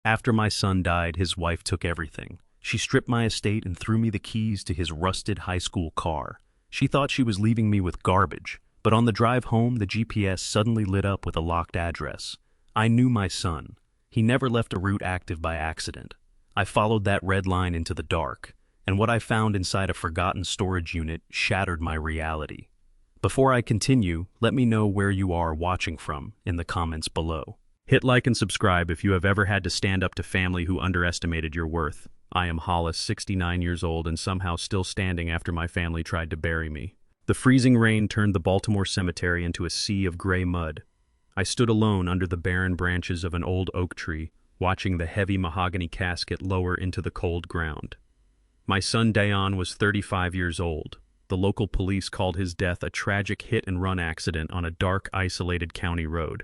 After my son died, his wife took everything. She stripped my estate and threw me the keys to his rusted high school car. She thought she was leaving me with garbage, but on the drive home, the GPS suddenly lit up with a locked address. I knew my son. He never left a route active by accident. I followed that red line into the dark, and what I found inside a forgotten storage unit shattered my reality. Before I continue, let me know where you are watching from in the comments below. Hit like and subscribe if you have ever had to stand up to family who underestimated your worth. I am Hollis, 69 years old, and somehow still standing after my family tried to bury me. The freezing rain turned the Baltimore cemetery into a sea of gray mud. I stood alone under the barren branches of an old oak tree, watching the heavy mahogany casket lower into the cold ground. My son Dayon was 35 years old. The local police called his death a tragic hit-and-run accident on a dark, isolated county road.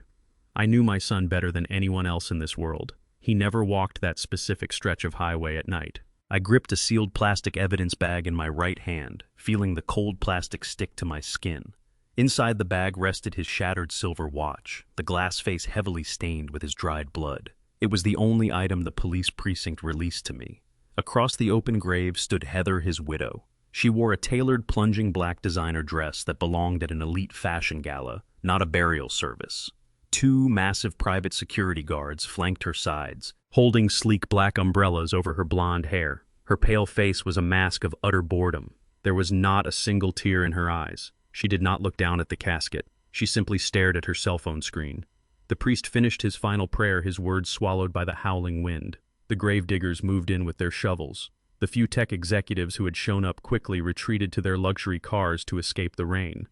I knew my son better than anyone else in this world. He never walked that specific stretch of highway at night. I gripped a sealed plastic evidence bag in my right hand, feeling the cold plastic stick to my skin. Inside the bag rested his shattered silver watch, the glass face heavily stained with his dried blood. It was the only item the police precinct released to me. Across the open grave stood Heather, his widow. She wore a tailored, plunging black designer dress that belonged at an elite fashion gala, not a burial service. Two massive private security guards flanked her sides, holding sleek black umbrellas over her blonde hair. Her pale face was a mask of utter boredom. There was not a single tear in her eyes. She did not look down at the casket. She simply stared at her cell phone screen. The priest finished his final prayer, his words swallowed by the howling wind. The gravediggers moved in with their shovels. The few tech executives who had shown up quickly retreated to their luxury cars to escape the rain.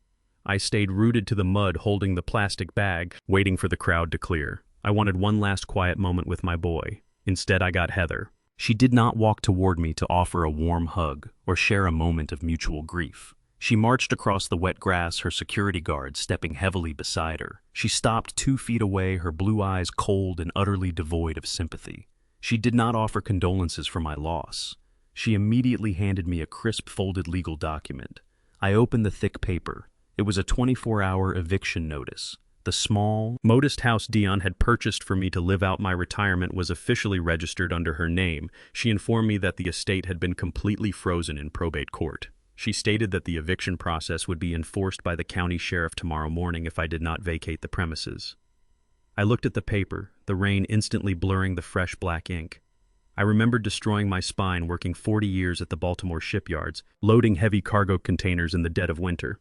I stayed rooted to the mud, holding the plastic bag, waiting for the crowd to clear. I wanted one last quiet moment with my boy. Instead, I got Heather. She did not walk toward me to offer a warm hug or share a moment of mutual grief. She marched across the wet grass, her security guard stepping heavily beside her. She stopped 2 feet away, her blue eyes cold and utterly devoid of sympathy. She did not offer condolences for my loss. She immediately handed me a crisp, folded legal document. I opened the thick paper. It was a 24-hour eviction notice. The small, modest house Dayon had purchased for me to live out my retirement was officially registered under her name. She informed me that the estate had been completely frozen in probate court. She stated that the eviction process would be enforced by the county sheriff tomorrow morning if I did not vacate the premises. I looked at the paper, the rain instantly blurring the fresh black ink. I remembered destroying my spine working 40 years at the Baltimore shipyards, loading heavy cargo containers in the dead of winter.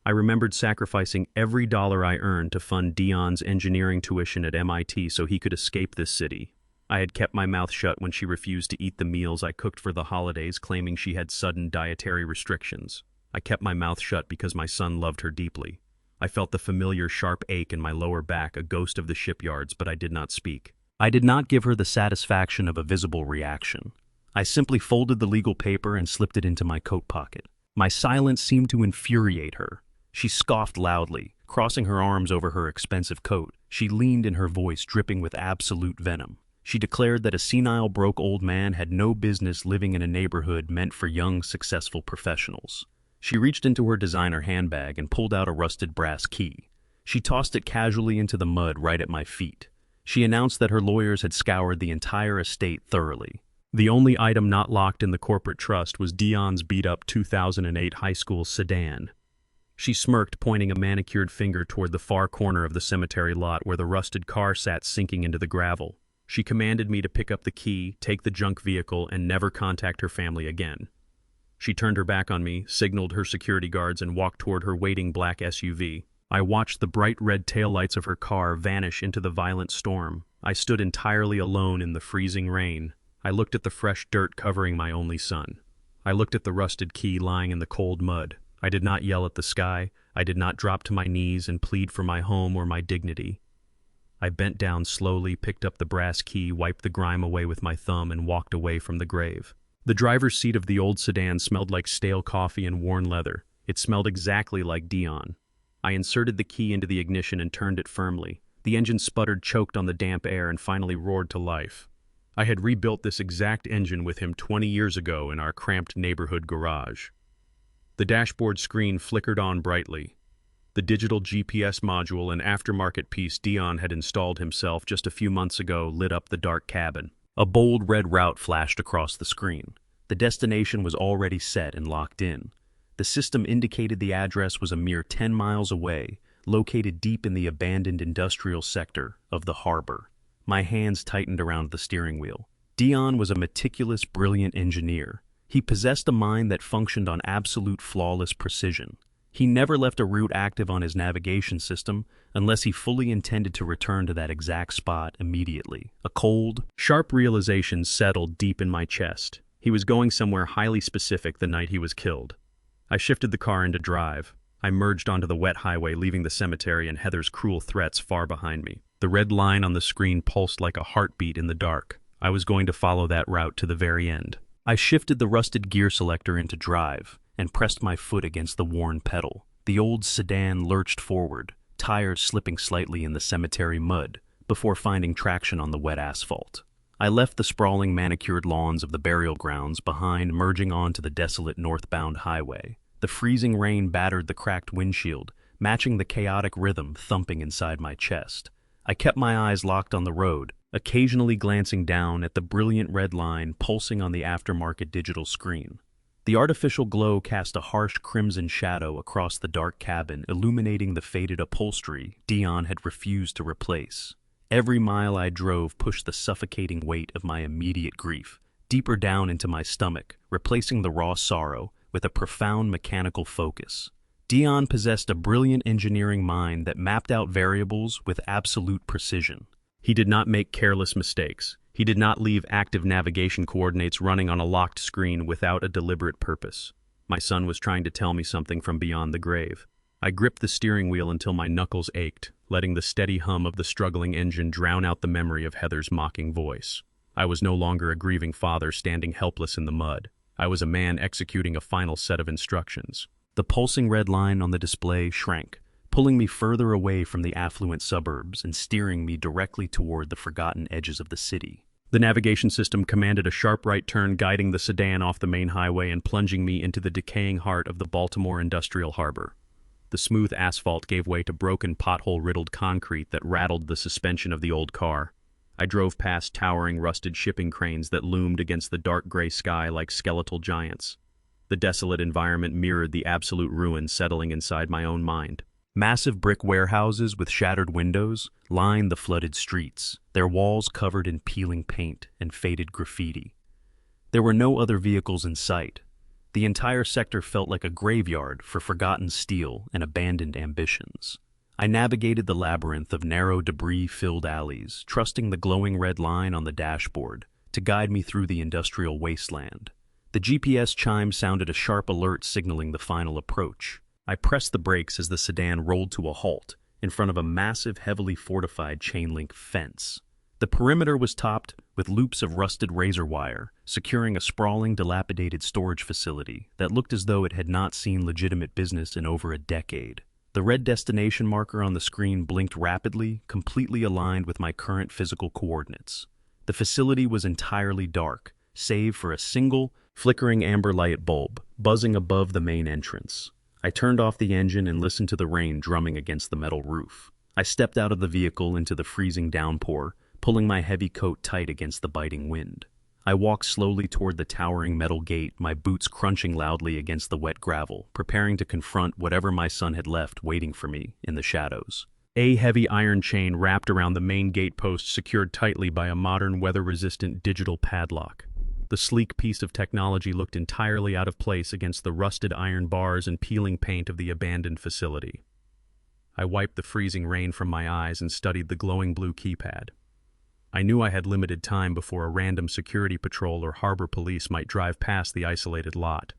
I remembered sacrificing every dollar I earned to fund Dayon's engineering tuition at MIT so he could escape this city. I had kept my mouth shut when she refused to eat the meals I cooked for the holidays, claiming she had sudden dietary restrictions. I kept my mouth shut because my son loved her deeply. I felt the familiar sharp ache in my lower back, a ghost of the shipyards, but I did not speak. I did not give her the satisfaction of a visible reaction. I simply folded the legal paper and slipped it into my coat pocket. My silence seemed to infuriate her. She scoffed loudly, crossing her arms over her expensive coat. She leaned in, her voice dripping with absolute venom. She declared that a senile, broke old man had no business living in a neighborhood meant for young, successful professionals. She reached into her designer handbag and pulled out a rusted brass key. She tossed it casually into the mud right at my feet. She announced that her lawyers had scoured the entire estate thoroughly. The only item not locked in the corporate trust was Dayon's beat-up 2008 high school sedan. She smirked, pointing a manicured finger toward the far corner of the cemetery lot where the rusted car sat sinking into the gravel. She commanded me to pick up the key, take the junk vehicle, and never contact her family again. She turned her back on me, signaled her security guards, and walked toward her waiting black SUV. I watched the bright red taillights of her car vanish into the violent storm. I stood entirely alone in the freezing rain. I looked at the fresh dirt covering my only son. I looked at the rusted key lying in the cold mud. I did not yell at the sky. I did not drop to my knees and plead for my home or my dignity. I bent down slowly, picked up the brass key, wiped the grime away with my thumb, and walked away from the grave. The driver's seat of the old sedan smelled like stale coffee and worn leather. It smelled exactly like Dayon. I inserted the key into the ignition and turned it firmly. The engine sputtered, choked on the damp air, and finally roared to life. I had rebuilt this exact engine with him 20 years ago in our cramped neighborhood garage. The dashboard screen flickered on brightly. The digital GPS module, an aftermarket piece Dayon had installed himself just a few months ago, lit up the dark cabin. A bold red route flashed across the screen. The destination was already set and locked in. The system indicated the address was a mere 10 miles away, located deep in the abandoned industrial sector of the harbor. My hands tightened around the steering wheel. Dion was a meticulous, brilliant engineer. He possessed a mind that functioned on absolute flawless precision. He never left a route active on his navigation system unless he fully intended to return to that exact spot immediately. A cold, sharp realization settled deep in my chest. He was going somewhere highly specific the night he was killed. I shifted the car into drive. I merged onto the wet highway, leaving the cemetery and Heather's cruel threats far behind me. The red line on the screen pulsed like a heartbeat in the dark. I was going to follow that route to the very end. I shifted the rusted gear selector into drive and pressed my foot against the worn pedal. The old sedan lurched forward, tires slipping slightly in the cemetery mud, before finding traction on the wet asphalt. I left the sprawling manicured lawns of the burial grounds behind, merging onto the desolate northbound highway. The freezing rain battered the cracked windshield, matching the chaotic rhythm thumping inside my chest. I kept my eyes locked on the road, occasionally glancing down at the brilliant red line pulsing on the aftermarket digital screen. The artificial glow cast a harsh crimson shadow across the dark cabin, illuminating the faded upholstery Dion had refused to replace. Every mile I drove pushed the suffocating weight of my immediate grief deeper down into my stomach, replacing the raw sorrow with a profound mechanical focus. Dion possessed a brilliant engineering mind that mapped out variables with absolute precision. He did not make careless mistakes. He did not leave active navigation coordinates running on a locked screen without a deliberate purpose. My son was trying to tell me something from beyond the grave. I gripped the steering wheel until my knuckles ached, letting the steady hum of the struggling engine drown out the memory of Heather's mocking voice. I was no longer a grieving father standing helpless in the mud. I was a man executing a final set of instructions. The pulsing red line on the display shrank, pulling me further away from the affluent suburbs and steering me directly toward the forgotten edges of the city. The navigation system commanded a sharp right turn, guiding the sedan off the main highway and plunging me into the decaying heart of the Baltimore industrial harbor. The smooth asphalt gave way to broken, pothole-riddled concrete that rattled the suspension of the old car. I drove past towering, rusted shipping cranes that loomed against the dark gray sky like skeletal giants. The desolate environment mirrored the absolute ruin settling inside my own mind. Massive brick warehouses with shattered windows lined the flooded streets, their walls covered in peeling paint and faded graffiti. There were no other vehicles in sight. The entire sector felt like a graveyard for forgotten steel and abandoned ambitions. I navigated the labyrinth of narrow, debris-filled alleys, trusting the glowing red line on the dashboard to guide me through the industrial wasteland. The GPS chime sounded a sharp alert signaling the final approach. I pressed the brakes as the sedan rolled to a halt in front of a massive, heavily fortified chain-link fence. The perimeter was topped with loops of rusted razor wire, securing a sprawling, dilapidated storage facility that looked as though it had not seen legitimate business in over a decade. The red destination marker on the screen blinked rapidly, completely aligned with my current physical coordinates. The facility was entirely dark, save for a single, flickering amber light bulb buzzing above the main entrance. I turned off the engine and listened to the rain drumming against the metal roof. I stepped out of the vehicle into the freezing downpour, pulling my heavy coat tight against the biting wind. I walked slowly toward the towering metal gate, my boots crunching loudly against the wet gravel, preparing to confront whatever my son had left waiting for me in the shadows. A heavy iron chain wrapped around the main gate post, secured tightly by a modern weather-resistant digital padlock. The sleek piece of technology looked entirely out of place against the rusted iron bars and peeling paint of the abandoned facility. I wiped the freezing rain from my eyes and studied the glowing blue keypad. I knew I had limited time before a random security patrol or harbor police might drive past the isolated lot.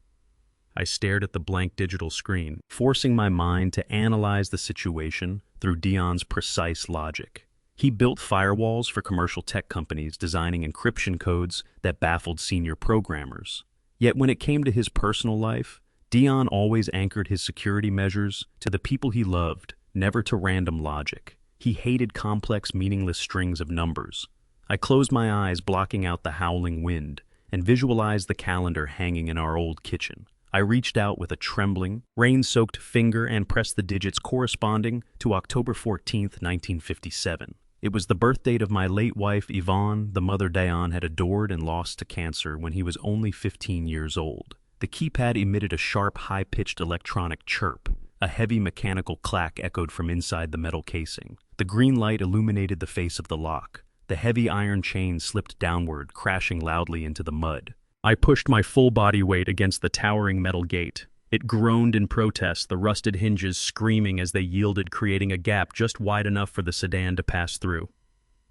I stared at the blank digital screen, forcing my mind to analyze the situation through Dion's precise logic. He built firewalls for commercial tech companies, designing encryption codes that baffled senior programmers. Yet when it came to his personal life, Dion always anchored his security measures to the people he loved, never to random logic. He hated complex, meaningless strings of numbers. I closed my eyes, blocking out the howling wind, and visualized the calendar hanging in our old kitchen. I reached out with a trembling, rain-soaked finger and pressed the digits corresponding to October 14th, 1957. It was the birth date of my late wife, Yvonne, the mother Dion had adored and lost to cancer when he was only 15 years old. The keypad emitted a sharp, high-pitched electronic chirp. A heavy mechanical clack echoed from inside the metal casing. The green light illuminated the face of the lock. The heavy iron chain slipped downward, crashing loudly into the mud. I pushed my full body weight against the towering metal gate. It groaned in protest, the rusted hinges screaming as they yielded, creating a gap just wide enough for the sedan to pass through.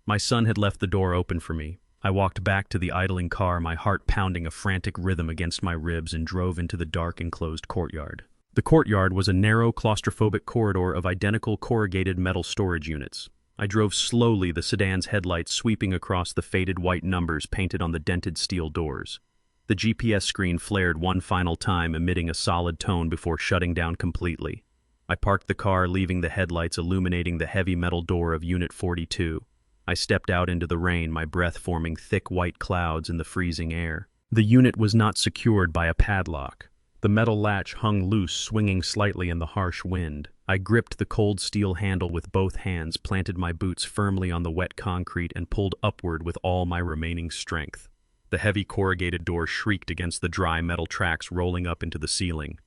My son had left the door open for me. I walked back to the idling car, my heart pounding a frantic rhythm against my ribs, and drove into the dark, enclosed courtyard. The courtyard was a narrow, claustrophobic corridor of identical corrugated metal storage units. I drove slowly, the sedan's headlights sweeping across the faded white numbers painted on the dented steel doors. The GPS screen flared one final time, emitting a solid tone before shutting down completely. I parked the car, leaving the headlights illuminating the heavy metal door of Unit 42. I stepped out into the rain, my breath forming thick white clouds in the freezing air. The unit was not secured by a padlock. The metal latch hung loose, swinging slightly in the harsh wind. I gripped the cold steel handle with both hands, planted my boots firmly on the wet concrete, and pulled upward with all my remaining strength. The heavy corrugated door shrieked against the dry metal tracks rolling up into the ceiling.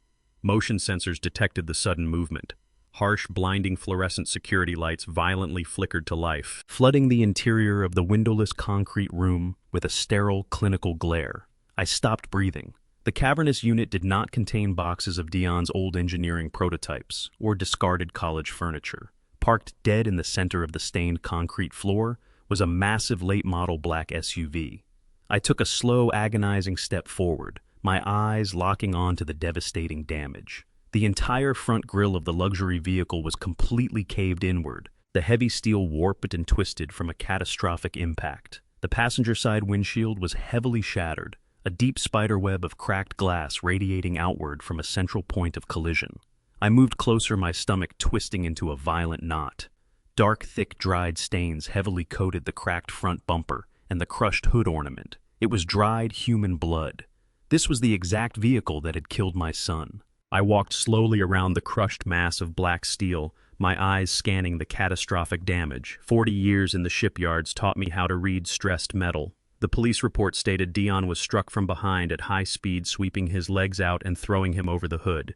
Motion sensors detected the sudden movement. Harsh, blinding fluorescent security lights violently flickered to life, flooding the interior of the windowless concrete room with a sterile, clinical glare. I stopped breathing. The cavernous unit did not contain boxes of Dion's old engineering prototypes or discarded college furniture. Parked dead in the center of the stained concrete floor was a massive late-model black SUV. I took a slow, agonizing step forward, my eyes locking on to the devastating damage. The entire front grille of the luxury vehicle was completely caved inward. The heavy steel warped and twisted from a catastrophic impact. The passenger side windshield was heavily shattered, a deep spiderweb of cracked glass radiating outward from a central point of collision. I moved closer, my stomach twisting into a violent knot. Dark, thick, dried stains heavily coated the cracked front bumper and the crushed hood ornament. It was dried human blood. This was the exact vehicle that had killed my son. I walked slowly around the crushed mass of black steel, my eyes scanning the catastrophic damage. 40 years in the shipyards taught me how to read stressed metal. The police report stated Dion was struck from behind at high speed, sweeping his legs out and throwing him over the hood.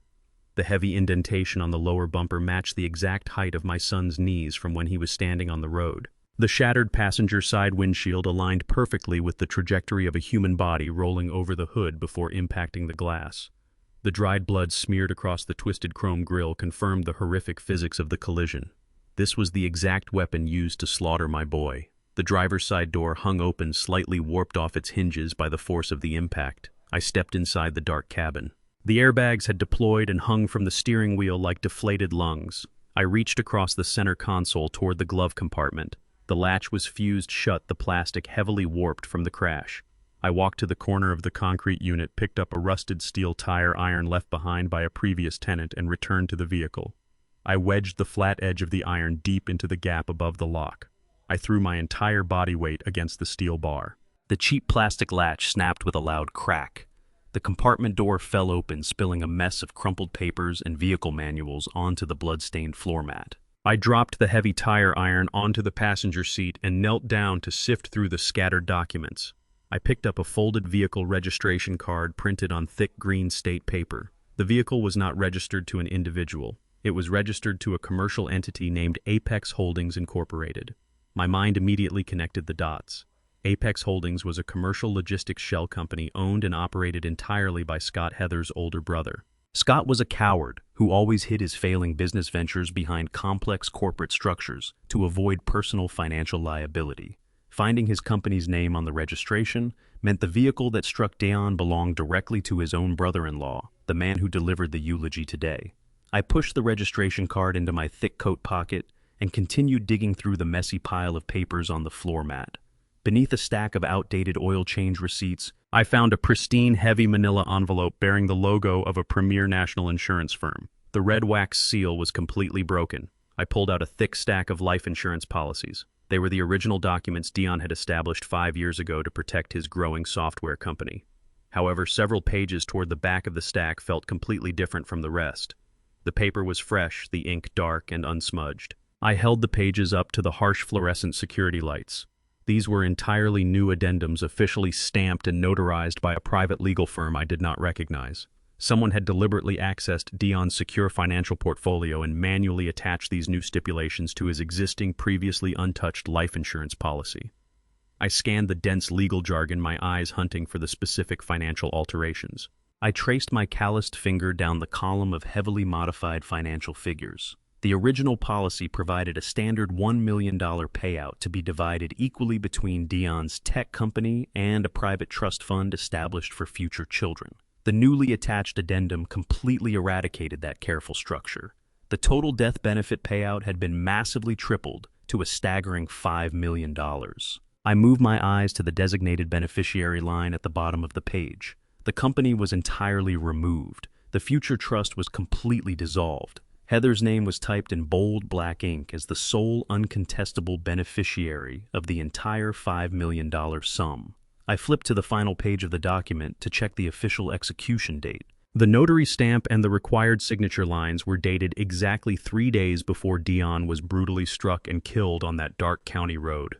The heavy indentation on the lower bumper matched the exact height of my son's knees from when he was standing on the road. The shattered passenger side windshield aligned perfectly with the trajectory of a human body rolling over the hood before impacting the glass. The dried blood smeared across the twisted chrome grille confirmed the horrific physics of the collision. This was the exact weapon used to slaughter my boy. The driver's side door hung open, slightly warped off its hinges by the force of the impact. I stepped inside the dark cabin. The airbags had deployed and hung from the steering wheel like deflated lungs. I reached across the center console toward the glove compartment. The latch was fused shut, the plastic heavily warped from the crash. I walked to the corner of the concrete unit, picked up a rusted steel tire iron left behind by a previous tenant, and returned to the vehicle. I wedged the flat edge of the iron deep into the gap above the lock. I threw my entire body weight against the steel bar. The cheap plastic latch snapped with a loud crack. The compartment door fell open, spilling a mess of crumpled papers and vehicle manuals onto the blood-stained floor mat. I dropped the heavy tire iron onto the passenger seat and knelt down to sift through the scattered documents. I picked up a folded vehicle registration card printed on thick green state paper. The vehicle was not registered to an individual. It was registered to a commercial entity named Apex Holdings Incorporated. My mind immediately connected the dots. Apex Holdings was a commercial logistics shell company owned and operated entirely by Scott Heather's older brother. Scott was a coward who always hid his failing business ventures behind complex corporate structures to avoid personal financial liability. Finding his company's name on the registration meant the vehicle that struck Dion belonged directly to his own brother-in-law, the man who delivered the eulogy today. I pushed the registration card into my thick coat pocket and continued digging through the messy pile of papers on the floor mat. Beneath a stack of outdated oil change receipts, I found a pristine, heavy manila envelope bearing the logo of a premier national insurance firm. The red wax seal was completely broken. I pulled out a thick stack of life insurance policies. They were the original documents Dion had established 5 years ago to protect his growing software company. However, several pages toward the back of the stack felt completely different from the rest. The paper was fresh, the ink dark and unsmudged. I held the pages up to the harsh fluorescent security lights. These were entirely new addendums officially stamped and notarized by a private legal firm I did not recognize. Someone had deliberately accessed Dion's secure financial portfolio and manually attached these new stipulations to his existing, previously untouched life insurance policy. I scanned the dense legal jargon, my eyes hunting for the specific financial alterations. I traced my calloused finger down the column of heavily modified financial figures. The original policy provided a standard $1 million payout to be divided equally between Dion's tech company and a private trust fund established for future children. The newly attached addendum completely eradicated that careful structure. The total death benefit payout had been massively tripled to a staggering $5 million. I moved my eyes to the designated beneficiary line at the bottom of the page. The company was entirely removed. The future trust was completely dissolved. Heather's name was typed in bold black ink as the sole uncontestable beneficiary of the entire $5 million sum. I flipped to the final page of the document to check the official execution date. The notary stamp and the required signature lines were dated exactly 3 days before Dion was brutally struck and killed on that dark county road.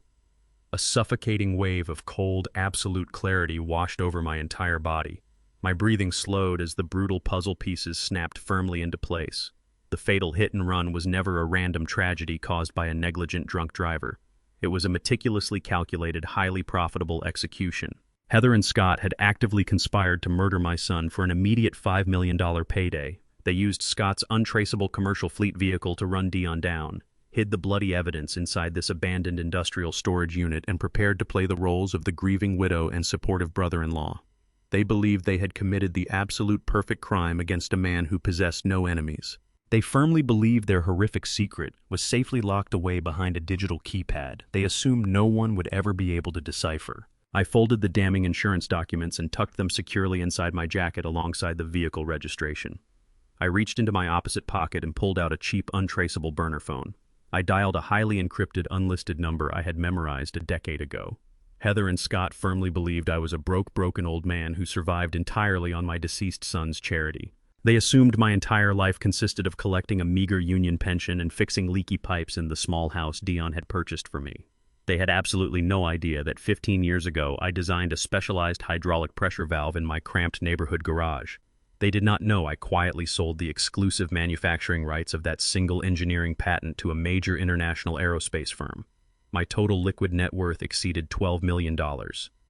A suffocating wave of cold, absolute clarity washed over my entire body. My breathing slowed as the brutal puzzle pieces snapped firmly into place. The fatal hit and run was never a random tragedy caused by a negligent drunk driver. It was a meticulously calculated, highly profitable execution. Heather and Scott had actively conspired to murder my son for an immediate $5 million payday. They used Scott's untraceable commercial fleet vehicle to run Dion down, hid the bloody evidence inside this abandoned industrial storage unit, and prepared to play the roles of the grieving widow and supportive brother-in-law. They believed they had committed the absolute perfect crime against a man who possessed no enemies. They firmly believed their horrific secret was safely locked away behind a digital keypad they assumed no one would ever be able to decipher. I folded the damning insurance documents and tucked them securely inside my jacket alongside the vehicle registration. I reached into my opposite pocket and pulled out a cheap, untraceable burner phone. I dialed a highly encrypted, unlisted number I had memorized a decade ago. Heather and Scott firmly believed I was a broken old man who survived entirely on my deceased son's charity. They assumed my entire life consisted of collecting a meager union pension and fixing leaky pipes in the small house Dion had purchased for me. They had absolutely no idea that 15 years ago I designed a specialized hydraulic pressure valve in my cramped neighborhood garage. They did not know I quietly sold the exclusive manufacturing rights of that single engineering patent to a major international aerospace firm. My total liquid net worth exceeded $12 million.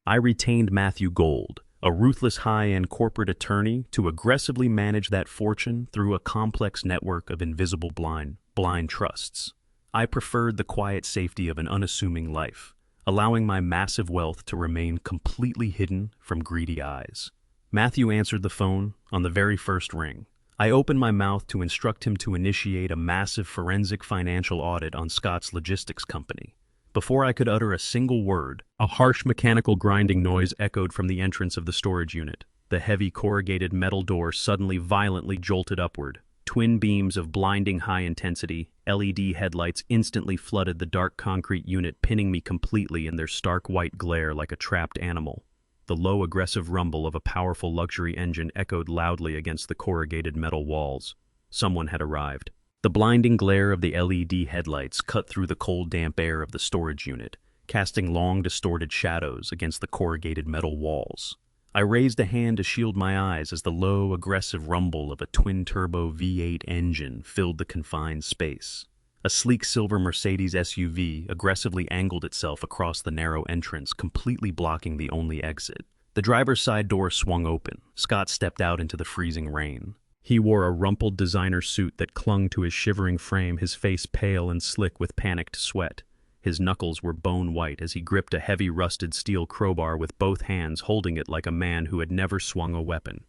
I retained Matthew Gold, a ruthless high-end corporate attorney, to aggressively manage that fortune through a complex network of invisible blind trusts. I preferred the quiet safety of an unassuming life, allowing my massive wealth to remain completely hidden from greedy eyes. Matthew answered the phone on the very first ring. I opened my mouth to instruct him to initiate a massive forensic financial audit on Scott's logistics company. Before I could utter a single word, a harsh mechanical grinding noise echoed from the entrance of the storage unit. The heavy corrugated metal door suddenly violently jolted upward. Twin beams of blinding high-intensity LED headlights instantly flooded the dark concrete unit, pinning me completely in their stark white glare like a trapped animal. The low, aggressive rumble of a powerful luxury engine echoed loudly against the corrugated metal walls. Someone had arrived. The blinding glare of the LED headlights cut through the cold, damp air of the storage unit, casting long, distorted shadows against the corrugated metal walls. I raised a hand to shield my eyes as the low, aggressive rumble of a twin-turbo V8 engine filled the confined space. A sleek silver Mercedes SUV aggressively angled itself across the narrow entrance, completely blocking the only exit. The driver's side door swung open. Scott stepped out into the freezing rain. He wore a rumpled designer suit that clung to his shivering frame, his face pale and slick with panicked sweat. His knuckles were bone white as he gripped a heavy rusted steel crowbar with both hands, holding it like a man who had never swung a weapon.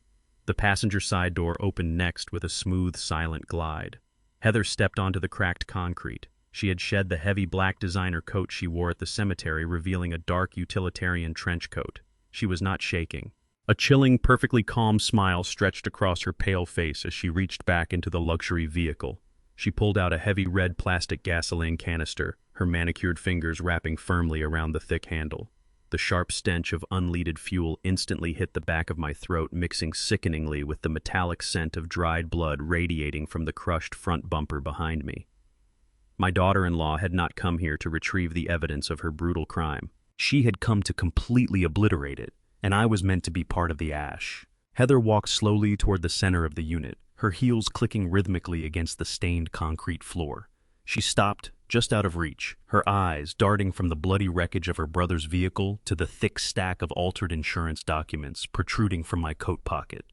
The passenger side door opened next with a smooth, silent glide. Heather stepped onto the cracked concrete. She had shed the heavy black designer coat she wore at the cemetery, revealing a dark utilitarian trench coat. She was not shaking. A chilling, perfectly calm smile stretched across her pale face as she reached back into the luxury vehicle. She pulled out a heavy red plastic gasoline canister, her manicured fingers wrapping firmly around the thick handle. The sharp stench of unleaded fuel instantly hit the back of my throat, mixing sickeningly with the metallic scent of dried blood radiating from the crushed front bumper behind me. My daughter-in-law had not come here to retrieve the evidence of her brutal crime. She had come to completely obliterate it, and I was meant to be part of the ash. Heather walked slowly toward the center of the unit, her heels clicking rhythmically against the stained concrete floor. She stopped, just out of reach, her eyes darting from the bloody wreckage of her brother's vehicle to the thick stack of altered insurance documents protruding from my coat pocket.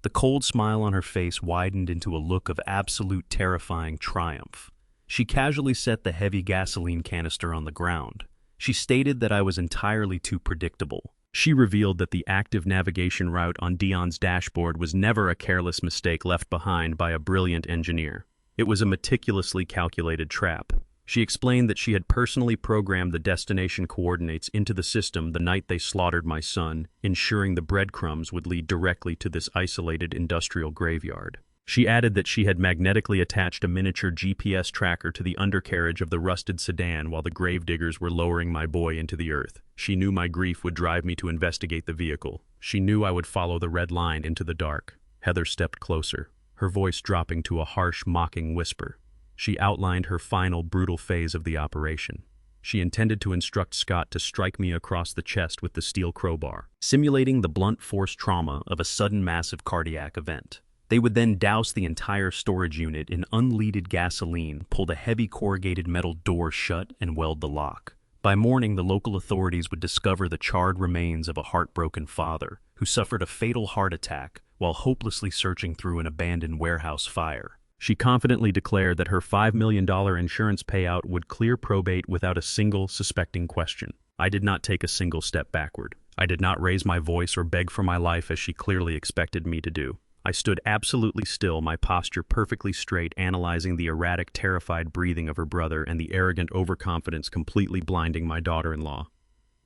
The cold smile on her face widened into a look of absolute terrifying triumph. She casually set the heavy gasoline canister on the ground. She stated that I was entirely too predictable. She revealed that the active navigation route on Dion's dashboard was never a careless mistake left behind by a brilliant engineer. It was a meticulously calculated trap. She explained that she had personally programmed the destination coordinates into the system the night they slaughtered my son, ensuring the breadcrumbs would lead directly to this isolated industrial graveyard. She added that she had magnetically attached a miniature GPS tracker to the undercarriage of the rusted sedan while the gravediggers were lowering my boy into the earth. She knew my grief would drive me to investigate the vehicle. She knew I would follow the red line into the dark. Heather stepped closer, her voice dropping to a harsh, mocking whisper. She outlined her final, brutal phase of the operation. She intended to instruct Scott to strike me across the chest with the steel crowbar, simulating the blunt force trauma of a sudden massive cardiac event. They would then douse the entire storage unit in unleaded gasoline, pull the heavy corrugated metal door shut, and weld the lock. By morning, the local authorities would discover the charred remains of a heartbroken father who suffered a fatal heart attack while hopelessly searching through an abandoned warehouse fire. She confidently declared that her $5 million insurance payout would clear probate without a single suspecting question. I did not take a single step backward. I did not raise my voice or beg for my life as she clearly expected me to do. I stood absolutely still, my posture perfectly straight, analyzing the erratic, terrified breathing of her brother and the arrogant overconfidence completely blinding my daughter-in-law.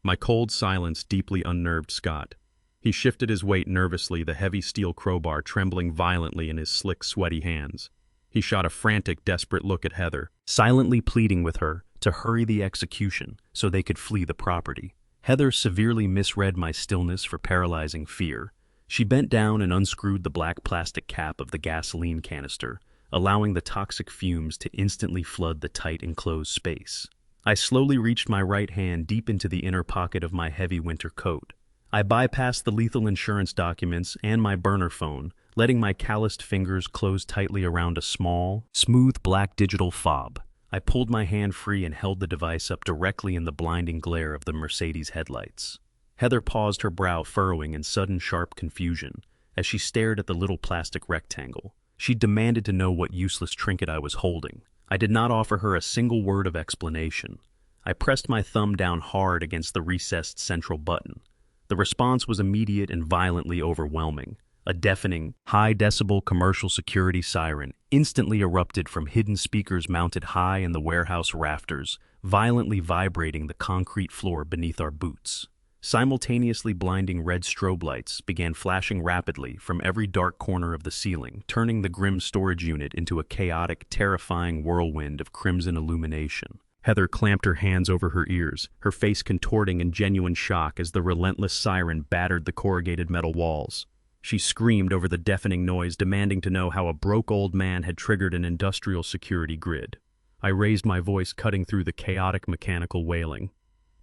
My cold silence deeply unnerved Scott. He shifted his weight nervously, the heavy steel crowbar trembling violently in his slick, sweaty hands. He shot a frantic, desperate look at Heather, silently pleading with her to hurry the execution so they could flee the property. Heather severely misread my stillness for paralyzing fear. She bent down and unscrewed the black plastic cap of the gasoline canister, allowing the toxic fumes to instantly flood the tight enclosed space. I slowly reached my right hand deep into the inner pocket of my heavy winter coat. I bypassed the lethal insurance documents and my burner phone, letting my calloused fingers close tightly around a small, smooth black digital fob. I pulled my hand free and held the device up directly in the blinding glare of the Mercedes headlights. Heather paused, her brow furrowing in sudden sharp confusion as she stared at the little plastic rectangle. She demanded to know what useless trinket I was holding. I did not offer her a single word of explanation. I pressed my thumb down hard against the recessed central button. The response was immediate and violently overwhelming. A deafening, high-decibel commercial security siren instantly erupted from hidden speakers mounted high in the warehouse rafters, violently vibrating the concrete floor beneath our boots. Simultaneously blinding red strobe lights began flashing rapidly from every dark corner of the ceiling, turning the grim storage unit into a chaotic, terrifying whirlwind of crimson illumination. Heather clamped her hands over her ears, her face contorting in genuine shock as the relentless siren battered the corrugated metal walls. She screamed over the deafening noise, demanding to know how a broke old man had triggered an industrial security grid. I raised my voice, cutting through the chaotic mechanical wailing.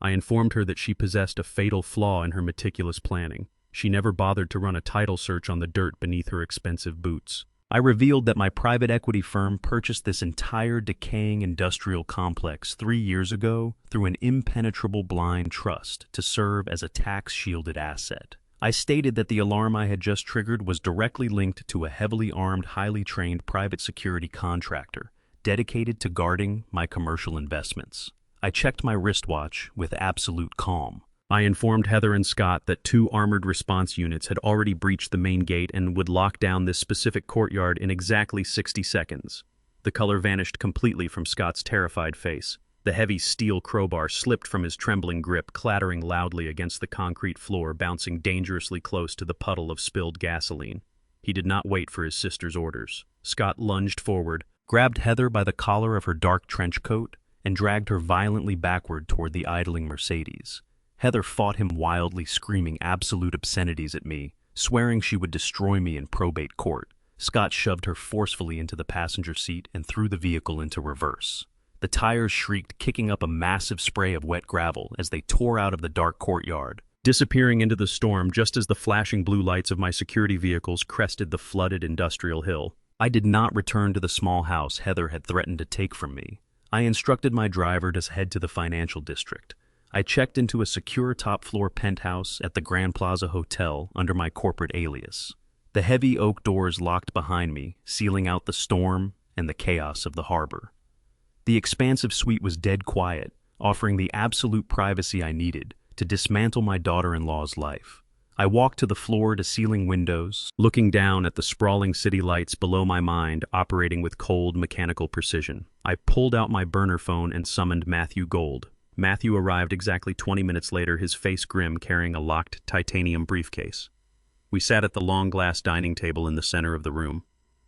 I informed her that she possessed a fatal flaw in her meticulous planning. She never bothered to run a title search on the dirt beneath her expensive boots. I revealed that my private equity firm purchased this entire decaying industrial complex 3 years ago through an impenetrable blind trust to serve as a tax-shielded asset. I stated that the alarm I had just triggered was directly linked to a heavily armed, highly trained private security contractor dedicated to guarding my commercial investments. I checked my wristwatch with absolute calm. I informed Heather and Scott that 2 armored response units had already breached the main gate and would lock down this specific courtyard in exactly 60 seconds. The color vanished completely from Scott's terrified face. The heavy steel crowbar slipped from his trembling grip, clattering loudly against the concrete floor, bouncing dangerously close to the puddle of spilled gasoline. He did not wait for his sister's orders. Scott lunged forward, grabbed Heather by the collar of her dark trench coat, and dragged her violently backward toward the idling Mercedes. Heather fought him wildly, screaming absolute obscenities at me, swearing she would destroy me in probate court. Scott shoved her forcefully into the passenger seat and threw the vehicle into reverse. The tires shrieked, kicking up a massive spray of wet gravel as they tore out of the dark courtyard, disappearing into the storm just as the flashing blue lights of my security vehicles crested the flooded industrial hill. I did not return to the small house Heather had threatened to take from me. I instructed my driver to head to the financial district. I checked into a secure top-floor penthouse at the Grand Plaza Hotel under my corporate alias. The heavy oak doors locked behind me, sealing out the storm and the chaos of the harbor. The expansive suite was dead quiet, offering the absolute privacy I needed to dismantle my daughter-in-law's life. I walked to the floor-to-ceiling windows, looking down at the sprawling city lights below my mind operating with cold, mechanical precision. I pulled out my burner phone and summoned Matthew Gold. Matthew arrived exactly 20 minutes later, his face grim, carrying a locked titanium briefcase. We sat at the long glass dining table in the center of the room.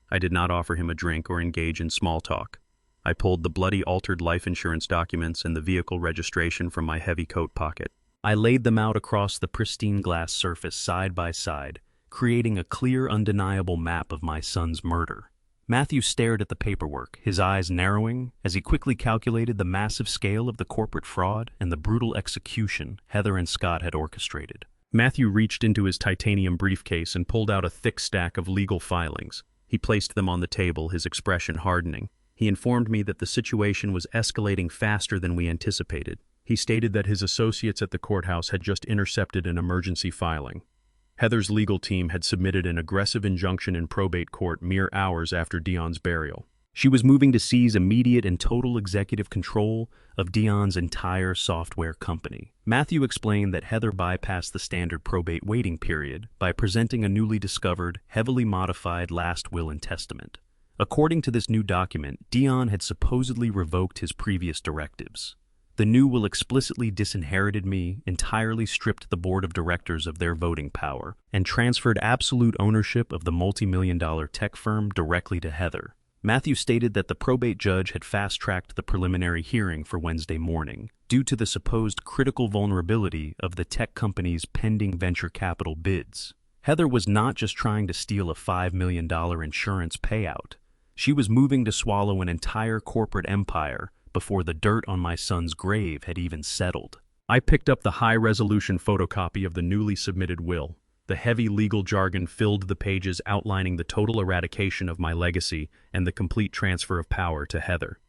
I did not offer him a drink or engage in small talk. I pulled the bloody altered life insurance documents and the vehicle registration from my heavy coat pocket. I laid them out across the pristine glass surface side by side, creating a clear, undeniable map of my son's murder. Matthew stared at the paperwork, his eyes narrowing as he quickly calculated the massive scale of the corporate fraud and the brutal execution Heather and Scott had orchestrated. Matthew reached into his titanium briefcase and pulled out a thick stack of legal filings. He placed them on the table, his expression hardening. He informed me that the situation was escalating faster than we anticipated. He stated that his associates at the courthouse had just intercepted an emergency filing. Heather's legal team had submitted an aggressive injunction in probate court mere hours after Dion's burial. She was moving to seize immediate and total executive control of Dion's entire software company. Matthew explained that Heather bypassed the standard probate waiting period by presenting a newly discovered, heavily modified last will and testament. According to this new document, Dion had supposedly revoked his previous directives. The new will explicitly disinherited me, entirely stripped the board of directors of their voting power, and transferred absolute ownership of the multi-million-dollar tech firm directly to Heather. Matthew stated that the probate judge had fast-tracked the preliminary hearing for Wednesday morning, due to the supposed critical vulnerability of the tech company's pending venture capital bids. Heather was not just trying to steal a $5 million insurance payout. She was moving to swallow an entire corporate empire before the dirt on my son's grave had even settled. I picked up the high-resolution photocopy of the newly submitted will. The heavy legal jargon filled the pages outlining the total eradication of my legacy and the complete transfer of power to Heather.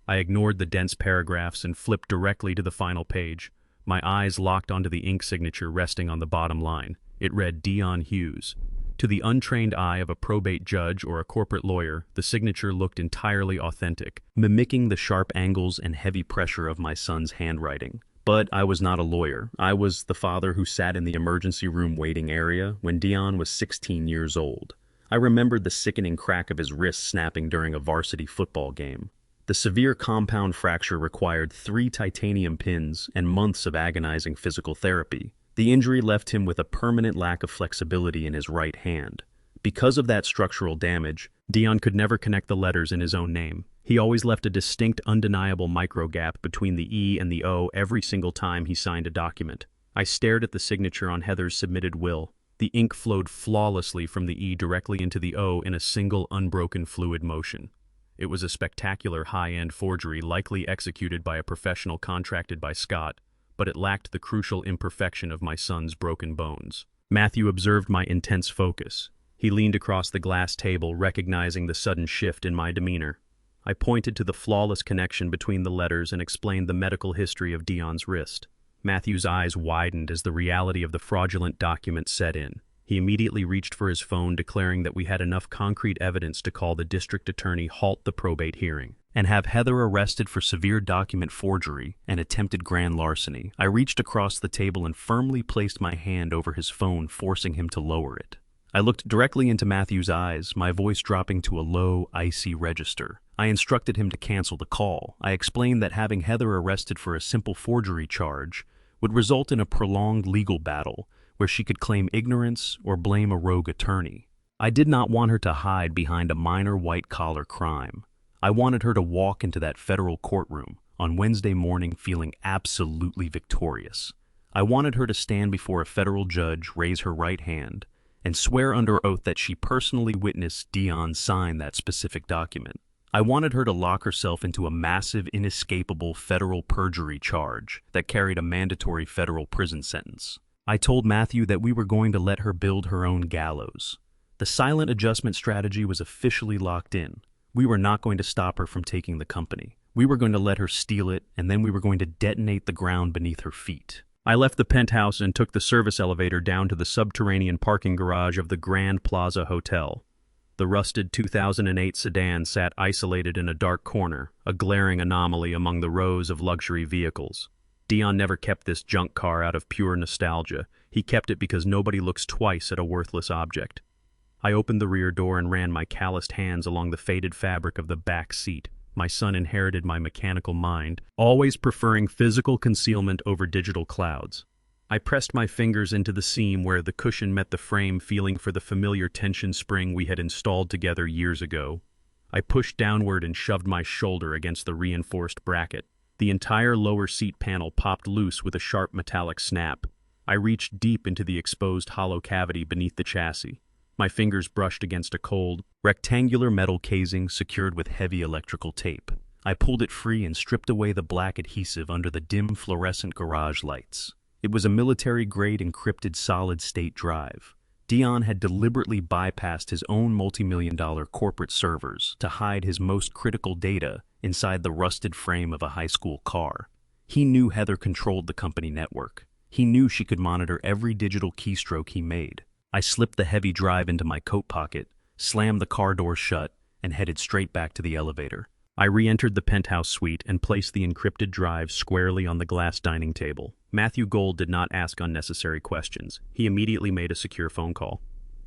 I ignored the dense paragraphs and flipped directly to the final page. My eyes locked onto the ink signature resting on the bottom line. It read Dion Hughes. To the untrained eye of a probate judge or a corporate lawyer, the signature looked entirely authentic, mimicking the sharp angles and heavy pressure of my son's handwriting. But I was not a lawyer. I was the father who sat in the emergency room waiting area when Dion was 16 years old. I remembered the sickening crack of his wrist snapping during a varsity football game. The severe compound fracture required 3 titanium pins and months of agonizing physical therapy. The injury left him with a permanent lack of flexibility in his right hand. Because of that structural damage, Dion could never connect the letters in his own name. He always left a distinct, undeniable microgap between the E and the O every single time he signed a document. I stared at the signature on Heather's submitted will. The ink flowed flawlessly from the E directly into the O in a single, unbroken fluid motion. It was a spectacular high-end forgery likely executed by a professional contracted by Scott, but it lacked the crucial imperfection of my son's broken bones. Matthew observed my intense focus. He leaned across the glass table, recognizing the sudden shift in my demeanor. I pointed to the flawless connection between the letters and explained the medical history of Dion's wrist. Matthew's eyes widened as the reality of the fraudulent document set in. He immediately reached for his phone, declaring that we had enough concrete evidence to call the district attorney halt the probate hearing and have Heather arrested for severe document forgery and attempted grand larceny. I reached across the table and firmly placed my hand over his phone, forcing him to lower it. I looked directly into Matthew's eyes, my voice dropping to a low, icy register. I instructed him to cancel the call. I explained that having Heather arrested for a simple forgery charge would result in a prolonged legal battle where she could claim ignorance or blame a rogue attorney. I did not want her to hide behind a minor white-collar crime. I wanted her to walk into that federal courtroom on Wednesday morning feeling absolutely victorious. I wanted her to stand before a federal judge, raise her right hand, and swear under oath that she personally witnessed Dion sign that specific document. I wanted her to lock herself into a massive, inescapable federal perjury charge that carried a mandatory federal prison sentence. I told Matthew that we were going to let her build her own gallows. The silent adjustment strategy was officially locked in. We were not going to stop her from taking the company. We were going to let her steal it, and then we were going to detonate the ground beneath her feet. I left the penthouse and took the service elevator down to the subterranean parking garage of the Grand Plaza Hotel. The rusted 2008 sedan sat isolated in a dark corner, a glaring anomaly among the rows of luxury vehicles. Dion never kept this junk car out of pure nostalgia. He kept it because nobody looks twice at a worthless object. I opened the rear door and ran my calloused hands along the faded fabric of the back seat. My son inherited my mechanical mind, always preferring physical concealment over digital clouds. I pressed my fingers into the seam where the cushion met the frame, feeling for the familiar tension spring we had installed together years ago. I pushed downward and shoved my shoulder against the reinforced bracket. The entire lower seat panel popped loose with a sharp metallic snap. I reached deep into the exposed hollow cavity beneath the chassis. My fingers brushed against a cold, rectangular metal casing secured with heavy electrical tape. I pulled it free and stripped away the black adhesive under the dim fluorescent garage lights. It was a military-grade encrypted solid-state drive. Dion had deliberately bypassed his own multi-million-dollar corporate servers to hide his most critical data inside the rusted frame of a high school car. He knew Heather controlled the company network. He knew she could monitor every digital keystroke he made. I slipped the heavy drive into my coat pocket, slammed the car door shut, and headed straight back to the elevator. I re-entered the penthouse suite and placed the encrypted drive squarely on the glass dining table. Matthew Gold did not ask unnecessary questions. He immediately made a secure phone call.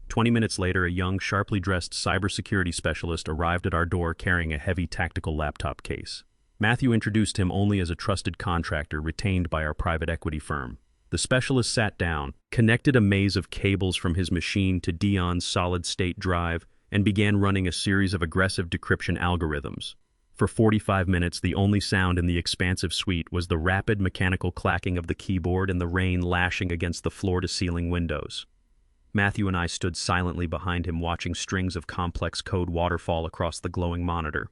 20 minutes later, a young, sharply dressed cybersecurity specialist arrived at our door carrying a heavy tactical laptop case. Matthew introduced him only as a trusted contractor retained by our private equity firm. The specialist sat down, connected a maze of cables from his machine to Dion's solid-state drive, and began running a series of aggressive decryption algorithms. For 45 minutes, the only sound in the expansive suite was the rapid mechanical clacking of the keyboard and the rain lashing against the floor-to-ceiling windows. Matthew and I stood silently behind him, watching strings of complex code waterfall across the glowing monitor.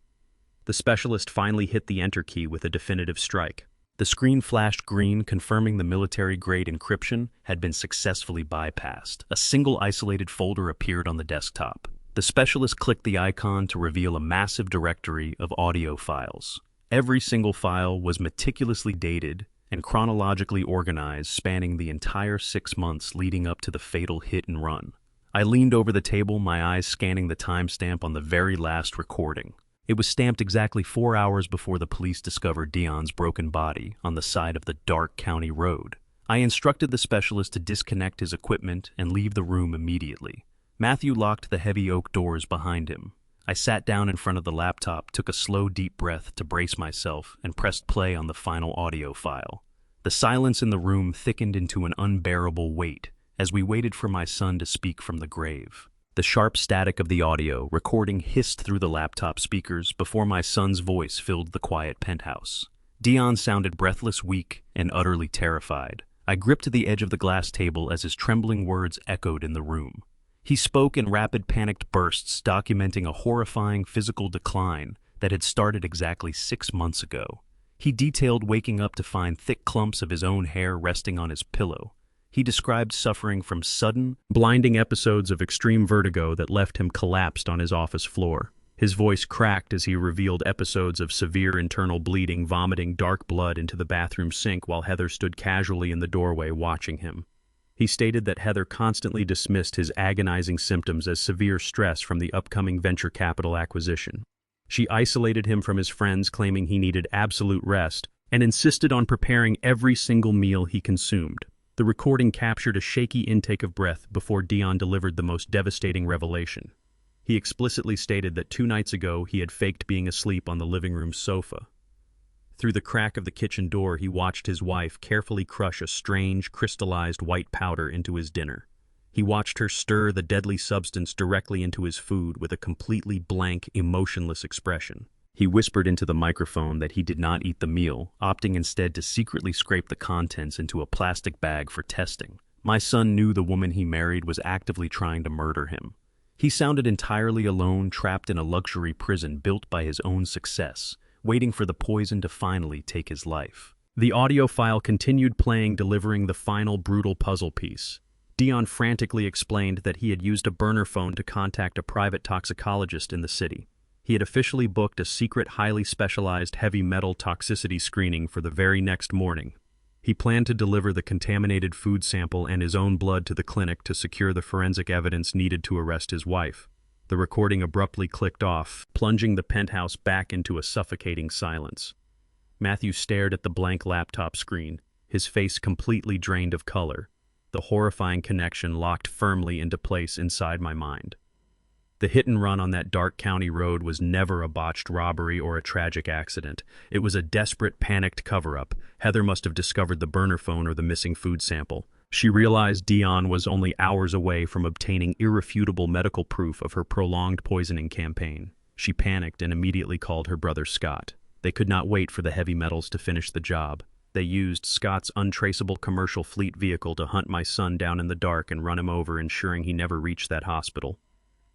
The specialist finally hit the enter key with a definitive strike. The screen flashed green, confirming the military-grade encryption had been successfully bypassed. A single isolated folder appeared on the desktop. The specialist clicked the icon to reveal a massive directory of audio files. Every single file was meticulously dated and chronologically organized, spanning the entire 6 months leading up to the fatal hit and run. I leaned over the table, my eyes scanning the timestamp on the very last recording. It was stamped exactly 4 hours before the police discovered Dion's broken body on the side of the dark county road. I instructed the specialist to disconnect his equipment and leave the room immediately. Matthew locked the heavy oak doors behind him. I sat down in front of the laptop, took a slow, deep breath to brace myself, and pressed play on the final audio file. The silence in the room thickened into an unbearable weight as we waited for my son to speak from the grave. The sharp static of the audio recording hissed through the laptop speakers before my son's voice filled the quiet penthouse. Dion sounded breathless, weak, and utterly terrified. I gripped the edge of the glass table as his trembling words echoed in the room. He spoke in rapid, panicked bursts, documenting a horrifying physical decline that had started exactly 6 months ago. He detailed waking up to find thick clumps of his own hair resting on his pillow. He described suffering from sudden, blinding episodes of extreme vertigo that left him collapsed on his office floor. His voice cracked as he revealed episodes of severe internal bleeding, vomiting dark blood into the bathroom sink while Heather stood casually in the doorway watching him. He stated that Heather constantly dismissed his agonizing symptoms as severe stress from the upcoming venture capital acquisition. She isolated him from his friends, claiming he needed absolute rest, and insisted on preparing every single meal he consumed. The recording captured a shaky intake of breath before Dion delivered the most devastating revelation. He explicitly stated that 2 nights ago he had faked being asleep on the living room sofa. Through the crack of the kitchen door, he watched his wife carefully crush a strange, crystallized white powder into his dinner. He watched her stir the deadly substance directly into his food with a completely blank, emotionless expression. He whispered into the microphone that he did not eat the meal, opting instead to secretly scrape the contents into a plastic bag for testing. My son knew the woman he married was actively trying to murder him. He sounded entirely alone, trapped in a luxury prison built by his own success, waiting for the poison to finally take his life. The audio file continued playing, delivering the final brutal puzzle piece. Dion frantically explained that he had used a burner phone to contact a private toxicologist in the city. He had officially booked a secret, highly specialized heavy metal toxicity screening for the very next morning. He planned to deliver the contaminated food sample and his own blood to the clinic to secure the forensic evidence needed to arrest his wife. The recording abruptly clicked off, plunging the penthouse back into a suffocating silence. Matthew stared at the blank laptop screen, his face completely drained of color. The horrifying connection locked firmly into place inside my mind. The hit and run on that dark county road was never a botched robbery or a tragic accident. It was a desperate, panicked cover-up. Heather must have discovered the burner phone or the missing food sample. She realized Dion was only hours away from obtaining irrefutable medical proof of her prolonged poisoning campaign. She panicked and immediately called her brother Scott. They could not wait for the heavy metals to finish the job. They used Scott's untraceable commercial fleet vehicle to hunt my son down in the dark and run him over, ensuring he never reached that hospital.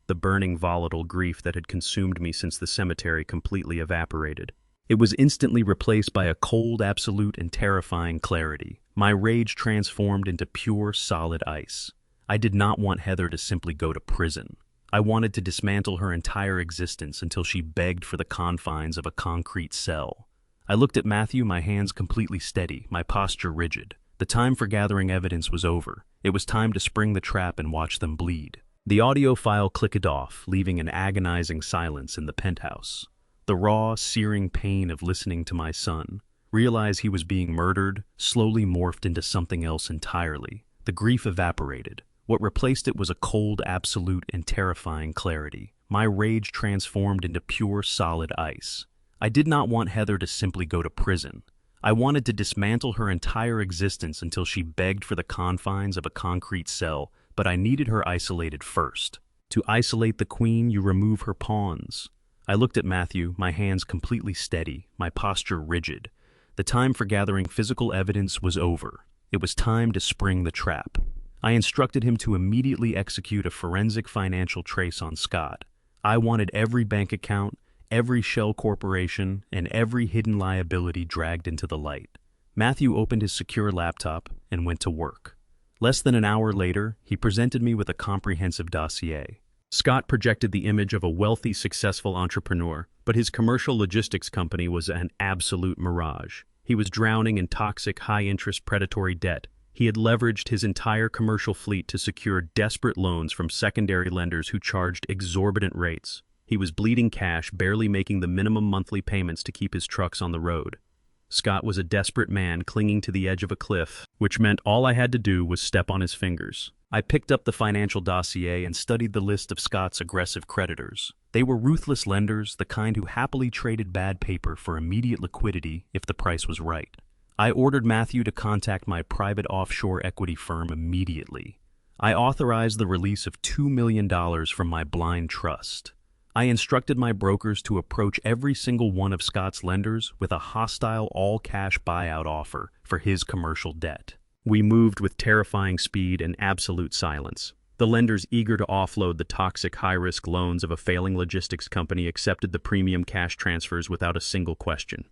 The burning, volatile grief that had consumed me since the cemetery completely evaporated. It was instantly replaced by a cold, absolute, and terrifying clarity. My rage transformed into pure, solid ice. I did not want Heather to simply go to prison. I wanted to dismantle her entire existence until she begged for the confines of a concrete cell. I looked at Matthew, my hands completely steady, my posture rigid. The time for gathering evidence was over. It was time to spring the trap and watch them bleed. The audio file clicked off, leaving an agonizing silence in the penthouse. The raw, searing pain of listening to my son realize he was being murdered slowly morphed into something else entirely. The grief evaporated. What replaced it was a cold, absolute, and terrifying clarity. My rage transformed into pure, solid ice. I did not want Heather to simply go to prison. I wanted to dismantle her entire existence until she begged for the confines of a concrete cell, but I needed her isolated first. To isolate the queen, you remove her pawns. I looked at Matthew, my hands completely steady, my posture rigid. The time for gathering physical evidence was over. It was time to spring the trap. I instructed him to immediately execute a forensic financial trace on Scott. I wanted every bank account, every shell corporation, and every hidden liability dragged into the light. Matthew opened his secure laptop and went to work. Less than an hour later, he presented me with a comprehensive dossier. Scott projected the image of a wealthy, successful entrepreneur, but his commercial logistics company was an absolute mirage. He was drowning in toxic, high-interest predatory debt. He had leveraged his entire commercial fleet to secure desperate loans from secondary lenders who charged exorbitant rates. He was bleeding cash, barely making the minimum monthly payments to keep his trucks on the road. Scott was a desperate man clinging to the edge of a cliff, which meant all I had to do was step on his fingers. I picked up the financial dossier and studied the list of Scott's aggressive creditors. They were ruthless lenders, the kind who happily traded bad paper for immediate liquidity if the price was right. I ordered Matthew to contact my private offshore equity firm immediately. I authorized the release of $2 million from my blind trust. I instructed my brokers to approach every single one of Scott's lenders with a hostile all-cash buyout offer for his commercial debt. We moved with terrifying speed and absolute silence. The lenders eager to offload the toxic, high-risk loans of a failing logistics company accepted the premium cash transfers without a single question.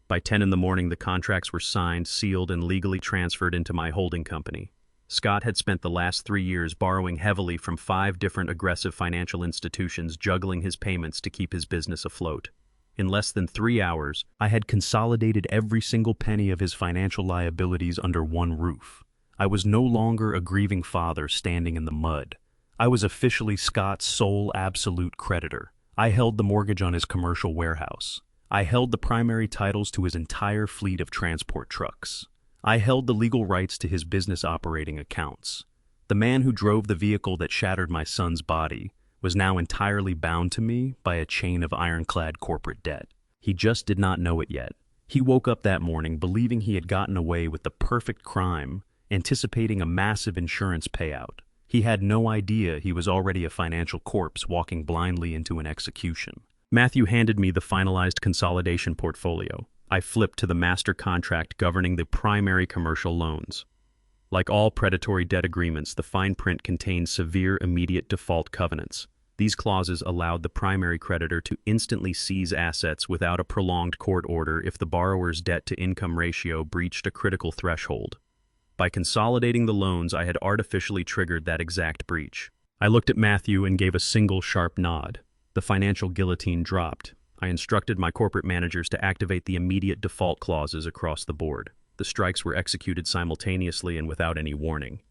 By 10 in the morning, the contracts were signed, sealed, and legally transferred into my holding company. Scott had spent the last 3 years borrowing heavily from 5 different aggressive financial institutions, juggling his payments to keep his business afloat. In less than 3 hours, I had consolidated every single penny of his financial liabilities under one roof. I was no longer a grieving father standing in the mud. I was officially Scott's sole absolute creditor. I held the mortgage on his commercial warehouse. I held the primary titles to his entire fleet of transport trucks. I held the legal rights to his business operating accounts. The man who drove the vehicle that shattered my son's body was now entirely bound to me by a chain of ironclad corporate debt. He just did not know it yet. He woke up that morning believing he had gotten away with the perfect crime, anticipating a massive insurance payout. He had no idea he was already a financial corpse walking blindly into an execution. Matthew handed me the finalized consolidation portfolio. I flipped to the master contract governing the primary commercial loans. Like all predatory debt agreements, the fine print contained severe immediate default covenants. These clauses allowed the primary creditor to instantly seize assets without a prolonged court order if the borrower's debt-to-income ratio breached a critical threshold. By consolidating the loans, I had artificially triggered that exact breach. I looked at Matthew and gave a single sharp nod. The financial guillotine dropped. I instructed my corporate managers to activate the immediate default clauses across the board. The strikes were executed simultaneously and without any warning.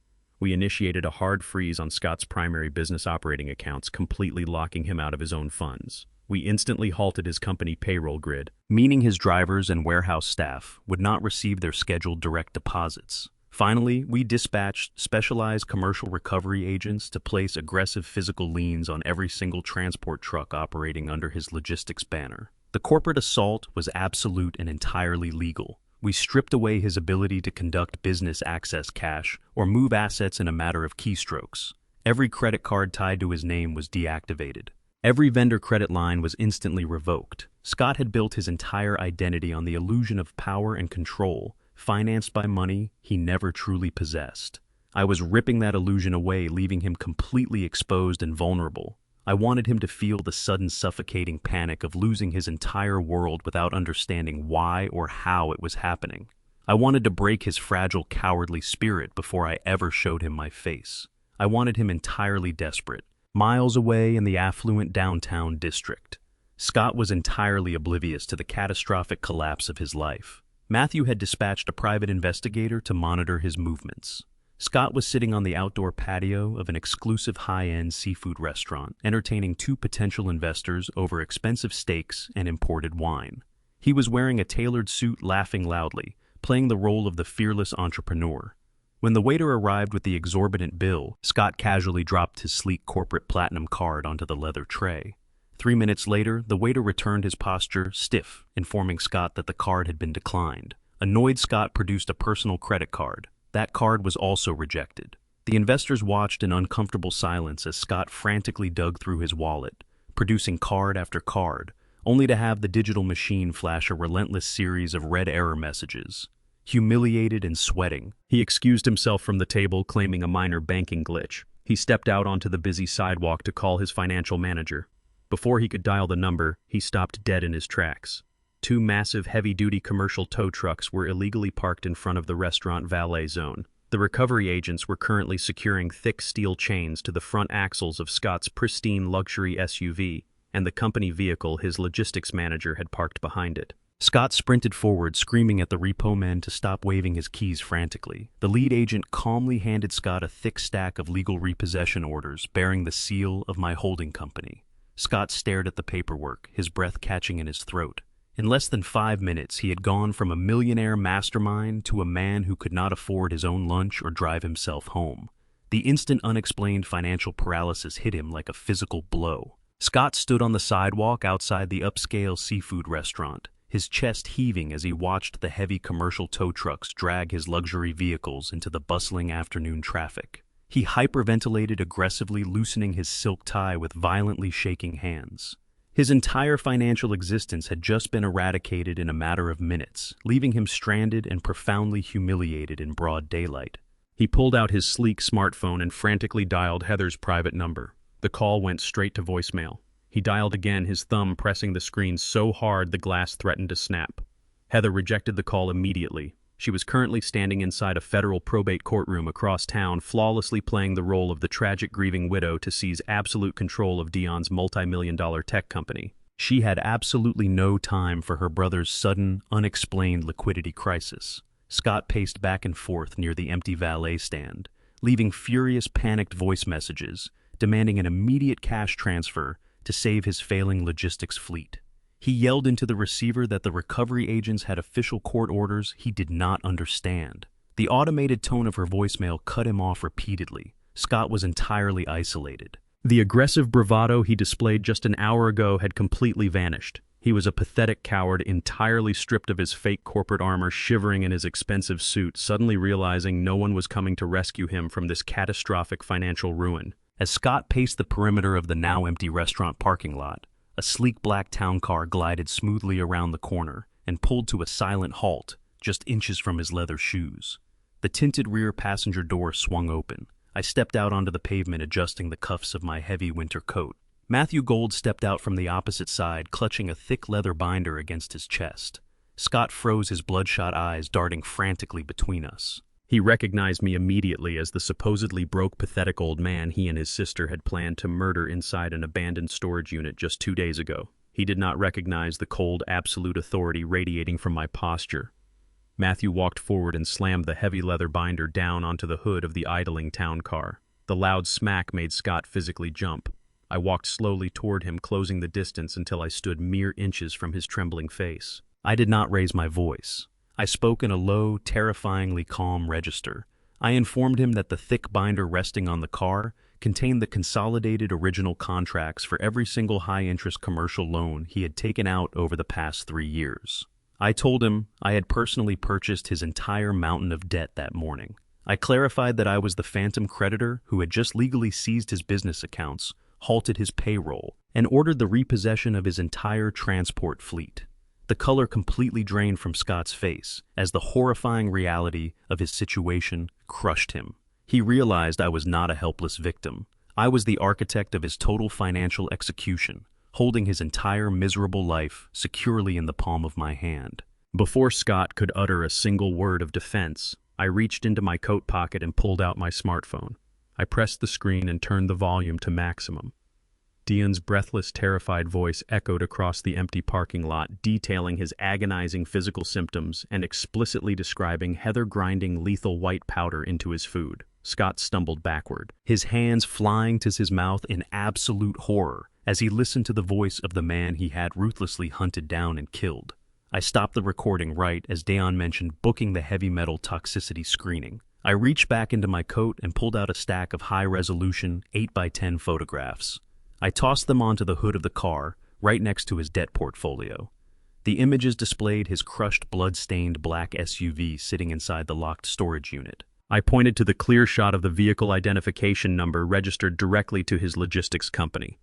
We initiated a hard freeze on Scott's primary business operating accounts, completely locking him out of his own funds. We instantly halted his company payroll grid, meaning his drivers and warehouse staff would not receive their scheduled direct deposits. Finally, we dispatched specialized commercial recovery agents to place aggressive physical liens on every single transport truck operating under his logistics banner. The corporate assault was absolute and entirely legal. We stripped away his ability to conduct business, access cash, or move assets in a matter of keystrokes. Every credit card tied to his name was deactivated. Every vendor credit line was instantly revoked. Scott had built his entire identity on the illusion of power and control, financed by money he never truly possessed. I was ripping that illusion away, leaving him completely exposed and vulnerable. I wanted him to feel the sudden suffocating panic of losing his entire world without understanding why or how it was happening. I wanted to break his fragile, cowardly spirit before I ever showed him my face. I wanted him entirely desperate, miles away in the affluent downtown district. Scott was entirely oblivious to the catastrophic collapse of his life. Matthew had dispatched a private investigator to monitor his movements. Scott was sitting on the outdoor patio of an exclusive high-end seafood restaurant, entertaining two potential investors over expensive steaks and imported wine. He was wearing a tailored suit, laughing loudly, playing the role of the fearless entrepreneur. When the waiter arrived with the exorbitant bill, Scott casually dropped his sleek corporate platinum card onto the leather tray. 3 minutes later, the waiter returned, his posture stiff, informing Scott that the card had been declined. Annoyed, Scott produced a personal credit card. That card was also rejected. The investors watched in uncomfortable silence as Scott frantically dug through his wallet, producing card after card, only to have the digital machine flash a relentless series of red error messages. Humiliated and sweating, he excused himself from the table, claiming a minor banking glitch. He stepped out onto the busy sidewalk to call his financial manager. Before he could dial the number, he stopped dead in his tracks. 2 massive heavy-duty commercial tow trucks were illegally parked in front of the restaurant valet zone. The recovery agents were currently securing thick steel chains to the front axles of Scott's pristine luxury SUV and the company vehicle his logistics manager had parked behind it. Scott sprinted forward, screaming at the repo men to stop waving his keys frantically. The lead agent calmly handed Scott a thick stack of legal repossession orders bearing the seal of my holding company. Scott stared at the paperwork, his breath catching in his throat. In less than 5 minutes, he had gone from a millionaire mastermind to a man who could not afford his own lunch or drive himself home. The instant unexplained financial paralysis hit him like a physical blow. Scott stood on the sidewalk outside the upscale seafood restaurant, his chest heaving as he watched the heavy commercial tow trucks drag his luxury vehicles into the bustling afternoon traffic. He hyperventilated aggressively, loosening his silk tie with violently shaking hands. His entire financial existence had just been eradicated in a matter of minutes, leaving him stranded and profoundly humiliated in broad daylight. He pulled out his sleek smartphone and frantically dialed Heather's private number. The call went straight to voicemail. He dialed again, his thumb pressing the screen so hard the glass threatened to snap. Heather rejected the call immediately. She was currently standing inside a federal probate courtroom across town, flawlessly playing the role of the tragic grieving widow to seize absolute control of Dion's multi-million-dollar tech company. She had absolutely no time for her brother's sudden, unexplained liquidity crisis. Scott paced back and forth near the empty valet stand, leaving furious, panicked voice messages, demanding an immediate cash transfer to save his failing logistics fleet. He yelled into the receiver that the recovery agents had official court orders he did not understand. The automated tone of her voicemail cut him off repeatedly. Scott was entirely isolated. The aggressive bravado he displayed just an hour ago had completely vanished. He was a pathetic coward, entirely stripped of his fake corporate armor, shivering in his expensive suit, suddenly realizing no one was coming to rescue him from this catastrophic financial ruin. As Scott paced the perimeter of the now empty restaurant parking lot, a sleek black town car glided smoothly around the corner and pulled to a silent halt just inches from his leather shoes. The tinted rear passenger door swung open. I stepped out onto the pavement, adjusting the cuffs of my heavy winter coat. Matthew Gold stepped out from the opposite side, clutching a thick leather binder against his chest. Scott froze, his bloodshot eyes darting frantically between us. He recognized me immediately as the supposedly broke, pathetic old man he and his sister had planned to murder inside an abandoned storage unit just 2 days ago. He did not recognize the cold, absolute authority radiating from my posture. Matthew walked forward and slammed the heavy leather binder down onto the hood of the idling town car. The loud smack made Scott physically jump. I walked slowly toward him, closing the distance until I stood mere inches from his trembling face. I did not raise my voice. I spoke in a low, terrifyingly calm register. I informed him that the thick binder resting on the car contained the consolidated original contracts for every single high-interest commercial loan he had taken out over the past 3 years. I told him I had personally purchased his entire mountain of debt that morning. I clarified that I was the phantom creditor who had just legally seized his business accounts, halted his payroll, and ordered the repossession of his entire transport fleet. The color completely drained from Scott's face as the horrifying reality of his situation crushed him. He realized I was not a helpless victim. I was the architect of his total financial execution, holding his entire miserable life securely in the palm of my hand. Before Scott could utter a single word of defense, I reached into my coat pocket and pulled out my smartphone. I pressed the screen and turned the volume to maximum. Dion's breathless, terrified voice echoed across the empty parking lot, detailing his agonizing physical symptoms and explicitly describing Heather grinding lethal white powder into his food. Scott stumbled backward, his hands flying to his mouth in absolute horror as he listened to the voice of the man he had ruthlessly hunted down and killed. I stopped the recording right as Dion mentioned booking the heavy metal toxicity screening. I reached back into my coat and pulled out a stack of high-resolution 8x10 photographs. I tossed them onto the hood of the car, right next to his debt portfolio. The images displayed his crushed, blood-stained black SUV sitting inside the locked storage unit. I pointed to the clear shot of the vehicle identification number registered directly to his logistics company.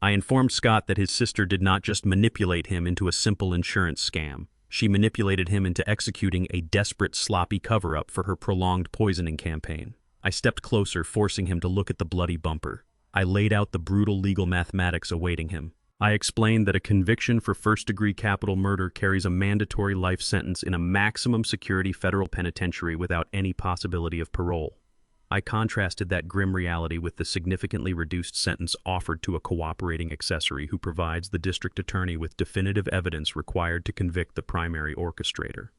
I informed Scott that his sister did not just manipulate him into a simple insurance scam. She manipulated him into executing a desperate, sloppy cover-up for her prolonged poisoning campaign. I stepped closer, forcing him to look at the bloody bumper. I laid out the brutal legal mathematics awaiting him. I explained that a conviction for first-degree capital murder carries a mandatory life sentence in a maximum security federal penitentiary without any possibility of parole. I contrasted that grim reality with the significantly reduced sentence offered to a cooperating accessory who provides the district attorney with definitive evidence required to convict the primary orchestrator.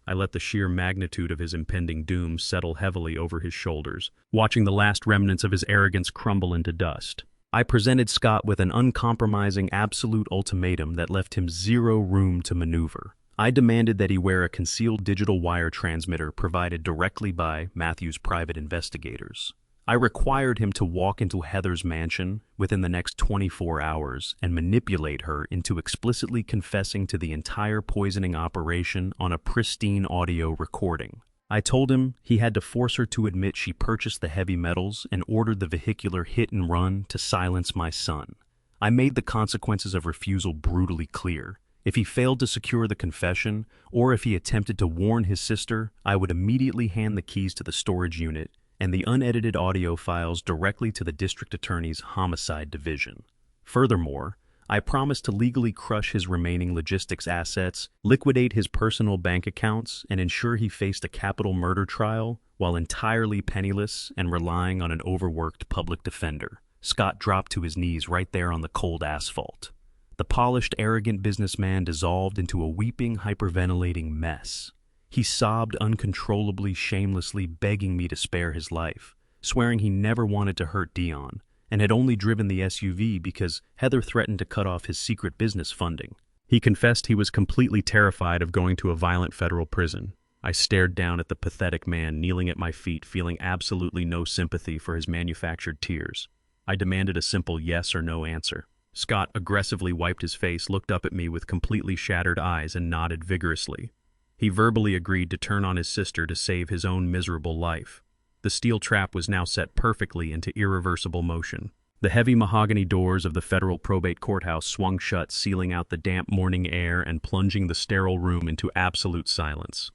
I let the sheer magnitude of his impending doom settle heavily over his shoulders, watching the last remnants of his arrogance crumble into dust. I presented Scott with an uncompromising absolute ultimatum that left him zero room to maneuver. I demanded that he wear a concealed digital wire transmitter provided directly by Matthew's private investigators. I required him to walk into Heather's mansion within the next 24 hours and manipulate her into explicitly confessing to the entire poisoning operation on a pristine audio recording. I told him he had to force her to admit she purchased the heavy metals and ordered the vehicular hit and run to silence my son. I made the consequences of refusal brutally clear. If he failed to secure the confession, or if he attempted to warn his sister, I would immediately hand the keys to the storage unit and the unedited audio files directly to the district attorney's homicide division. Furthermore, I promised to legally crush his remaining logistics assets, liquidate his personal bank accounts, and ensure he faced a capital murder trial while entirely penniless and relying on an overworked public defender. Scott dropped to his knees right there on the cold asphalt. The polished, arrogant businessman dissolved into a weeping, hyperventilating mess. He sobbed uncontrollably, shamelessly, begging me to spare his life, swearing he never wanted to hurt Dion, and had only driven the SUV because Heather threatened to cut off his secret business funding. He confessed he was completely terrified of going to a violent federal prison. I stared down at the pathetic man kneeling at my feet, feeling absolutely no sympathy for his manufactured tears. I demanded a simple yes or no answer. Scott aggressively wiped his face, looked up at me with completely shattered eyes, and nodded vigorously. He verbally agreed to turn on his sister to save his own miserable life. The steel trap was now set perfectly into irreversible motion. The heavy mahogany doors of the federal probate courthouse swung shut, sealing out the damp morning air and plunging the sterile room into absolute silence.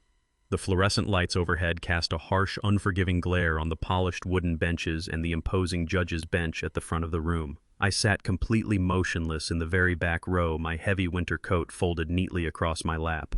The fluorescent lights overhead cast a harsh, unforgiving glare on the polished wooden benches and the imposing judge's bench at the front of the room. I sat completely motionless in the very back row, my heavy winter coat folded neatly across my lap.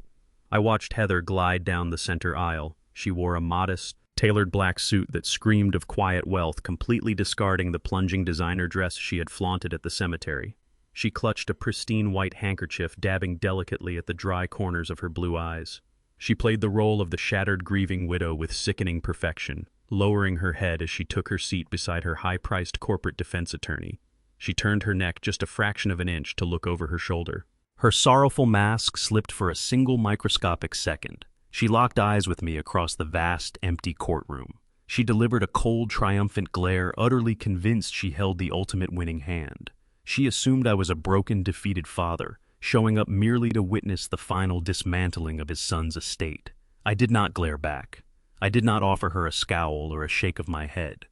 I watched Heather glide down the center aisle. She wore a modest, tailored black suit that screamed of quiet wealth, completely discarding the plunging designer dress she had flaunted at the cemetery. She clutched a pristine white handkerchief, dabbing delicately at the dry corners of her blue eyes. She played the role of the shattered, grieving widow with sickening perfection, lowering her head as she took her seat beside her high-priced corporate defense attorney. She turned her neck just a fraction of an inch to look over her shoulder. Her sorrowful mask slipped for a single microscopic second. She locked eyes with me across the vast, empty courtroom. She delivered a cold, triumphant glare, utterly convinced she held the ultimate winning hand. She assumed I was a broken, defeated father, showing up merely to witness the final dismantling of his son's estate. I did not glare back. I did not offer her a scowl or a shake of my head.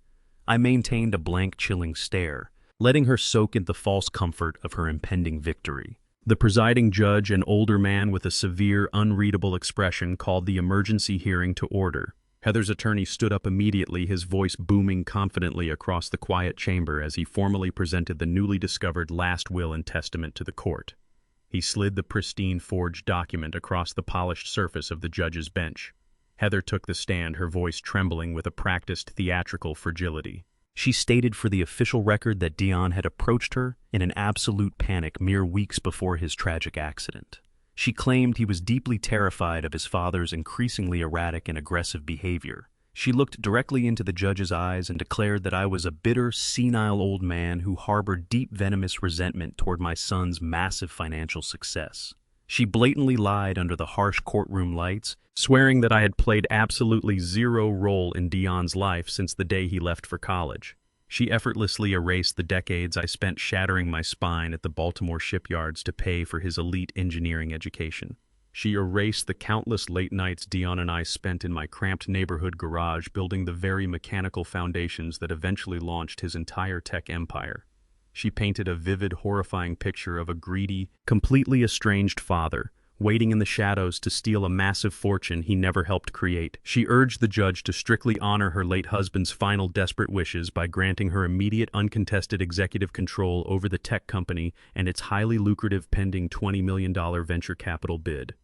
I maintained a blank, chilling stare, letting her soak in the false comfort of her impending victory. The presiding judge, an older man with a severe, unreadable expression, called the emergency hearing to order. Heather's attorney stood up immediately, his voice booming confidently across the quiet chamber as he formally presented the newly discovered last will and testament to the court. He slid the pristine forged document across the polished surface of the judge's bench. Heather took the stand, her voice trembling with a practiced theatrical fragility. She stated for the official record that Dion had approached her in an absolute panic mere weeks before his tragic accident. She claimed he was deeply terrified of his father's increasingly erratic and aggressive behavior. She looked directly into the judge's eyes and declared that I was a bitter, senile old man who harbored deep, venomous resentment toward my son's massive financial success. She blatantly lied under the harsh courtroom lights, swearing that I had played absolutely zero role in Dion's life since the day he left for college. She effortlessly erased the decades I spent shattering my spine at the Baltimore shipyards to pay for his elite engineering education. She erased the countless late nights Dion and I spent in my cramped neighborhood garage building the very mechanical foundations that eventually launched his entire tech empire. She painted a vivid, horrifying picture of a greedy, completely estranged father, waiting in the shadows to steal a massive fortune he never helped create. She urged the judge to strictly honor her late husband's final desperate wishes by granting her immediate, uncontested executive control over the tech company and its highly lucrative pending $20 million venture capital bid.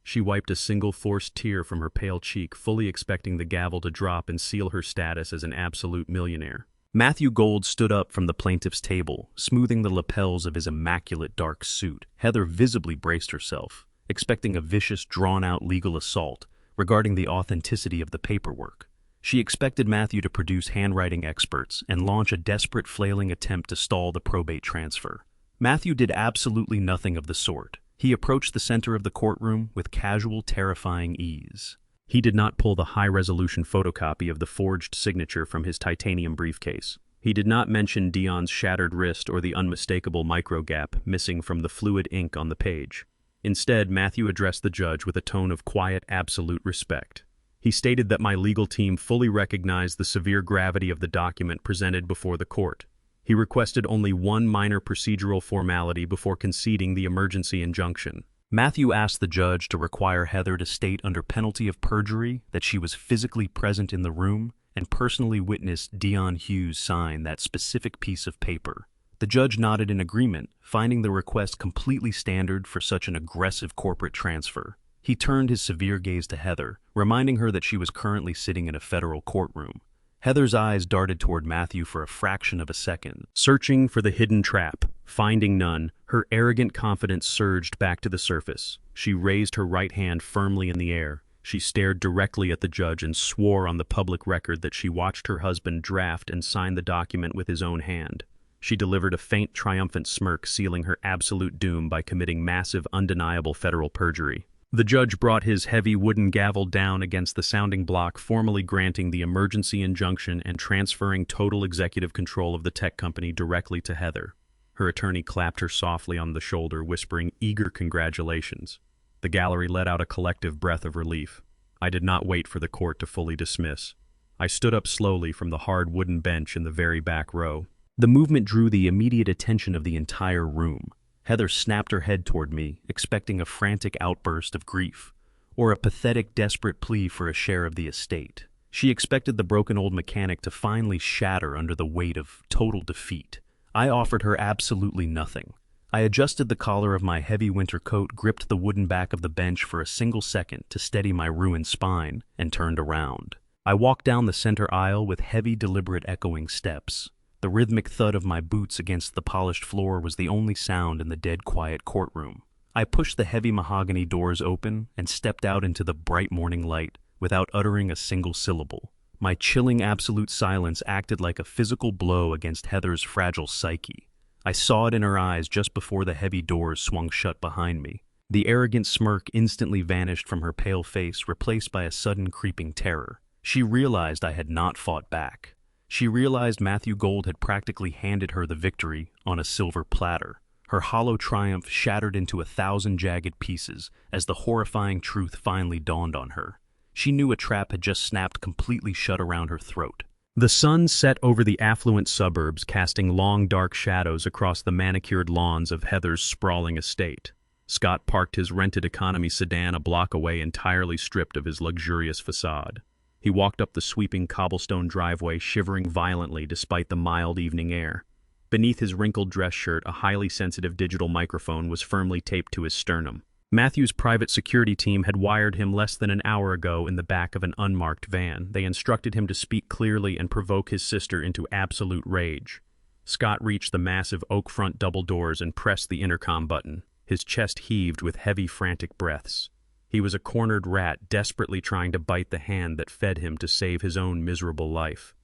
She wiped a single forced tear from her pale cheek, fully expecting the gavel to drop and seal her status as an absolute millionaire. Matthew Gold stood up from the plaintiff's table, smoothing the lapels of his immaculate dark suit. Heather visibly braced herself, expecting a vicious, drawn-out legal assault regarding the authenticity of the paperwork. She expected Matthew to produce handwriting experts and launch a desperate, flailing attempt to stall the probate transfer. Matthew did absolutely nothing of the sort. He approached the center of the courtroom with casual, terrifying ease. He did not pull the high-resolution photocopy of the forged signature from his titanium briefcase. He did not mention Dion's shattered wrist or the unmistakable microgap missing from the fluid ink on the page. Instead, Matthew addressed the judge with a tone of quiet, absolute respect. He stated that my legal team fully recognized the severe gravity of the document presented before the court. He requested only one minor procedural formality before conceding the emergency injunction. Matthew asked the judge to require Heather to state under penalty of perjury that she was physically present in the room and personally witnessed Dion Hughes sign that specific piece of paper. The judge nodded in agreement, finding the request completely standard for such an aggressive corporate transfer. He turned his severe gaze to Heather, reminding her that she was currently sitting in a federal courtroom. Heather's eyes darted toward Matthew for a fraction of a second, searching for the hidden trap. Finding none, her arrogant confidence surged back to the surface. She raised her right hand firmly in the air. She stared directly at the judge and swore on the public record that she watched her husband draft and sign the document with his own hand. She delivered a faint, triumphant smirk, sealing her absolute doom by committing massive, undeniable federal perjury. The judge brought his heavy wooden gavel down against the sounding block, formally granting the emergency injunction and transferring total executive control of the tech company directly to Heather. Her attorney clapped her softly on the shoulder, whispering eager congratulations. The gallery let out a collective breath of relief. I did not wait for the court to fully dismiss. I stood up slowly from the hard wooden bench in the very back row. The movement drew the immediate attention of the entire room. Heather snapped her head toward me, expecting a frantic outburst of grief, or a pathetic, desperate plea for a share of the estate. She expected the broken old mechanic to finally shatter under the weight of total defeat. I offered her absolutely nothing. I adjusted the collar of my heavy winter coat, gripped the wooden back of the bench for a single second to steady my ruined spine, and turned around. I walked down the center aisle with heavy, deliberate echoing steps. The rhythmic thud of my boots against the polished floor was the only sound in the dead-quiet courtroom. I pushed the heavy mahogany doors open and stepped out into the bright morning light without uttering a single syllable. My chilling absolute silence acted like a physical blow against Heather's fragile psyche. I saw it in her eyes just before the heavy doors swung shut behind me. The arrogant smirk instantly vanished from her pale face, replaced by a sudden creeping terror. She realized I had not fought back. She realized Matthew Gold had practically handed her the victory on a silver platter. Her hollow triumph shattered into 1,000 jagged pieces as the horrifying truth finally dawned on her. She knew a trap had just snapped completely shut around her throat. The sun set over the affluent suburbs, casting long, dark shadows across the manicured lawns of Heather's sprawling estate. Scott parked his rented economy sedan a block away, entirely stripped of his luxurious facade. He walked up the sweeping cobblestone driveway, shivering violently despite the mild evening air. Beneath his wrinkled dress shirt, a highly sensitive digital microphone was firmly taped to his sternum. Matthew's private security team had wired him less than an hour ago in the back of an unmarked van. They instructed him to speak clearly and provoke his sister into absolute rage. Scott reached the massive oak front double doors and pressed the intercom button. His chest heaved with heavy, frantic breaths. He was a cornered rat, desperately trying to bite the hand that fed him to save his own miserable life.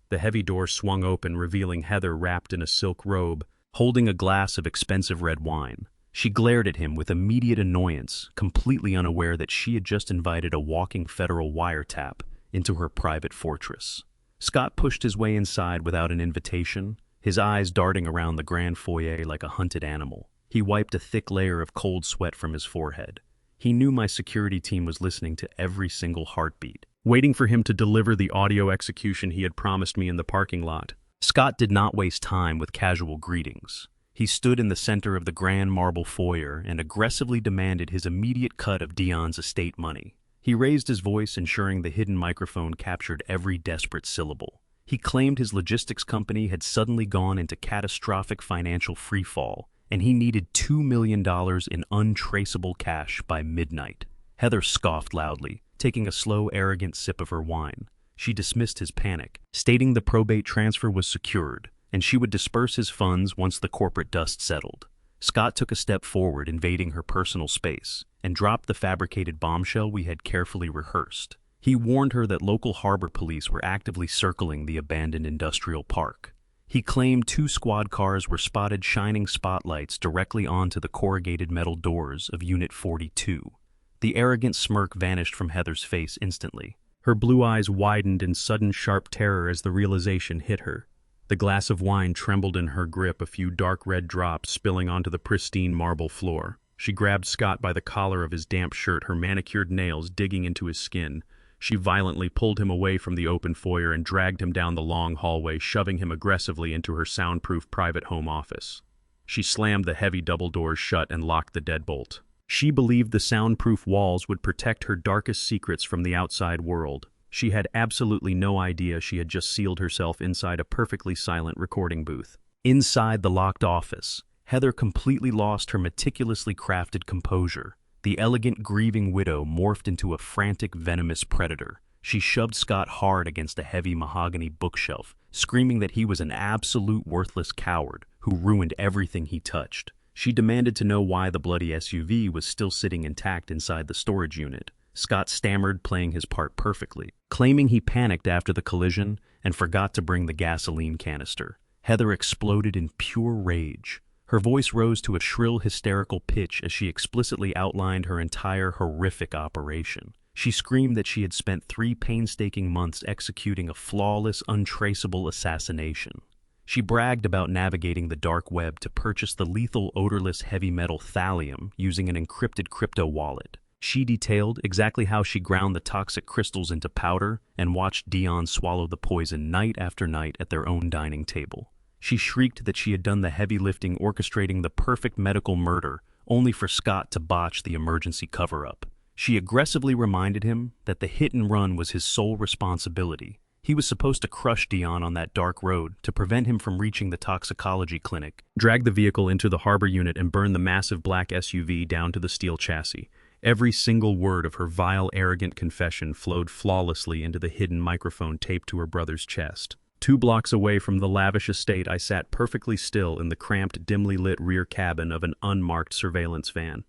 The heavy door swung open, revealing Heather wrapped in a silk robe, holding a glass of expensive red wine. She glared at him with immediate annoyance, completely unaware that she had just invited a walking federal wiretap into her private fortress. Scott pushed his way inside without an invitation, his eyes darting around the grand foyer like a hunted animal. He wiped a thick layer of cold sweat from his forehead. He knew my security team was listening to every single heartbeat, waiting for him to deliver the audio execution he had promised me in the parking lot. Scott did not waste time with casual greetings. He stood in the center of the grand marble foyer and aggressively demanded his immediate cut of Dion's estate money. He raised his voice, ensuring the hidden microphone captured every desperate syllable. He claimed his logistics company had suddenly gone into catastrophic financial freefall, and he needed $2 million in untraceable cash by midnight. Heather scoffed loudly, taking a slow, arrogant sip of her wine. She dismissed his panic, stating the probate transfer was secured, and she would disperse his funds once the corporate dust settled. Scott took a step forward, invading her personal space, and dropped the fabricated bombshell we had carefully rehearsed. He warned her that local harbor police were actively circling the abandoned industrial park. He claimed 2 squad cars were spotted shining spotlights directly onto the corrugated metal doors of Unit 42. The arrogant smirk vanished from Heather's face instantly. Her blue eyes widened in sudden sharp terror as the realization hit her. The glass of wine trembled in her grip, a few dark red drops spilling onto the pristine marble floor. She grabbed Scott by the collar of his damp shirt, her manicured nails digging into his skin. She violently pulled him away from the open foyer and dragged him down the long hallway, shoving him aggressively into her soundproof private home office. She slammed the heavy double doors shut and locked the deadbolt. She believed the soundproof walls would protect her darkest secrets from the outside world. She had absolutely no idea she had just sealed herself inside a perfectly silent recording booth. Inside the locked office, Heather completely lost her meticulously crafted composure. The elegant, grieving widow morphed into a frantic, venomous predator. She shoved Scott hard against a heavy mahogany bookshelf, screaming that he was an absolute worthless coward who ruined everything he touched. She demanded to know why the bloody SUV was still sitting intact inside the storage unit. Scott stammered, playing his part perfectly, claiming he panicked after the collision and forgot to bring the gasoline canister. Heather exploded in pure rage. Her voice rose to a shrill, hysterical pitch as she explicitly outlined her entire horrific operation. She screamed that she had spent 3 painstaking months executing a flawless, untraceable assassination. She bragged about navigating the dark web to purchase the lethal, odorless heavy metal thallium using an encrypted crypto wallet. She detailed exactly how she ground the toxic crystals into powder and watched Dion swallow the poison night after night at their own dining table. She shrieked that she had done the heavy lifting, orchestrating the perfect medical murder, only for Scott to botch the emergency cover-up. She aggressively reminded him that the hit and run was his sole responsibility. He was supposed to crush Dion on that dark road to prevent him from reaching the toxicology clinic, drag the vehicle into the harbor unit and burn the massive black SUV down to the steel chassis. Every single word of her vile, arrogant confession flowed flawlessly into the hidden microphone taped to her brother's chest. 2 blocks away from the lavish estate, I sat perfectly still in the cramped, dimly lit rear cabin of an unmarked surveillance van.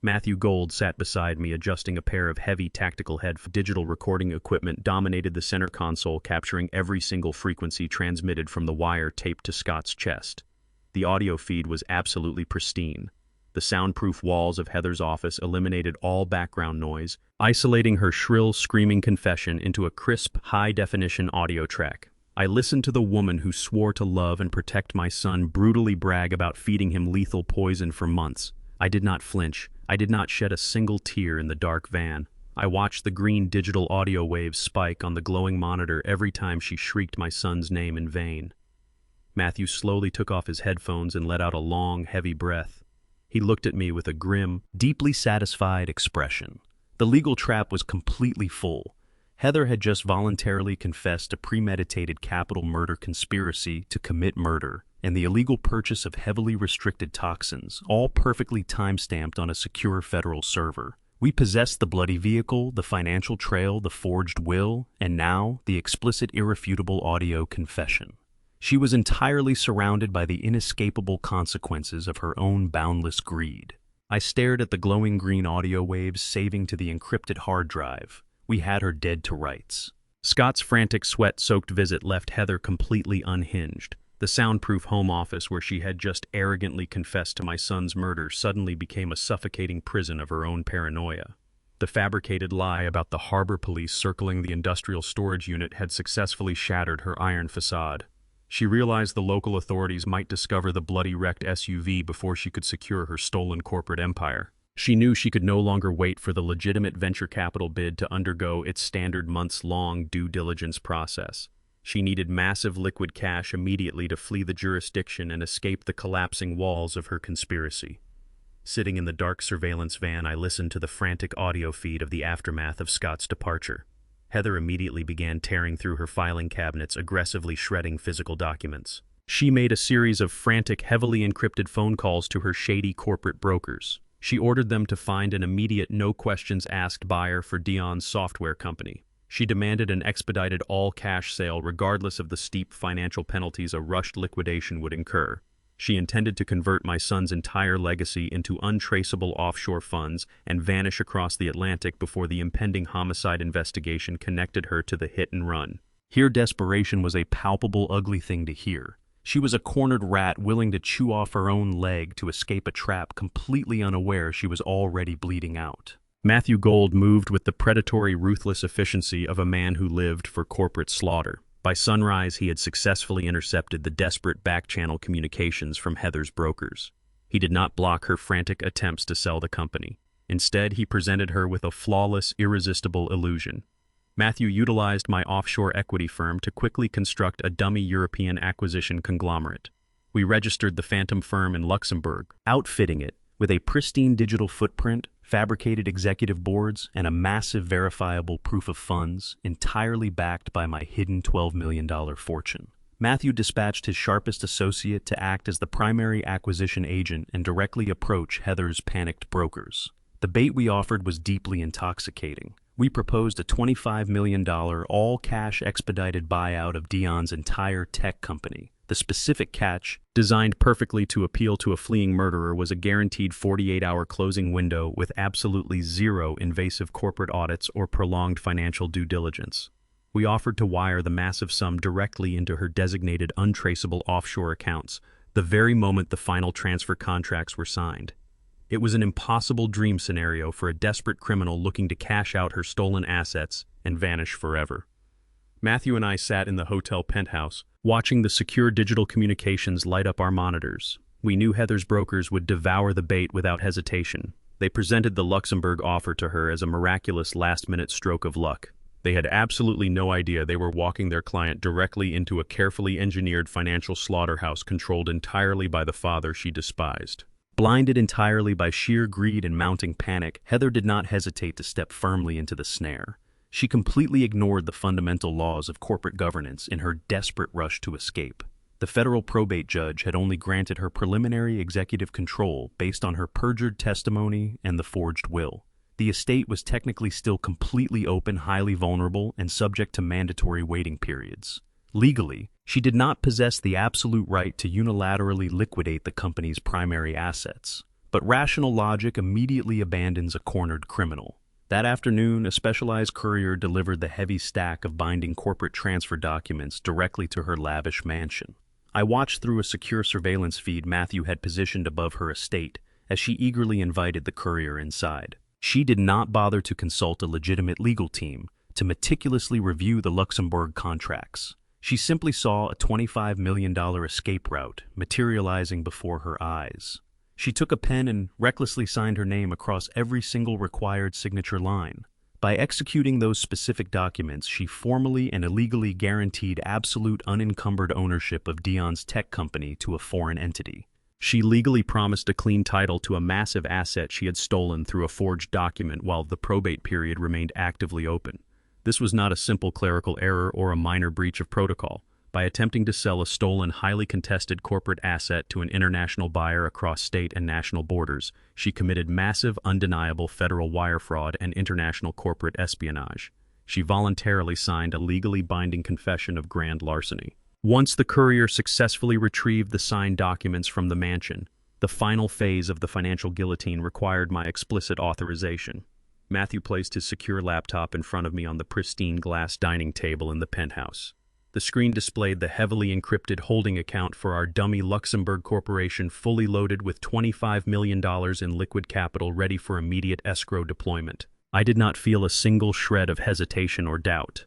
Matthew Gold sat beside me, adjusting a pair of heavy tactical headphones. Digital recording equipment dominated the center console, capturing every single frequency transmitted from the wire taped to Scott's chest. The audio feed was absolutely pristine. The soundproof walls of Heather's office eliminated all background noise, isolating her shrill, screaming confession into a crisp, high-definition audio track. I listened to the woman who swore to love and protect my son brutally brag about feeding him lethal poison for months. I did not flinch. I did not shed a single tear in the dark van. I watched the green digital audio waves spike on the glowing monitor every time she shrieked my son's name in vain. Matthew slowly took off his headphones and let out a long, heavy breath. He looked at me with a grim, deeply satisfied expression. The legal trap was completely full. Heather had just voluntarily confessed a premeditated capital murder conspiracy to commit murder, and the illegal purchase of heavily restricted toxins, all perfectly time-stamped on a secure federal server. We possessed the bloody vehicle, the financial trail, the forged will, and now the explicit, irrefutable audio confession. She was entirely surrounded by the inescapable consequences of her own boundless greed. I stared at the glowing green audio waves saving to the encrypted hard drive. We had her dead to rights. Scott's frantic, sweat-soaked visit left Heather completely unhinged. The soundproof home office where she had just arrogantly confessed to my son's murder suddenly became a suffocating prison of her own paranoia. The fabricated lie about the harbor police circling the industrial storage unit had successfully shattered her iron facade. She realized the local authorities might discover the bloody wrecked SUV before she could secure her stolen corporate empire. She knew she could no longer wait for the legitimate venture capital bid to undergo its standard months-long due diligence process. She needed massive liquid cash immediately to flee the jurisdiction and escape the collapsing walls of her conspiracy. Sitting in the dark surveillance van, I listened to the frantic audio feed of the aftermath of Scott's departure. Heather immediately began tearing through her filing cabinets, aggressively shredding physical documents. She made a series of frantic, heavily encrypted phone calls to her shady corporate brokers. She ordered them to find an immediate, no-questions-asked buyer for Dion's software company. She demanded an expedited all-cash sale regardless of the steep financial penalties a rushed liquidation would incur. She intended to convert my son's entire legacy into untraceable offshore funds and vanish across the Atlantic before the impending homicide investigation connected her to the hit and run. Here desperation was a palpable, ugly thing to hear. She was a cornered rat willing to chew off her own leg to escape a trap, completely unaware she was already bleeding out. Matthew Gold moved with the predatory, ruthless efficiency of a man who lived for corporate slaughter. By sunrise, he had successfully intercepted the desperate back-channel communications from Heather's brokers. He did not block her frantic attempts to sell the company. Instead, he presented her with a flawless, irresistible illusion. Matthew utilized my offshore equity firm to quickly construct a dummy European acquisition conglomerate. We registered the phantom firm in Luxembourg, outfitting it with a pristine digital footprint, fabricated executive boards, and a massive verifiable proof of funds, entirely backed by my hidden $12 million fortune. Matthew dispatched his sharpest associate to act as the primary acquisition agent and directly approach Heather's panicked brokers. The bait we offered was deeply intoxicating. We proposed a $25 million all-cash expedited buyout of Dion's entire tech company. The specific catch, designed perfectly to appeal to a fleeing murderer, was a guaranteed 48-hour closing window with absolutely zero invasive corporate audits or prolonged financial due diligence. We offered to wire the massive sum directly into her designated untraceable offshore accounts, the very moment the final transfer contracts were signed. It was an impossible dream scenario for a desperate criminal looking to cash out her stolen assets and vanish forever. Matthew and I sat in the hotel penthouse, watching the secure digital communications light up our monitors. We knew Heather's brokers would devour the bait without hesitation. They presented the Luxembourg offer to her as a miraculous last-minute stroke of luck. They had absolutely no idea they were walking their client directly into a carefully engineered financial slaughterhouse controlled entirely by the father she despised. Blinded entirely by sheer greed and mounting panic, Heather did not hesitate to step firmly into the snare. She completely ignored the fundamental laws of corporate governance in her desperate rush to escape. The federal probate judge had only granted her preliminary executive control based on her perjured testimony and the forged will. The estate was technically still completely open, highly vulnerable, and subject to mandatory waiting periods. Legally, she did not possess the absolute right to unilaterally liquidate the company's primary assets. But rational logic immediately abandons a cornered criminal. That afternoon, a specialized courier delivered the heavy stack of binding corporate transfer documents directly to her lavish mansion. I watched through a secure surveillance feed Matthew had positioned above her estate as she eagerly invited the courier inside. She did not bother to consult a legitimate legal team to meticulously review the Luxembourg contracts. She simply saw a $25 million escape route materializing before her eyes. She took a pen and recklessly signed her name across every single required signature line. By executing those specific documents, she formally and illegally guaranteed absolute unencumbered ownership of Dion's tech company to a foreign entity. She legally promised a clean title to a massive asset she had stolen through a forged document while the probate period remained actively open. This was not a simple clerical error or a minor breach of protocol. By attempting to sell a stolen, highly contested corporate asset to an international buyer across state and national borders, she committed massive, undeniable federal wire fraud and international corporate espionage. She voluntarily signed a legally binding confession of grand larceny. Once the courier successfully retrieved the signed documents from the mansion, the final phase of the financial guillotine required my explicit authorization. Matthew placed his secure laptop in front of me on the pristine glass dining table in the penthouse. The screen displayed the heavily encrypted holding account for our dummy Luxembourg corporation, fully loaded with $25 million in liquid capital ready for immediate escrow deployment. I did not feel a single shred of hesitation or doubt.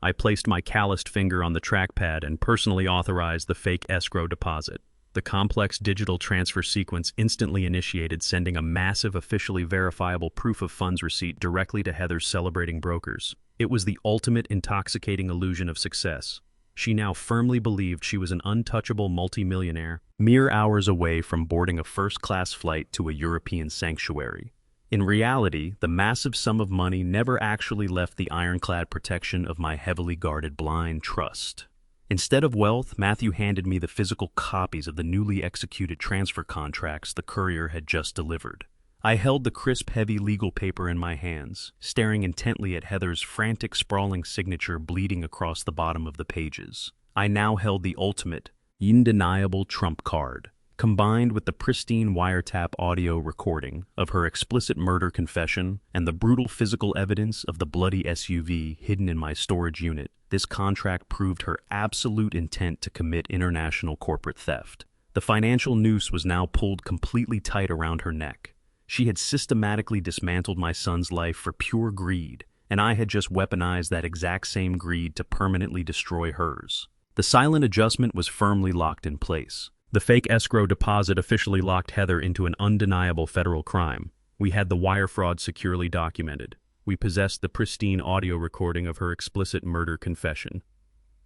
I placed my calloused finger on the trackpad and personally authorized the fake escrow deposit. The complex digital transfer sequence instantly initiated, sending a massive, officially verifiable proof of funds receipt directly to Heather's celebrating brokers. It was the ultimate intoxicating illusion of success. She now firmly believed she was an untouchable multimillionaire, mere hours away from boarding a first-class flight to a European sanctuary. In reality, the massive sum of money never actually left the ironclad protection of my heavily guarded blind trust. Instead of wealth, Matthew handed me the physical copies of the newly executed transfer contracts the courier had just delivered. I held the crisp, heavy legal paper in my hands, staring intently at Heather's frantic, sprawling signature bleeding across the bottom of the pages. I now held the ultimate, undeniable trump card, combined with the pristine wiretap audio recording of her explicit murder confession and the brutal physical evidence of the bloody SUV hidden in my storage unit. This contract proved her absolute intent to commit international corporate theft. The financial noose was now pulled completely tight around her neck. She had systematically dismantled my son's life for pure greed, and I had just weaponized that exact same greed to permanently destroy hers. The silent adjustment was firmly locked in place. The fake escrow deposit officially locked Heather into an undeniable federal crime. We had the wire fraud securely documented. We possessed the pristine audio recording of her explicit murder confession.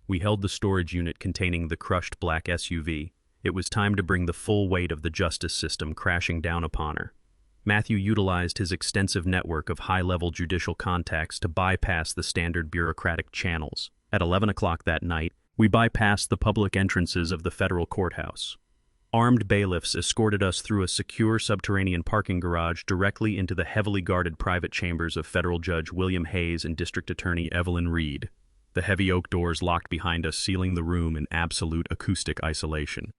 We held the storage unit containing the crushed black SUV. It was time to bring the full weight of the justice system crashing down upon her. Matthew utilized his extensive network of high-level judicial contacts to bypass the standard bureaucratic channels. At 11 o'clock that night, we bypassed the public entrances of the federal courthouse. Armed bailiffs escorted us through a secure subterranean parking garage directly into the heavily guarded private chambers of Federal Judge William Hayes and District Attorney Evelyn Reed. The heavy oak doors locked behind us, sealing the room in absolute acoustic isolation.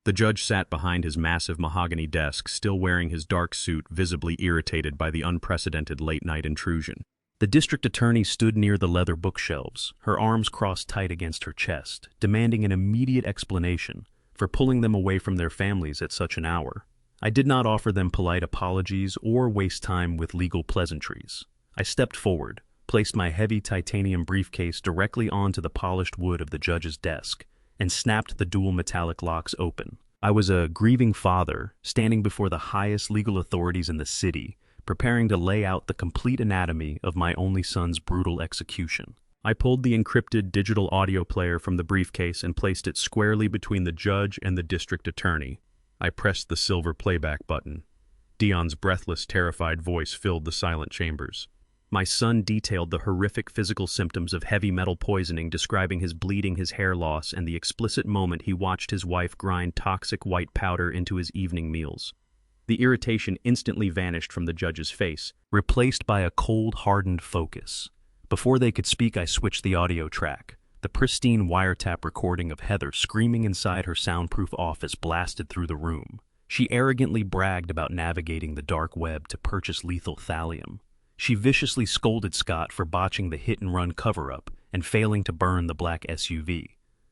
The judge sat behind his massive mahogany desk, still wearing his dark suit, visibly irritated by the unprecedented late-night intrusion. The district attorney stood near the leather bookshelves, her arms crossed tight against her chest, demanding an immediate explanation for pulling them away from their families at such an hour. I did not offer them polite apologies or waste time with legal pleasantries. I stepped forward, placed my heavy titanium briefcase directly onto the polished wood of the judge's desk, and snapped the dual metallic locks open. I was a grieving father, standing before the highest legal authorities in the city, preparing to lay out the complete anatomy of my only son's brutal execution. I pulled the encrypted digital audio player from the briefcase and placed it squarely between the judge and the district attorney. I pressed the silver playback button. Dion's breathless, terrified voice filled the silent chambers. My son detailed the horrific physical symptoms of heavy metal poisoning, describing his bleeding, his hair loss, and the explicit moment he watched his wife grind toxic white powder into his evening meals. The irritation instantly vanished from the judge's face, replaced by a cold, hardened focus. Before they could speak, I switched the audio track. The pristine wiretap recording of Heather screaming inside her soundproof office blasted through the room. She arrogantly bragged about navigating the dark web to purchase lethal thallium. She viciously scolded Scott for botching the hit-and-run cover-up and failing to burn the black SUV.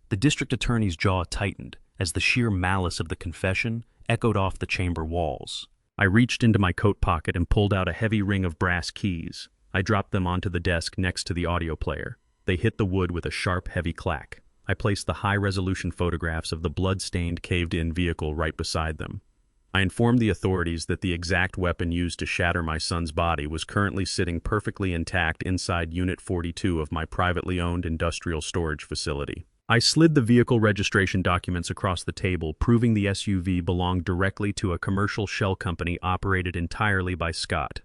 The district attorney's jaw tightened as the sheer malice of the confession echoed off the chamber walls. I reached into my coat pocket and pulled out a heavy ring of brass keys. I dropped them onto the desk next to the audio player. They hit the wood with a sharp, heavy clack. I placed the high-resolution photographs of the blood-stained, caved-in vehicle right beside them. I informed the authorities that the exact weapon used to shatter my son's body was currently sitting perfectly intact inside Unit 42 of my privately owned industrial storage facility. I slid the vehicle registration documents across the table, proving the SUV belonged directly to a commercial shell company operated entirely by Scott.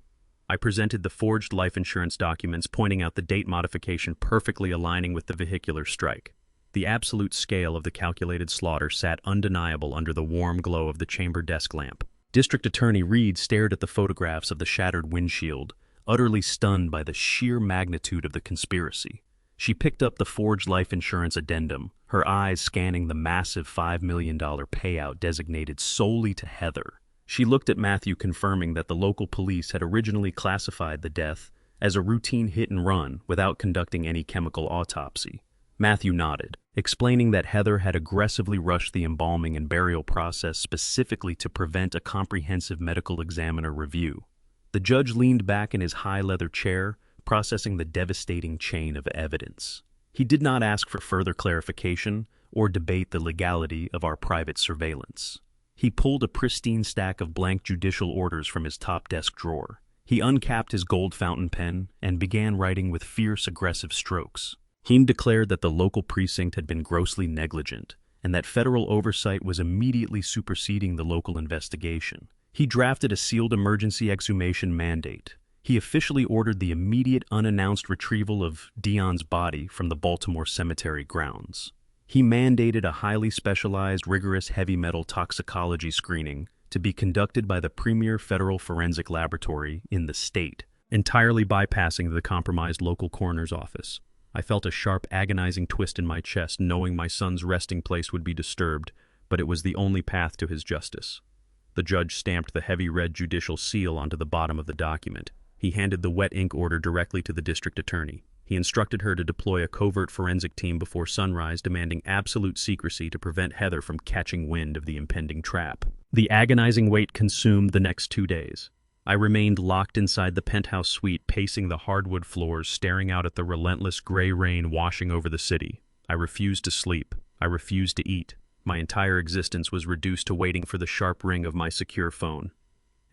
I presented the forged life insurance documents, pointing out the date modification perfectly aligning with the vehicular strike. The absolute scale of the calculated slaughter sat undeniable under the warm glow of the chamber desk lamp. District Attorney Reed stared at the photographs of the shattered windshield, utterly stunned by the sheer magnitude of the conspiracy. She picked up the forged life insurance addendum, her eyes scanning the massive $5 million payout designated solely to Heather. She looked at Matthew, confirming that the local police had originally classified the death as a routine hit-and-run without conducting any chemical autopsy. Matthew nodded, explaining that Heather had aggressively rushed the embalming and burial process specifically to prevent a comprehensive medical examiner review. The judge leaned back in his high leather chair, processing the devastating chain of evidence. He did not ask for further clarification or debate the legality of our private surveillance. He pulled a pristine stack of blank judicial orders from his top desk drawer. He uncapped his gold fountain pen and began writing with fierce, aggressive strokes. He declared that the local precinct had been grossly negligent and that federal oversight was immediately superseding the local investigation. He drafted a sealed emergency exhumation mandate. He officially ordered the immediate, unannounced retrieval of Dion's body from the Baltimore cemetery grounds. He mandated a highly specialized, rigorous heavy metal toxicology screening to be conducted by the premier federal forensic laboratory in the state, entirely bypassing the compromised local coroner's office. I felt a sharp, agonizing twist in my chest, knowing my son's resting place would be disturbed, but it was the only path to his justice. The judge stamped the heavy red judicial seal onto the bottom of the document. He handed the wet ink order directly to the district attorney. He instructed her to deploy a covert forensic team before sunrise, demanding absolute secrecy to prevent Heather from catching wind of the impending trap. The agonizing wait consumed the next 2 days. I remained locked inside the penthouse suite, pacing the hardwood floors, staring out at the relentless gray rain washing over the city. I refused to sleep. I refused to eat. My entire existence was reduced to waiting for the sharp ring of my secure phone.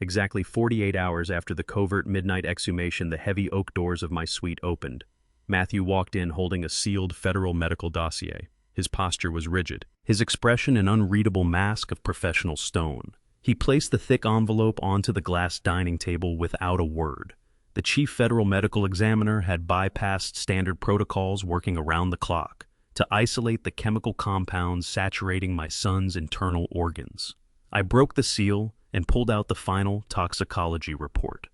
Exactly 48 hours after the covert midnight exhumation, the heavy oak doors of my suite opened. Matthew walked in holding a sealed federal medical dossier. His posture was rigid, his expression an unreadable mask of professional stone. He placed the thick envelope onto the glass dining table without a word. The chief federal medical examiner had bypassed standard protocols, working around the clock to isolate the chemical compounds saturating my son's internal organs. I broke the seal and pulled out the final toxicology report.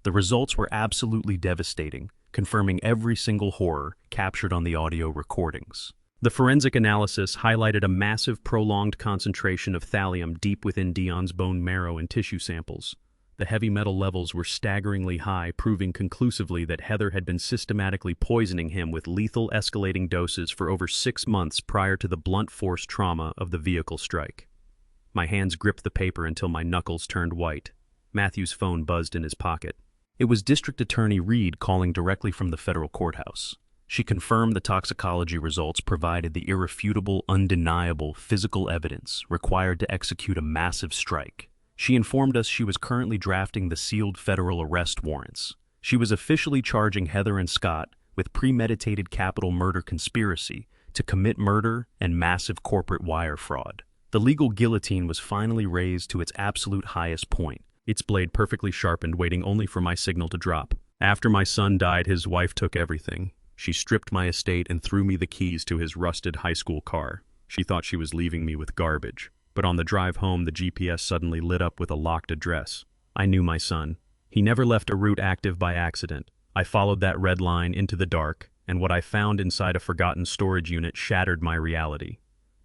The results were absolutely devastating, confirming every single horror captured on the audio recordings. The forensic analysis highlighted a massive, prolonged concentration of thallium deep within Dion's bone marrow and tissue samples. The heavy metal levels were staggeringly high, proving conclusively that Heather had been systematically poisoning him with lethal, escalating doses for over 6 months prior to the blunt force trauma of the vehicle strike. My hands gripped the paper until my knuckles turned white. Matthew's phone buzzed in his pocket. It was District Attorney Reed calling directly from the federal courthouse. She confirmed the toxicology results provided the irrefutable, undeniable physical evidence required to execute a massive strike. She informed us she was currently drafting the sealed federal arrest warrants. She was officially charging Heather and Scott with premeditated capital murder conspiracy to commit murder and massive corporate wire fraud. The legal guillotine was finally raised to its absolute highest point, its blade perfectly sharpened, waiting only for my signal to drop. After my son died, his wife took everything. She stripped my estate and threw me the keys to his rusted high school car. She thought she was leaving me with garbage. But on the drive home, the GPS suddenly lit up with a locked address. I knew my son. He never left a route active by accident. I followed that red line into the dark, and what I found inside a forgotten storage unit shattered my reality.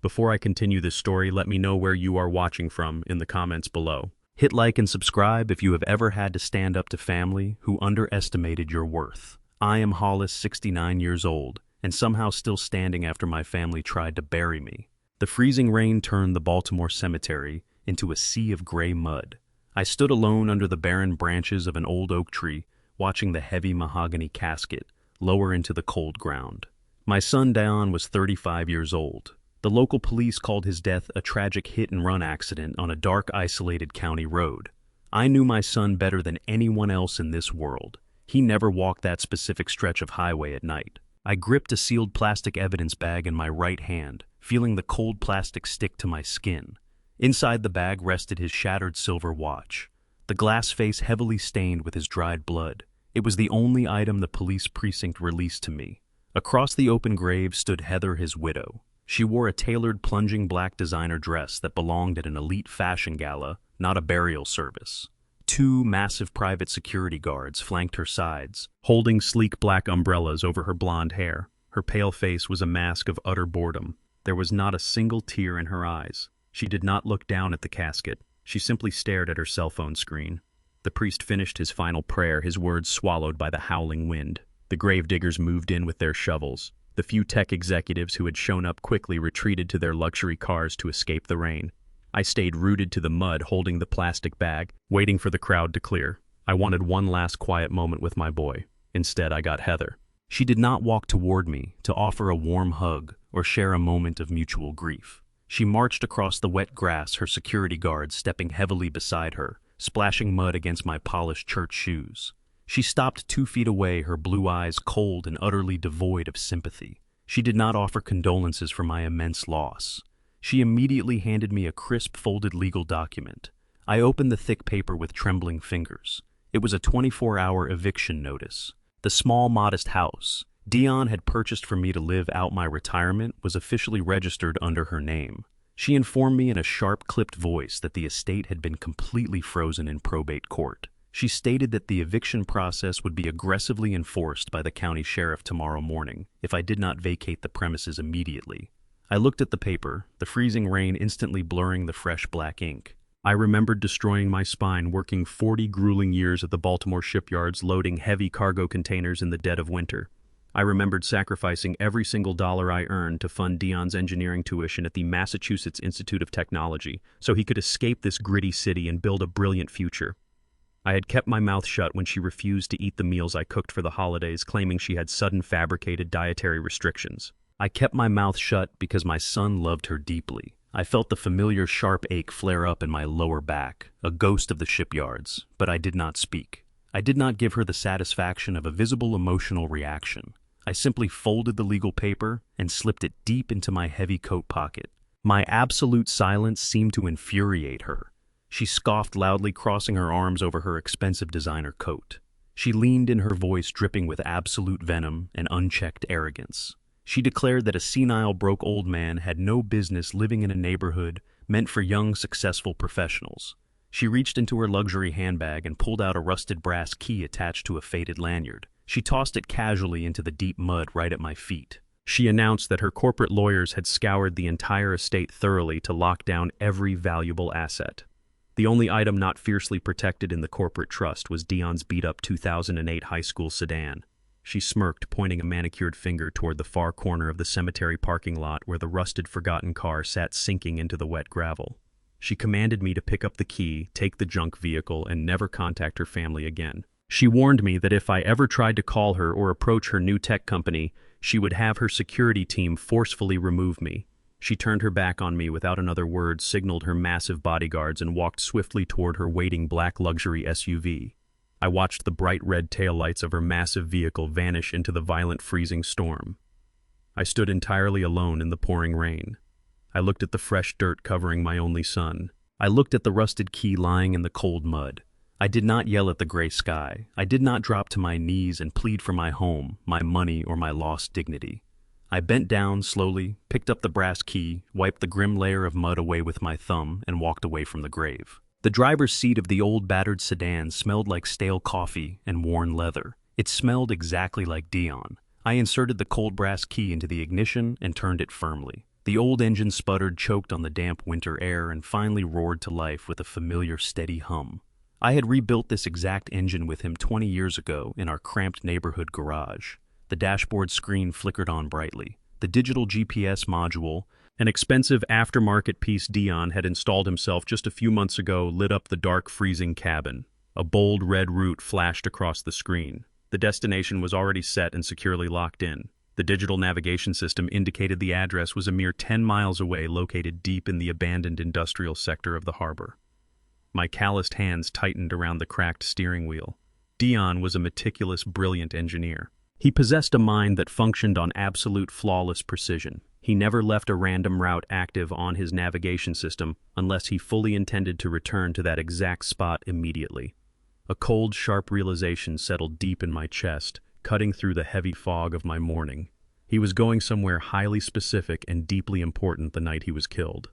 Before I continue this story, let me know where you are watching from in the comments below. Hit like and subscribe if you have ever had to stand up to family who underestimated your worth. I am Hollis, 69 years old, and somehow still standing after my family tried to bury me. The freezing rain turned the Baltimore cemetery into a sea of gray mud. I stood alone under the barren branches of an old oak tree, watching the heavy mahogany casket lower into the cold ground. My son Dion was 35 years old. The local police called his death a tragic hit-and-run accident on a dark, isolated county road. I knew my son better than anyone else in this world. He never walked that specific stretch of highway at night. I gripped a sealed plastic evidence bag in my right hand, feeling the cold plastic stick to my skin. Inside the bag rested his shattered silver watch, the glass face heavily stained with his dried blood. It was the only item the police precinct released to me. Across the open grave stood Heather, his widow. She wore a tailored, plunging black designer dress that belonged at an elite fashion gala, not a burial service. Two massive private security guards flanked her sides, holding sleek black umbrellas over her blonde hair. Her pale face was a mask of utter boredom. There was not a single tear in her eyes. She did not look down at the casket. She simply stared at her cell phone screen. The priest finished his final prayer, his words swallowed by the howling wind. The gravediggers moved in with their shovels. The few tech executives who had shown up quickly retreated to their luxury cars to escape the rain. I stayed rooted to the mud, holding the plastic bag, waiting for the crowd to clear. I wanted one last quiet moment with my boy. Instead, I got Heather. She did not walk toward me to offer a warm hug or share a moment of mutual grief. She marched across the wet grass, her security guards stepping heavily beside her, splashing mud against my polished church shoes. She stopped 2 feet away, her blue eyes cold and utterly devoid of sympathy. She did not offer condolences for my immense loss. She immediately handed me a crisp, folded legal document. I opened the thick paper with trembling fingers. It was a 24-hour eviction notice. The small, modest house Dion had purchased for me to live out my retirement was officially registered under her name. She informed me in a sharp-clipped voice that the estate had been completely frozen in probate court. She stated that the eviction process would be aggressively enforced by the county sheriff tomorrow morning if I did not vacate the premises immediately. I looked at the paper, the freezing rain instantly blurring the fresh black ink. I remembered destroying my spine working 40 grueling years at the Baltimore shipyards loading heavy cargo containers in the dead of winter. I remembered sacrificing every single dollar I earned to fund Dion's engineering tuition at the Massachusetts Institute of Technology so he could escape this gritty city and build a brilliant future. I had kept my mouth shut when she refused to eat the meals I cooked for the holidays, claiming she had sudden fabricated dietary restrictions. I kept my mouth shut because my son loved her deeply. I felt the familiar sharp ache flare up in my lower back, a ghost of the shipyards, but I did not speak. I did not give her the satisfaction of a visible emotional reaction. I simply folded the legal paper and slipped it deep into my heavy coat pocket. My absolute silence seemed to infuriate her. She scoffed loudly, crossing her arms over her expensive designer coat. She leaned in, her voice dripping with absolute venom and unchecked arrogance. She declared that a senile, broke old man had no business living in a neighborhood meant for young, successful professionals. She reached into her luxury handbag and pulled out a rusted brass key attached to a faded lanyard. She tossed it casually into the deep mud right at my feet. She announced that her corporate lawyers had scoured the entire estate thoroughly to lock down every valuable asset. The only item not fiercely protected in the corporate trust was Dion's beat-up 2008 high school sedan. She smirked, pointing a manicured finger toward the far corner of the cemetery parking lot where the rusted, forgotten car sat sinking into the wet gravel. She commanded me to pick up the key, take the junk vehicle, and never contact her family again. She warned me that if I ever tried to call her or approach her new tech company, she would have her security team forcefully remove me. She turned her back on me without another word, signaled her massive bodyguards, and walked swiftly toward her waiting black luxury SUV. I watched the bright red taillights of her massive vehicle vanish into the violent freezing storm. I stood entirely alone in the pouring rain. I looked at the fresh dirt covering my only son. I looked at the rusted key lying in the cold mud. I did not yell at the gray sky. I did not drop to my knees and plead for my home, my money, or my lost dignity. I bent down slowly, picked up the brass key, wiped the grim layer of mud away with my thumb, and walked away from the grave. The driver's seat of the old battered sedan smelled like stale coffee and worn leather. It smelled exactly like Dion. I inserted the cold brass key into the ignition and turned it firmly. The old engine sputtered, choked on the damp winter air, and finally roared to life with a familiar steady hum. I had rebuilt this exact engine with him 20 years ago in our cramped neighborhood garage. The dashboard screen flickered on brightly. The digital GPS module, an expensive aftermarket piece Dion had installed himself just a few months ago, lit up the dark, freezing cabin. A bold red route flashed across the screen. The destination was already set and securely locked in. The digital navigation system indicated the address was a mere 10 miles away, located deep in the abandoned industrial sector of the harbor. My calloused hands tightened around the cracked steering wheel. Dion was a meticulous, brilliant engineer. He possessed a mind that functioned on absolute flawless precision. He never left a random route active on his navigation system unless he fully intended to return to that exact spot immediately. A cold, sharp realization settled deep in my chest, cutting through the heavy fog of my morning. He was going somewhere highly specific and deeply important the night he was killed.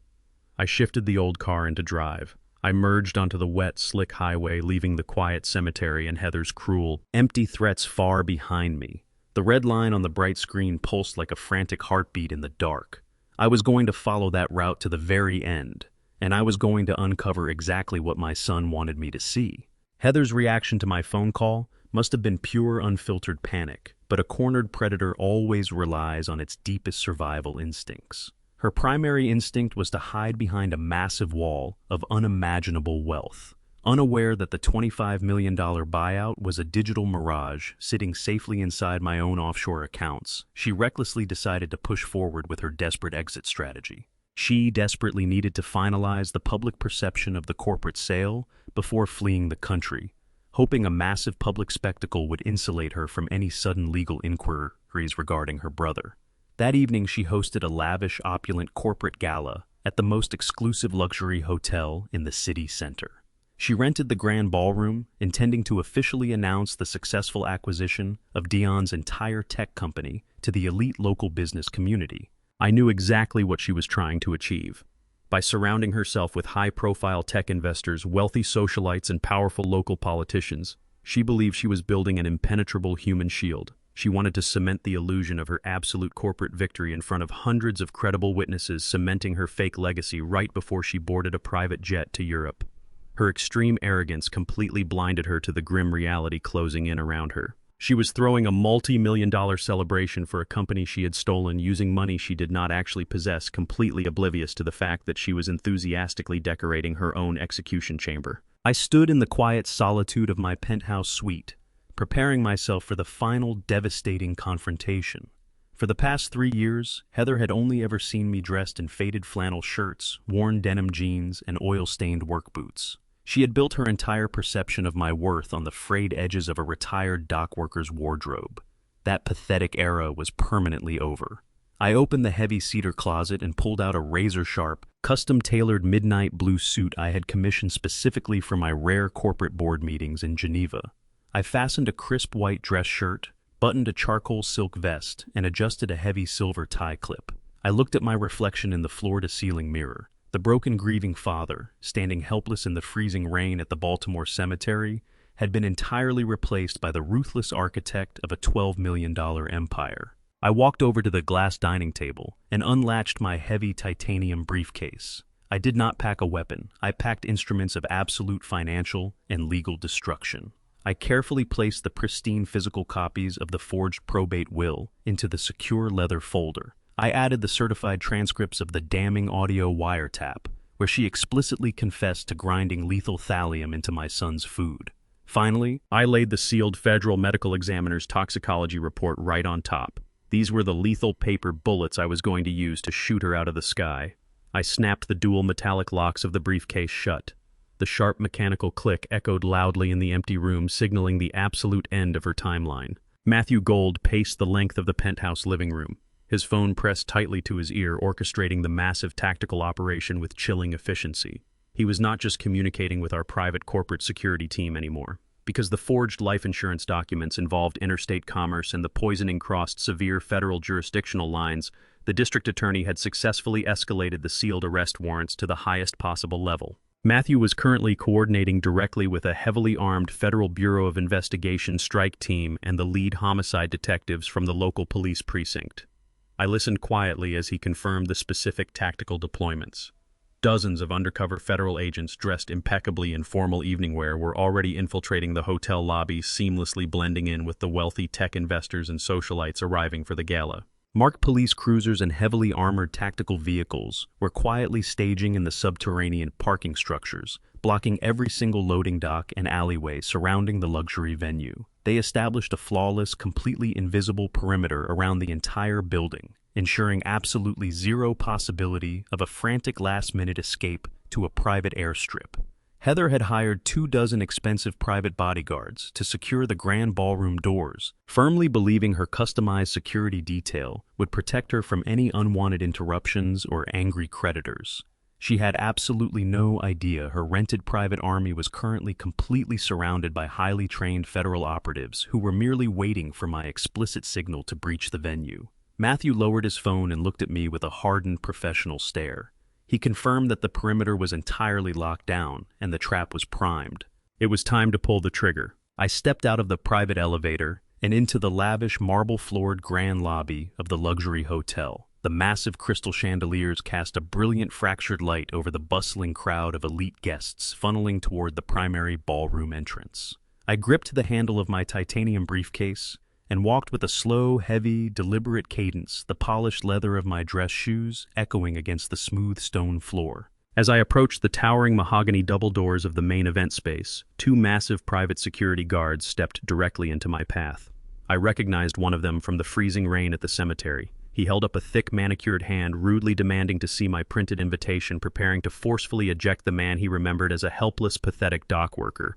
I shifted the old car into drive. I merged onto the wet, slick highway, leaving the quiet cemetery and Heather's cruel, empty threats far behind me. The red line on the bright screen pulsed like a frantic heartbeat in the dark. I was going to follow that route to the very end, and I was going to uncover exactly what my son wanted me to see. Heather's reaction to my phone call must have been pure, unfiltered panic, but a cornered predator always relies on its deepest survival instincts. Her primary instinct was to hide behind a massive wall of unimaginable wealth. Unaware that the $25 million buyout was a digital mirage sitting safely inside my own offshore accounts, she recklessly decided to push forward with her desperate exit strategy. She desperately needed to finalize the public perception of the corporate sale before fleeing the country, hoping a massive public spectacle would insulate her from any sudden legal inquiries regarding her brother. That evening, she hosted a lavish, opulent corporate gala at the most exclusive luxury hotel in the city center. She rented the grand ballroom, intending to officially announce the successful acquisition of Dion's entire tech company to the elite local business community. I knew exactly what she was trying to achieve. By surrounding herself with high-profile tech investors, wealthy socialites, and powerful local politicians, she believed she was building an impenetrable human shield. She wanted to cement the illusion of her absolute corporate victory in front of hundreds of credible witnesses, cementing her fake legacy right before she boarded a private jet to Europe. Her extreme arrogance completely blinded her to the grim reality closing in around her. She was throwing a multi-million-dollar celebration for a company she had stolen using money she did not actually possess, completely oblivious to the fact that she was enthusiastically decorating her own execution chamber. I stood in the quiet solitude of my penthouse suite, preparing myself for the final devastating confrontation. For the past 3 years, Heather had only ever seen me dressed in faded flannel shirts, worn denim jeans, and oil-stained work boots. She had built her entire perception of my worth on the frayed edges of a retired dock worker's wardrobe. That pathetic era was permanently over. I opened the heavy cedar closet and pulled out a razor-sharp, custom-tailored midnight blue suit I had commissioned specifically for my rare corporate board meetings in Geneva. I fastened a crisp white dress shirt, buttoned a charcoal silk vest, and adjusted a heavy silver tie clip. I looked at my reflection in the floor-to-ceiling mirror. The broken, grieving father, standing helpless in the freezing rain at the Baltimore cemetery, had been entirely replaced by the ruthless architect of a $12 million empire. I walked over to the glass dining table and unlatched my heavy titanium briefcase. I did not pack a weapon. I packed instruments of absolute financial and legal destruction. I carefully placed the pristine physical copies of the forged probate will into the secure leather folder. I added the certified transcripts of the damning audio wiretap, where she explicitly confessed to grinding lethal thallium into my son's food. Finally, I laid the sealed federal medical examiner's toxicology report right on top. These were the lethal paper bullets I was going to use to shoot her out of the sky. I snapped the dual metallic locks of the briefcase shut. The sharp mechanical click echoed loudly in the empty room, signaling the absolute end of her timeline. Matthew Gold paced the length of the penthouse living room, his phone pressed tightly to his ear, orchestrating the massive tactical operation with chilling efficiency. He was not just communicating with our private corporate security team anymore. Because the forged life insurance documents involved interstate commerce and the poisoning crossed severe federal jurisdictional lines, the district attorney had successfully escalated the sealed arrest warrants to the highest possible level. Matthew was currently coordinating directly with a heavily armed Federal Bureau of Investigation strike team and the lead homicide detectives from the local police precinct. I listened quietly as he confirmed the specific tactical deployments. Dozens of undercover federal agents dressed impeccably in formal evening wear were already infiltrating the hotel lobby, seamlessly blending in with the wealthy tech investors and socialites arriving for the gala. Marked police cruisers and heavily armored tactical vehicles were quietly staging in the subterranean parking structures, blocking every single loading dock and alleyway surrounding the luxury venue. They established a flawless, completely invisible perimeter around the entire building, ensuring absolutely zero possibility of a frantic last-minute escape to a private airstrip. Heather had hired 24 expensive private bodyguards to secure the grand ballroom doors, firmly believing her customized security detail would protect her from any unwanted interruptions or angry creditors. She had absolutely no idea her rented private army was currently completely surrounded by highly trained federal operatives who were merely waiting for my explicit signal to breach the venue. Matthew lowered his phone and looked at me with a hardened professional stare. He confirmed that the perimeter was entirely locked down and the trap was primed. It was time to pull the trigger. I stepped out of the private elevator and into the lavish marble-floored grand lobby of the luxury hotel. The massive crystal chandeliers cast a brilliant fractured light over the bustling crowd of elite guests funneling toward the primary ballroom entrance. I gripped the handle of my titanium briefcase and walked with a slow, heavy, deliberate cadence, the polished leather of my dress shoes echoing against the smooth stone floor. As I approached the towering mahogany double doors of the main event space, two massive private security guards stepped directly into my path. I recognized one of them from the freezing rain at the cemetery. He held up a thick, manicured hand, rudely demanding to see my printed invitation, preparing to forcefully eject the man he remembered as a helpless, pathetic dock worker.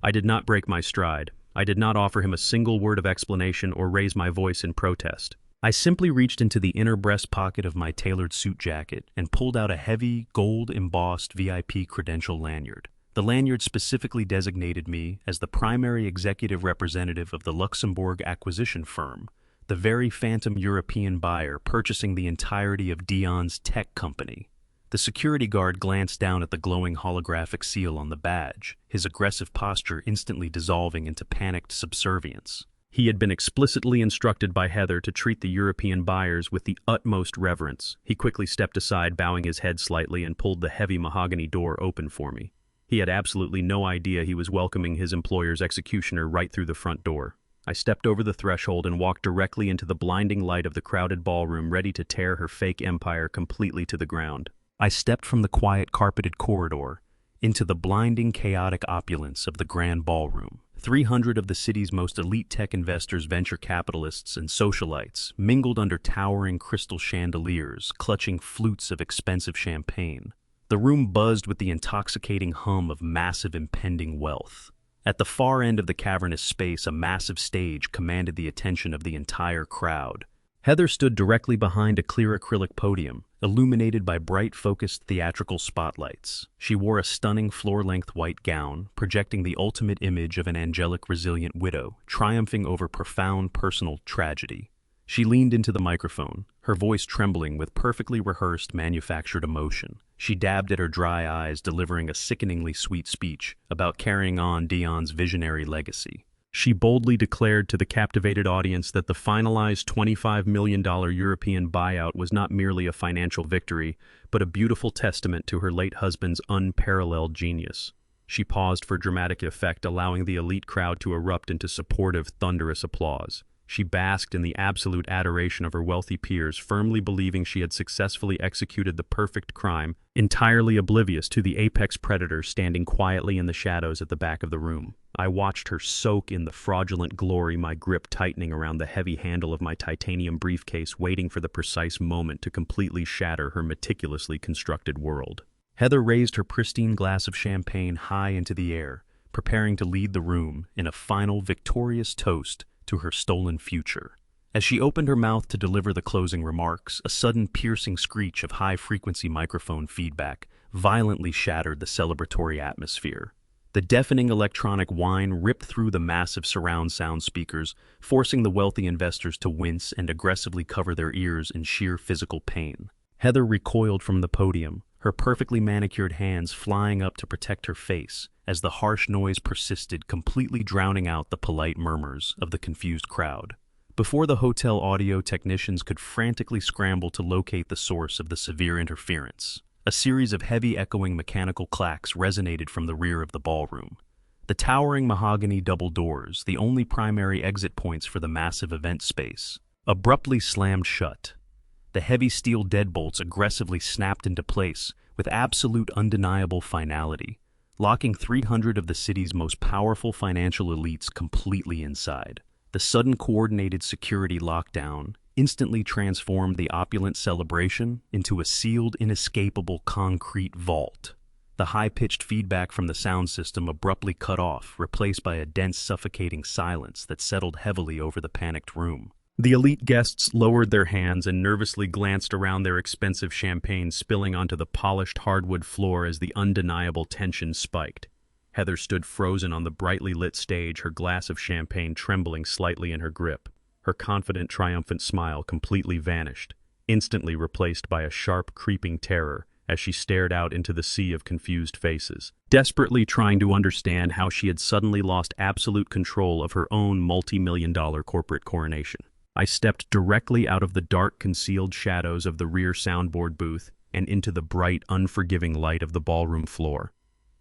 I did not break my stride. I did not offer him a single word of explanation or raise my voice in protest. I simply reached into the inner breast pocket of my tailored suit jacket and pulled out a heavy, gold-embossed VIP credential lanyard. The lanyard specifically designated me as the primary executive representative of the Luxembourg acquisition firm, the very phantom European buyer purchasing the entirety of Dion's tech company. The security guard glanced down at the glowing holographic seal on the badge, his aggressive posture instantly dissolving into panicked subservience. He had been explicitly instructed by Heather to treat the European buyers with the utmost reverence. He quickly stepped aside, bowing his head slightly, and pulled the heavy mahogany door open for me. He had absolutely no idea he was welcoming his employer's executioner right through the front door. I stepped over the threshold and walked directly into the blinding light of the crowded ballroom, ready to tear her fake empire completely to the ground. I stepped from the quiet carpeted corridor into the blinding chaotic opulence of the grand ballroom. 300 of the city's most elite tech investors, venture capitalists, and socialites mingled under towering crystal chandeliers, clutching flutes of expensive champagne. The room buzzed with the intoxicating hum of massive impending wealth. At the far end of the cavernous space, a massive stage commanded the attention of the entire crowd. Heather stood directly behind a clear acrylic podium, illuminated by bright, focused theatrical spotlights. She wore a stunning floor-length white gown, projecting the ultimate image of an angelic, resilient widow, triumphing over profound personal tragedy. She leaned into the microphone, her voice trembling with perfectly rehearsed, manufactured emotion. She dabbed at her dry eyes, delivering a sickeningly sweet speech about carrying on Dion's visionary legacy. She boldly declared to the captivated audience that the finalized $25 million European buyout was not merely a financial victory, but a beautiful testament to her late husband's unparalleled genius. She paused for dramatic effect, allowing the elite crowd to erupt into supportive, thunderous applause. She basked in the absolute adoration of her wealthy peers, firmly believing she had successfully executed the perfect crime, entirely oblivious to the apex predator standing quietly in the shadows at the back of the room. I watched her soak in the fraudulent glory, my grip tightening around the heavy handle of my titanium briefcase, waiting for the precise moment to completely shatter her meticulously constructed world. Heather raised her pristine glass of champagne high into the air, preparing to lead the room in a final victorious toast to her stolen future. As she opened her mouth to deliver the closing remarks, a sudden piercing screech of high-frequency microphone feedback violently shattered the celebratory atmosphere. The deafening electronic whine ripped through the massive surround sound speakers, forcing the wealthy investors to wince and aggressively cover their ears in sheer physical pain. Heather recoiled from the podium, her perfectly manicured hands flying up to protect her face, as the harsh noise persisted, completely drowning out the polite murmurs of the confused crowd. Before the hotel audio technicians could frantically scramble to locate the source of the severe interference, a series of heavy echoing mechanical clacks resonated from the rear of the ballroom. The towering mahogany double doors, the only primary exit points for the massive event space, abruptly slammed shut. The heavy steel deadbolts aggressively snapped into place with absolute undeniable finality, locking 300 of the city's most powerful financial elites completely inside. The sudden coordinated security lockdown instantly transformed the opulent celebration into a sealed, inescapable concrete vault. The high-pitched feedback from the sound system abruptly cut off, replaced by a dense, suffocating silence that settled heavily over the panicked room. The elite guests lowered their hands and nervously glanced around their expensive champagne spilling onto the polished hardwood floor as the undeniable tension spiked. Heather stood frozen on the brightly lit stage, her glass of champagne trembling slightly in her grip. Her confident, triumphant smile completely vanished, instantly replaced by a sharp, creeping terror as she stared out into the sea of confused faces, desperately trying to understand how she had suddenly lost absolute control of her own multi-million-dollar corporate coronation. I stepped directly out of the dark, concealed shadows of the rear soundboard booth and into the bright, unforgiving light of the ballroom floor.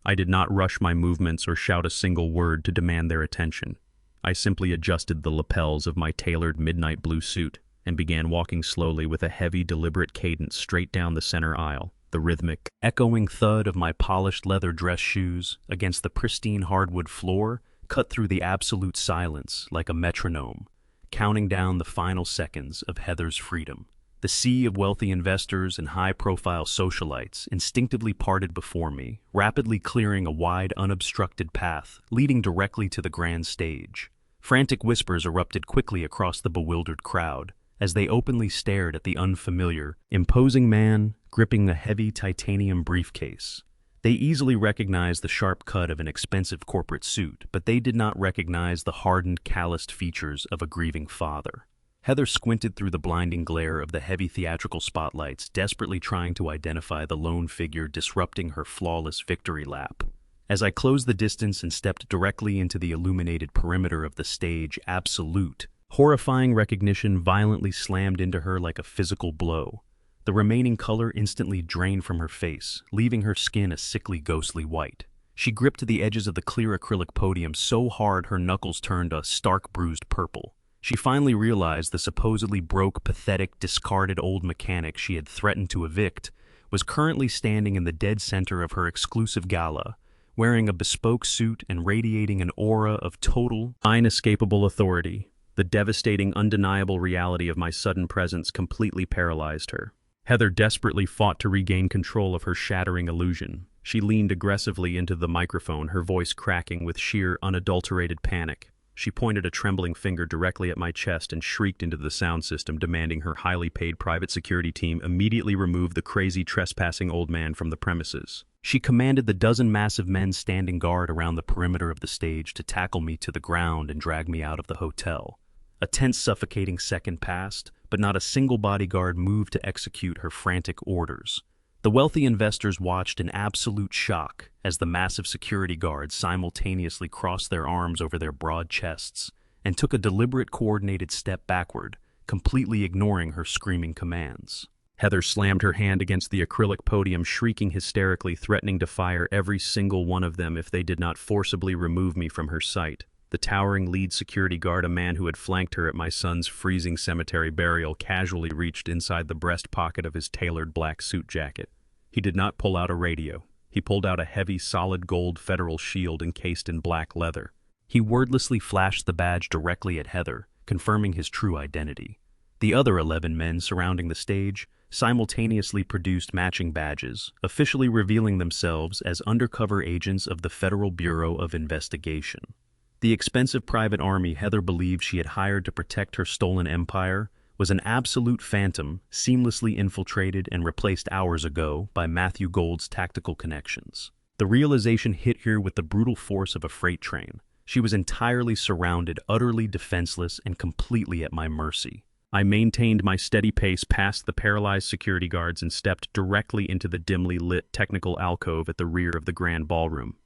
I did not rush my movements or shout a single word to demand their attention. I simply adjusted the lapels of my tailored midnight blue suit and began walking slowly with a heavy, deliberate cadence straight down the center aisle. The rhythmic, echoing thud of my polished leather dress shoes against the pristine hardwood floor cut through the absolute silence like a metronome, counting down the final seconds of Heather's freedom. The sea of wealthy investors and high-profile socialites instinctively parted before me, rapidly clearing a wide, unobstructed path leading directly to the grand stage. Frantic whispers erupted quickly across the bewildered crowd as they openly stared at the unfamiliar, imposing man gripping a heavy titanium briefcase. They easily recognized the sharp cut of an expensive corporate suit, but they did not recognize the hardened, calloused features of a grieving father. Heather squinted through the blinding glare of the heavy theatrical spotlights, desperately trying to identify the lone figure disrupting her flawless victory lap. As I closed the distance and stepped directly into the illuminated perimeter of the stage, absolute, horrifying recognition violently slammed into her like a physical blow. The remaining color instantly drained from her face, leaving her skin a sickly, ghostly white. She gripped the edges of the clear acrylic podium so hard her knuckles turned a stark, bruised purple. She finally realized the supposedly broke, pathetic, discarded old mechanic she had threatened to evict was currently standing in the dead center of her exclusive gala, wearing a bespoke suit and radiating an aura of total, inescapable authority. The devastating, undeniable reality of my sudden presence completely paralyzed her. Heather desperately fought to regain control of her shattering illusion. She leaned aggressively into the microphone, her voice cracking with sheer, unadulterated panic. She pointed a trembling finger directly at my chest and shrieked into the sound system, demanding her highly paid private security team immediately remove the crazy, trespassing old man from the premises. She commanded the dozen massive men standing guard around the perimeter of the stage to tackle me to the ground and drag me out of the hotel. A tense, suffocating second passed, but not a single bodyguard moved to execute her frantic orders. The wealthy investors watched in absolute shock as the massive security guards simultaneously crossed their arms over their broad chests and took a deliberate, coordinated step backward, completely ignoring her screaming commands. Heather slammed her hand against the acrylic podium, shrieking hysterically, threatening to fire every single one of them if they did not forcibly remove me from her sight. The towering lead security guard, a man who had flanked her at my son's freezing cemetery burial, casually reached inside the breast pocket of his tailored black suit jacket. He did not pull out a radio. He pulled out a heavy, solid gold federal shield encased in black leather. He wordlessly flashed the badge directly at Heather, confirming his true identity. The other 11 men surrounding the stage simultaneously produced matching badges, officially revealing themselves as undercover agents of the Federal Bureau of Investigation. The expensive private army Heather believed she had hired to protect her stolen empire was an absolute phantom, seamlessly infiltrated and replaced hours ago by Matthew Gold's tactical connections. The realization hit her with the brutal force of a freight train. She was entirely surrounded, utterly defenseless, and completely at my mercy. I maintained my steady pace past the paralyzed security guards and stepped directly into the dimly lit technical alcove at the rear of the grand ballroom.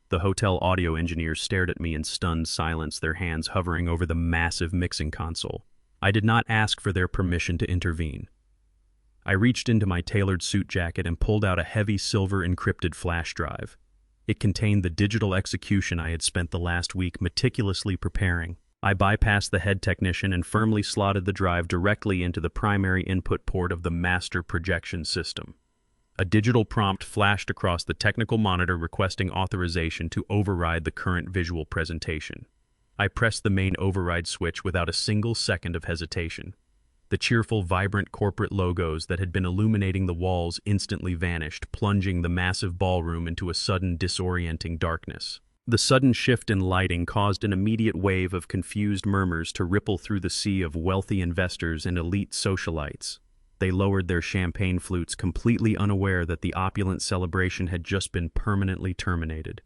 The hotel audio engineers stared at me in stunned silence, their hands hovering over the massive mixing console. I did not ask for their permission to intervene. I reached into my tailored suit jacket and pulled out a heavy silver encrypted flash drive. It contained the digital execution I had spent the last week meticulously preparing. I bypassed the head technician and firmly slotted the drive directly into the primary input port of the master projection system. A digital prompt flashed across the technical monitor requesting authorization to override the current visual presentation. I pressed the main override switch without a single second of hesitation. The cheerful, vibrant corporate logos that had been illuminating the walls instantly vanished, plunging the massive ballroom into a sudden, disorienting darkness. The sudden shift in lighting caused an immediate wave of confused murmurs to ripple through the sea of wealthy investors and elite socialites. They lowered their champagne flutes, completely unaware that the opulent celebration had just been permanently terminated.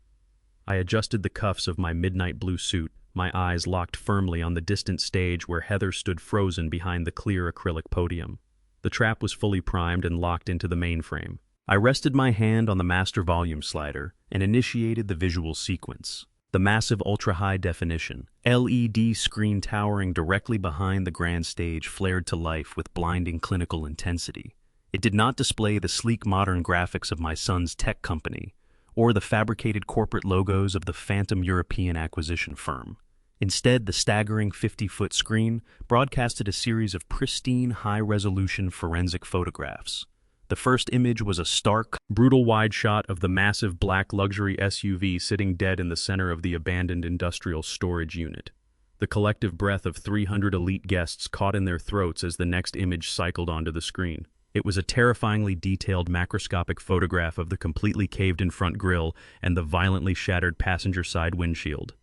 I adjusted the cuffs of my midnight blue suit, my eyes locked firmly on the distant stage where Heather stood frozen behind the clear acrylic podium. The trap was fully primed and locked into the mainframe. I rested my hand on the master volume slider and initiated the visual sequence. The massive ultra-high definition LED screen towering directly behind the grand stage flared to life with blinding clinical intensity. It did not display the sleek modern graphics of my son's tech company or the fabricated corporate logos of the phantom European acquisition firm. Instead, the staggering 50-foot screen broadcasted a series of pristine, high-resolution forensic photographs. The first image was a stark, brutal wide shot of the massive black luxury SUV sitting dead in the center of the abandoned industrial storage unit. The collective breath of 300 elite guests caught in their throats as the next image cycled onto the screen. It was a terrifyingly detailed macroscopic photograph of the completely caved-in front grille and the violently shattered passenger side windshield.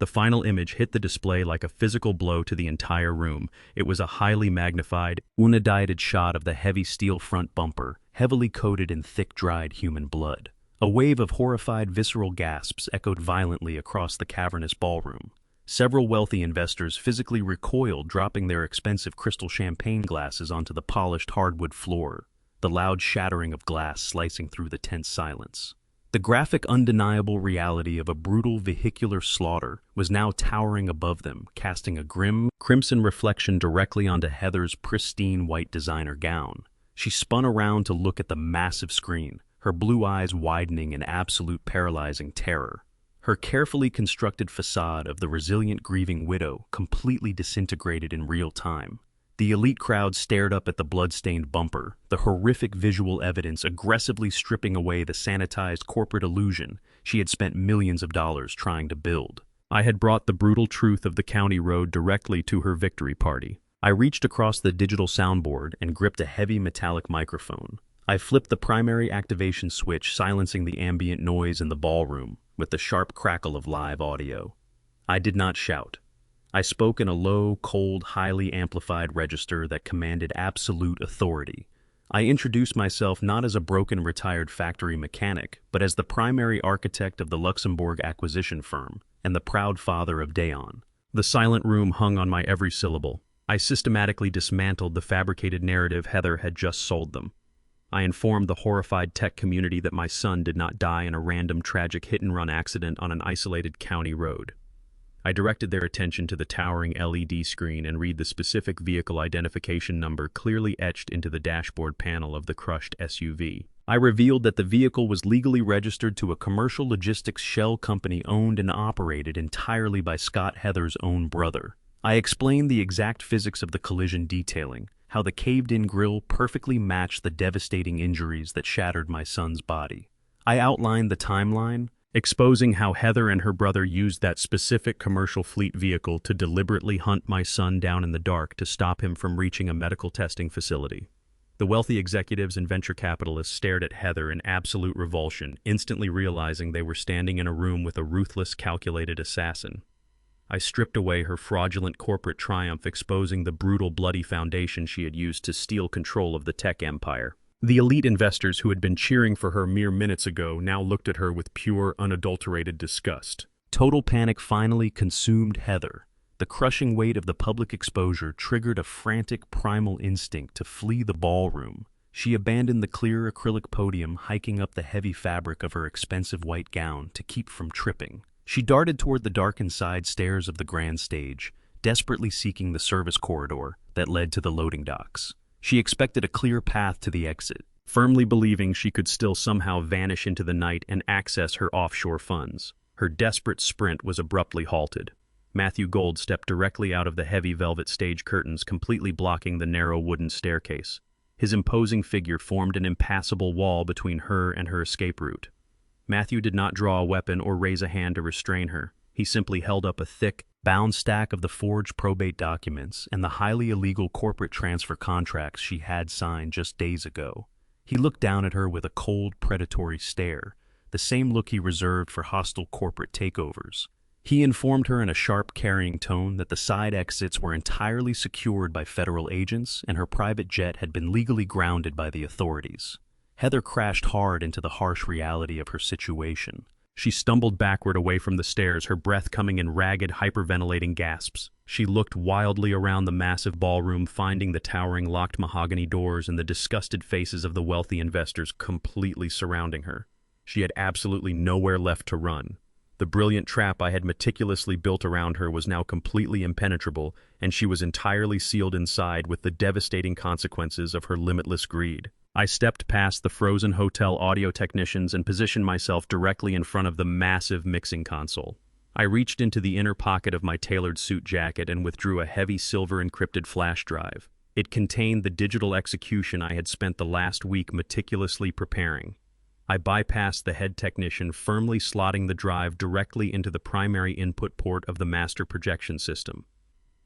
The final image hit the display like a physical blow to the entire room. It was a highly magnified, unedited shot of the heavy steel front bumper, heavily coated in thick, dried human blood. A wave of horrified, visceral gasps echoed violently across the cavernous ballroom. Several wealthy investors physically recoiled, dropping their expensive crystal champagne glasses onto the polished hardwood floor, the loud shattering of glass slicing through the tense silence. The graphic, undeniable reality of a brutal vehicular slaughter was now towering above them, casting a grim, crimson reflection directly onto Heather's pristine white designer gown. She spun around to look at the massive screen, her blue eyes widening in absolute paralyzing terror. Her carefully constructed facade of the resilient grieving widow completely disintegrated in real time. The elite crowd stared up at the blood-stained bumper, the horrific visual evidence aggressively stripping away the sanitized corporate illusion she had spent millions of dollars trying to build. I had brought the brutal truth of the county road directly to her victory party. I reached across the digital soundboard and gripped a heavy metallic microphone. I flipped the primary activation switch, silencing the ambient noise in the ballroom with the sharp crackle of live audio. I did not shout. I spoke in a low, cold, highly amplified register that commanded absolute authority. I introduced myself not as a broken retired factory mechanic, but as the primary architect of the Luxembourg acquisition firm and the proud father of Dayon. The silent room hung on my every syllable. I systematically dismantled the fabricated narrative Heather had just sold them. I informed the horrified tech community that my son did not die in a random tragic hit-and-run accident on an isolated county road. I directed their attention to the towering LED screen and read the specific vehicle identification number clearly etched into the dashboard panel of the crushed SUV. I revealed that the vehicle was legally registered to a commercial logistics shell company owned and operated entirely by Scott Heather's own brother. I explained the exact physics of the collision, detailing how the caved-in grille perfectly matched the devastating injuries that shattered my son's body. I outlined the timeline, exposing how Heather and her brother used that specific commercial fleet vehicle to deliberately hunt my son down in the dark to stop him from reaching a medical testing facility. The wealthy executives and venture capitalists stared at Heather in absolute revulsion, instantly realizing they were standing in a room with a ruthless, calculated assassin. I stripped away her fraudulent corporate triumph, exposing the brutal, bloody foundation she had used to steal control of the tech empire. The elite investors who had been cheering for her mere minutes ago now looked at her with pure, unadulterated disgust. Total panic finally consumed Heather. The crushing weight of the public exposure triggered a frantic, primal instinct to flee the ballroom. She abandoned the clear acrylic podium, hiking up the heavy fabric of her expensive white gown to keep from tripping. She darted toward the darkened side stairs of the grand stage, desperately seeking the service corridor that led to the loading docks. She expected a clear path to the exit, firmly believing she could still somehow vanish into the night and access her offshore funds. Her desperate sprint was abruptly halted. Matthew Gold stepped directly out of the heavy velvet stage curtains, completely blocking the narrow wooden staircase. His imposing figure formed an impassable wall between her and her escape route. Matthew did not draw a weapon or raise a hand to restrain her. He simply held up a thick, bound stack of the forged probate documents and the highly illegal corporate transfer contracts she had signed just days ago. He looked down at her with a cold, predatory stare, the same look he reserved for hostile corporate takeovers. He informed her in a sharp, carrying tone that the side exits were entirely secured by federal agents and her private jet had been legally grounded by the authorities. Heather crashed hard into the harsh reality of her situation. She stumbled backward away from the stairs, her breath coming in ragged, hyperventilating gasps. She looked wildly around the massive ballroom, finding the towering locked mahogany doors and the disgusted faces of the wealthy investors completely surrounding her. She had absolutely nowhere left to run. The brilliant trap I had meticulously built around her was now completely impenetrable, and she was entirely sealed inside with the devastating consequences of her limitless greed. I stepped past the frozen hotel audio technicians and positioned myself directly in front of the massive mixing console. I reached into the inner pocket of my tailored suit jacket and withdrew a heavy silver-encrypted flash drive. It contained the digital execution I had spent the last week meticulously preparing. I bypassed the head technician, firmly slotting the drive directly into the primary input port of the master projection system.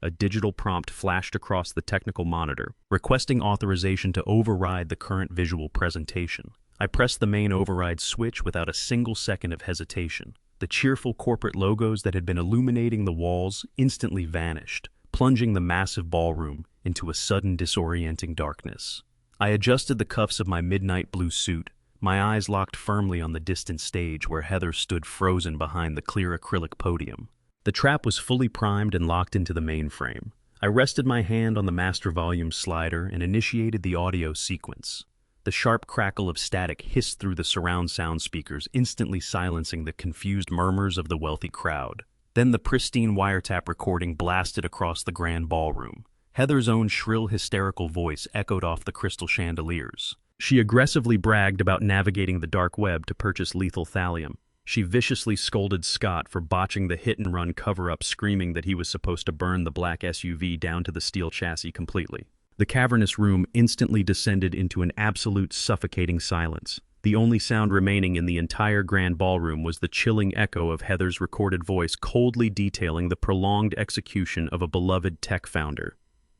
A digital prompt flashed across the technical monitor, requesting authorization to override the current visual presentation. I pressed the main override switch without a single second of hesitation. The cheerful corporate logos that had been illuminating the walls instantly vanished, plunging the massive ballroom into a sudden disorienting darkness. I adjusted the cuffs of my midnight blue suit, my eyes locked firmly on the distant stage where Heather stood frozen behind the clear acrylic podium. The trap was fully primed and locked into the mainframe. I rested my hand on the master volume slider and initiated the audio sequence. The sharp crackle of static hissed through the surround sound speakers, instantly silencing the confused murmurs of the wealthy crowd. Then the pristine wiretap recording blasted across the grand ballroom. Heather's own shrill, hysterical voice echoed off the crystal chandeliers. She aggressively bragged about navigating the dark web to purchase lethal thallium. She viciously scolded Scott for botching the hit-and-run cover-up, screaming that he was supposed to burn the black SUV down to the steel chassis completely. The cavernous room instantly descended into an absolute suffocating silence. The only sound remaining in the entire grand ballroom was the chilling echo of Heather's recorded voice coldly detailing the prolonged execution of a beloved tech founder.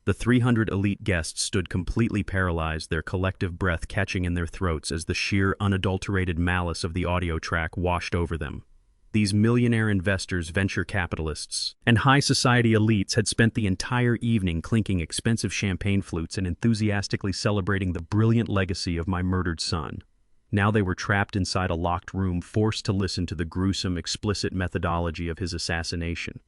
The 300 elite guests stood completely paralyzed, their collective breath catching in their throats as the sheer, unadulterated malice of the audio track washed over them. These millionaire investors, venture capitalists, and high society elites had spent the entire evening clinking expensive champagne flutes and enthusiastically celebrating the brilliant legacy of my murdered son. Now they were trapped inside a locked room, forced to listen to the gruesome, explicit methodology of his assassination.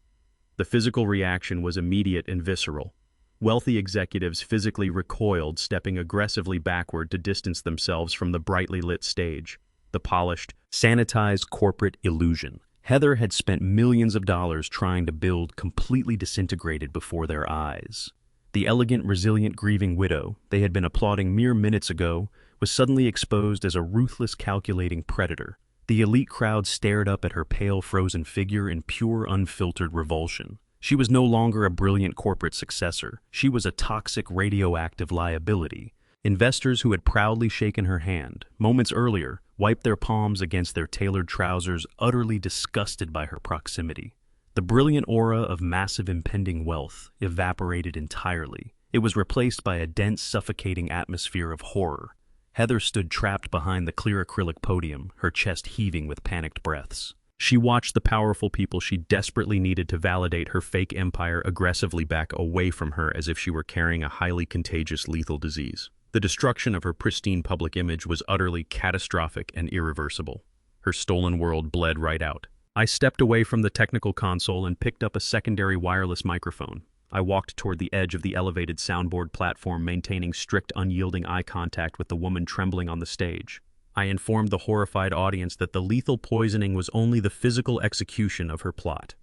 The physical reaction was immediate and visceral. Wealthy executives physically recoiled, stepping aggressively backward to distance themselves from the brightly lit stage. The polished, sanitized corporate illusion Heather had spent millions of dollars trying to build completely disintegrated before their eyes. The elegant, resilient, grieving widow they had been applauding mere minutes ago was suddenly exposed as a ruthless, calculating predator. The elite crowd stared up at her pale, frozen figure in pure, unfiltered revulsion. She was no longer a brilliant corporate successor. She was a toxic, radioactive liability. Investors who had proudly shaken her hand moments earlier wiped their palms against their tailored trousers, utterly disgusted by her proximity. The brilliant aura of massive impending wealth evaporated entirely, It was replaced by a dense, suffocating atmosphere of horror. Heather stood trapped behind the clear acrylic podium, her chest heaving with panicked breaths. She watched the powerful people she desperately needed to validate her fake empire aggressively back away from her as if she were carrying a highly contagious lethal disease. The destruction of her pristine public image was utterly catastrophic and irreversible. Her stolen world bled right out. I stepped away from the technical console and picked up a secondary wireless microphone. I walked toward the edge of the elevated soundboard platform, maintaining strict, unyielding eye contact with the woman trembling on the stage. I informed the horrified audience that the lethal poisoning was only the physical execution of her plot.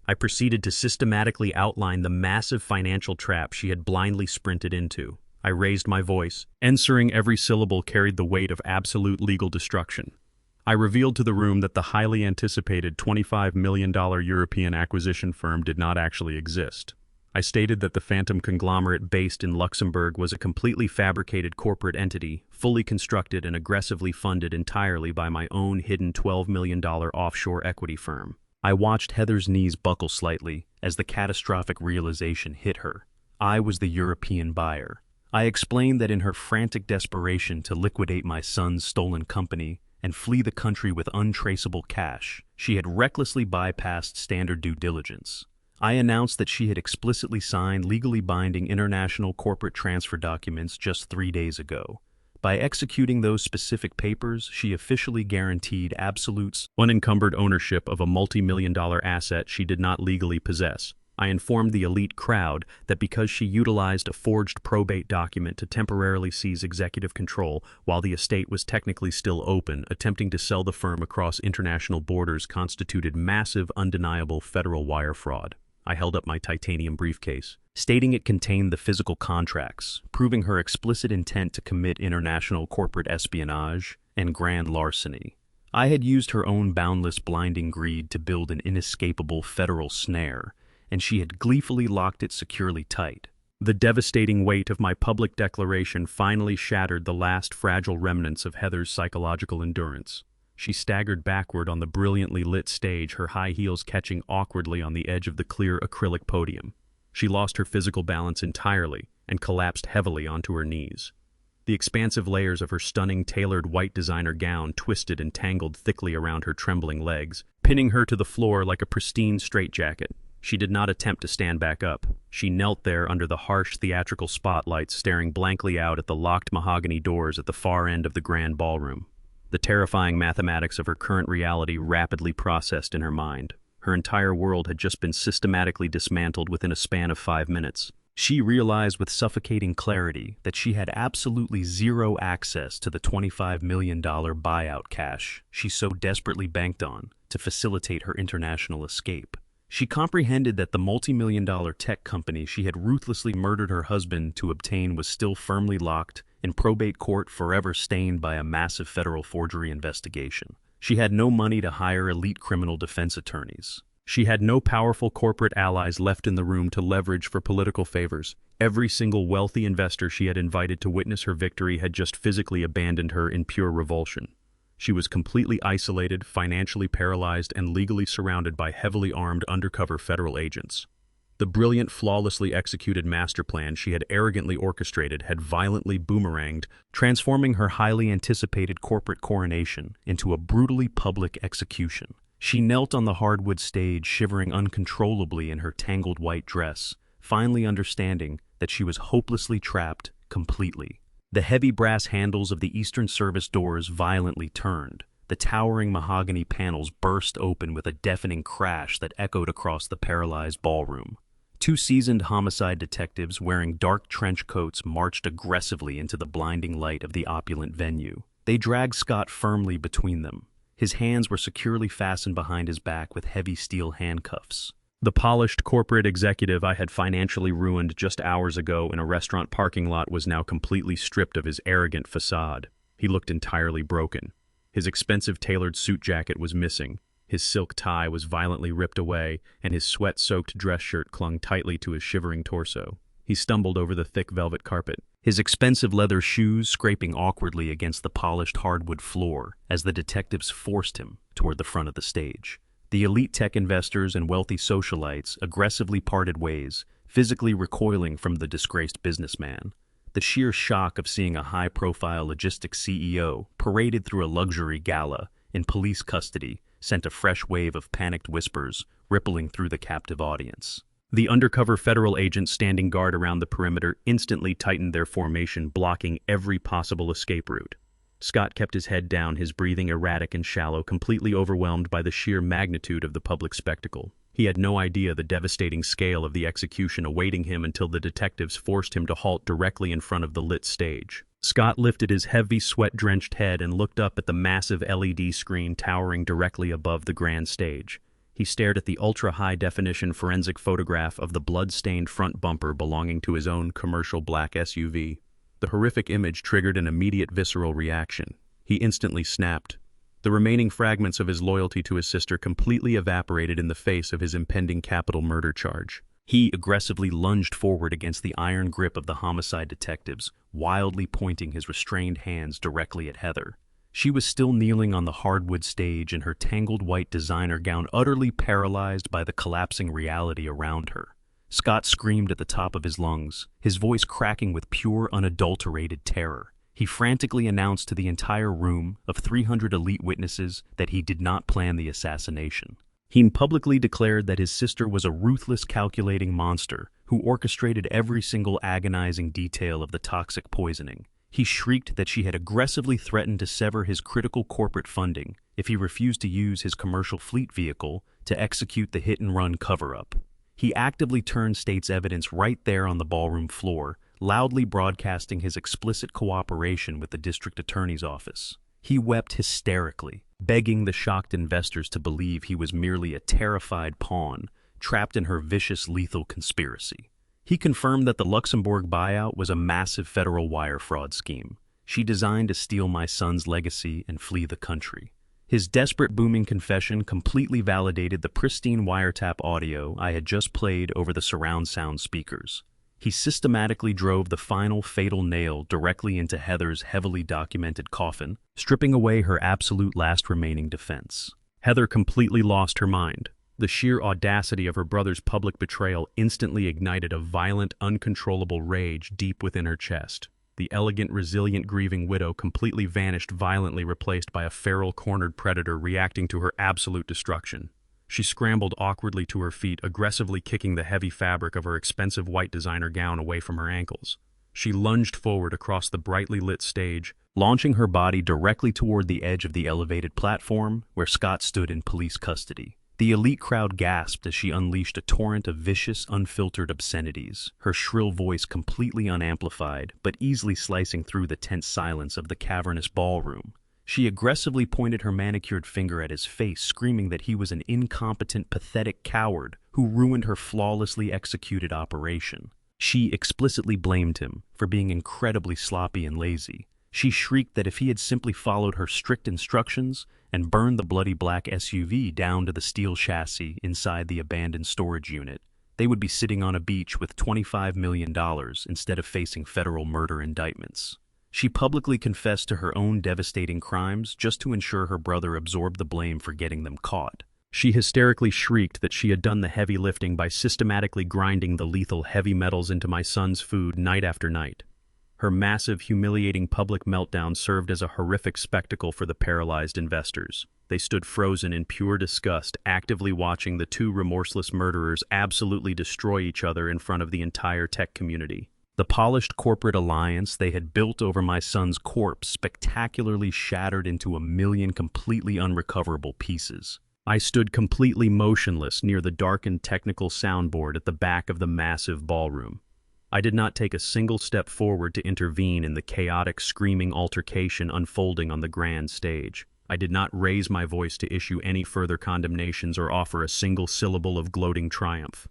I proceeded to systematically outline the massive financial trap she had blindly sprinted into. I raised my voice. Answering every syllable carried the weight of absolute legal destruction. I revealed to the room that the highly anticipated $25 million European acquisition firm did not actually exist. I stated that the phantom conglomerate based in Luxembourg was a completely fabricated corporate entity, fully constructed and aggressively funded entirely by my own hidden $12 million offshore equity firm. I watched Heather's knees buckle slightly as the catastrophic realization hit her. I was the European buyer. I explained that in her frantic desperation to liquidate my son's stolen company and flee the country with untraceable cash, she had recklessly bypassed standard due diligence. I announced that she had explicitly signed legally binding international corporate transfer documents just 3 days ago. By executing those specific papers, she officially guaranteed absolute, unencumbered ownership of a multi-million-dollar asset she did not legally possess. I informed the elite crowd that because she utilized a forged probate document to temporarily seize executive control while the estate was technically still open, attempting to sell the firm across international borders constituted massive, undeniable federal wire fraud. I held up my titanium briefcase, stating it contained the physical contracts, proving her explicit intent to commit international corporate espionage and grand larceny. I had used her own boundless, blinding greed to build an inescapable federal snare, and she had gleefully locked it securely tight. The devastating weight of my public declaration finally shattered the last fragile remnants of Heather's psychological endurance. She staggered backward on the brilliantly lit stage, her high heels catching awkwardly on the edge of the clear acrylic podium. She lost her physical balance entirely and collapsed heavily onto her knees. The expansive layers of her stunning, tailored white designer gown twisted and tangled thickly around her trembling legs, pinning her to the floor like a pristine straitjacket. She did not attempt to stand back up. She knelt there under the harsh theatrical spotlights, staring blankly out at the locked mahogany doors at the far end of the grand ballroom. The terrifying mathematics of her current reality rapidly processed in her mind. Her entire world had just been systematically dismantled within a span of 5 minutes. She realized with suffocating clarity that she had absolutely zero access to the $25 million buyout cash she so desperately banked on to facilitate her international escape. She comprehended that the multi-million-dollar tech company she had ruthlessly murdered her husband to obtain was still firmly locked in probate court, forever stained by a massive federal forgery investigation. She had no money to hire elite criminal defense attorneys. She had no powerful corporate allies left in the room to leverage for political favors. Every single wealthy investor she had invited to witness her victory had just physically abandoned her in pure revulsion. She was completely isolated, financially paralyzed, and legally surrounded by heavily armed undercover federal agents. The brilliant, flawlessly executed master plan she had arrogantly orchestrated had violently boomeranged, transforming her highly anticipated corporate coronation into a brutally public execution. She knelt on the hardwood stage, shivering uncontrollably in her tangled white dress, finally understanding that she was hopelessly trapped completely. The heavy brass handles of the Eastern Service doors violently turned. The towering mahogany panels burst open with a deafening crash that echoed across the paralyzed ballroom. 2 seasoned homicide detectives wearing dark trench coats marched aggressively into the blinding light of the opulent venue. They dragged Scott firmly between them. His hands were securely fastened behind his back with heavy steel handcuffs. The polished corporate executive I had financially ruined just hours ago in a restaurant parking lot was now completely stripped of his arrogant facade. He looked entirely broken. His expensive tailored suit jacket was missing. His silk tie was violently ripped away, and his sweat-soaked dress shirt clung tightly to his shivering torso. He stumbled over the thick velvet carpet, his expensive leather shoes scraping awkwardly against the polished hardwood floor as the detectives forced him toward the front of the stage. The elite tech investors and wealthy socialites aggressively parted ways, physically recoiling from the disgraced businessman. The sheer shock of seeing a high-profile logistics CEO paraded through a luxury gala in police custody sent a fresh wave of panicked whispers rippling through the captive audience. The undercover federal agents standing guard around the perimeter instantly tightened their formation, blocking every possible escape route. Scott kept his head down, his breathing erratic and shallow, completely overwhelmed by the sheer magnitude of the public spectacle. He had no idea the devastating scale of the execution awaiting him until the detectives forced him to halt directly in front of the lit stage. Scott lifted his heavy, sweat-drenched head and looked up at the massive LED screen towering directly above the grand stage. He stared at the ultra-high-definition forensic photograph of the blood-stained front bumper belonging to his own commercial black SUV. The horrific image triggered an immediate visceral reaction. He instantly snapped. The remaining fragments of his loyalty to his sister completely evaporated in the face of his impending capital murder charge. He aggressively lunged forward against the iron grip of the homicide detectives, wildly pointing his restrained hands directly at Heather. She was still kneeling on the hardwood stage in her tangled white designer gown, utterly paralyzed by the collapsing reality around her. Scott screamed at the top of his lungs, his voice cracking with pure, unadulterated terror. He frantically announced to the entire room of 300 elite witnesses that he did not plan the assassination. He publicly declared that his sister was a ruthless, calculating monster who orchestrated every single agonizing detail of the toxic poisoning. He shrieked that she had aggressively threatened to sever his critical corporate funding if he refused to use his commercial fleet vehicle to execute the hit-and-run cover-up. He actively turned state's evidence right there on the ballroom floor, loudly broadcasting his explicit cooperation with the district attorney's office. He wept hysterically, begging the shocked investors to believe he was merely a terrified pawn trapped in her vicious, lethal conspiracy. He confirmed that the Luxembourg buyout was a massive federal wire fraud scheme. She designed to steal my son's legacy and flee the country. His desperate, booming confession completely validated the pristine wiretap audio I had just played over the surround sound speakers. He systematically drove the final fatal nail directly into Heather's heavily documented coffin, stripping away her absolute last remaining defense. Heather completely lost her mind. The sheer audacity of her brother's public betrayal instantly ignited a violent, uncontrollable rage deep within her chest. The elegant, resilient, grieving widow completely vanished, violently replaced by a feral, cornered predator reacting to her absolute destruction. She scrambled awkwardly to her feet, aggressively kicking the heavy fabric of her expensive white designer gown away from her ankles. She lunged forward across the brightly lit stage, launching her body directly toward the edge of the elevated platform where Scott stood in police custody. The elite crowd gasped as she unleashed a torrent of vicious, unfiltered obscenities, her shrill voice completely unamplified, but easily slicing through the tense silence of the cavernous ballroom. She aggressively pointed her manicured finger at his face, screaming that he was an incompetent, pathetic coward who ruined her flawlessly executed operation. She explicitly blamed him for being incredibly sloppy and lazy. She shrieked that if he had simply followed her strict instructions and burned the bloody black SUV down to the steel chassis inside the abandoned storage unit, they would be sitting on a beach with $25 million instead of facing federal murder indictments. She publicly confessed to her own devastating crimes just to ensure her brother absorbed the blame for getting them caught. She hysterically shrieked that she had done the heavy lifting by systematically grinding the lethal heavy metals into my son's food night after night. Her massive, humiliating public meltdown served as a horrific spectacle for the paralyzed investors. They stood frozen in pure disgust, actively watching the two remorseless murderers absolutely destroy each other in front of the entire tech community. The polished corporate alliance they had built over my son's corpse spectacularly shattered into a million completely unrecoverable pieces. I stood completely motionless near the darkened technical soundboard at the back of the massive ballroom. I did not take a single step forward to intervene in the chaotic, screaming altercation unfolding on the grand stage. I did not raise my voice to issue any further condemnations or offer a single syllable of gloating triumph.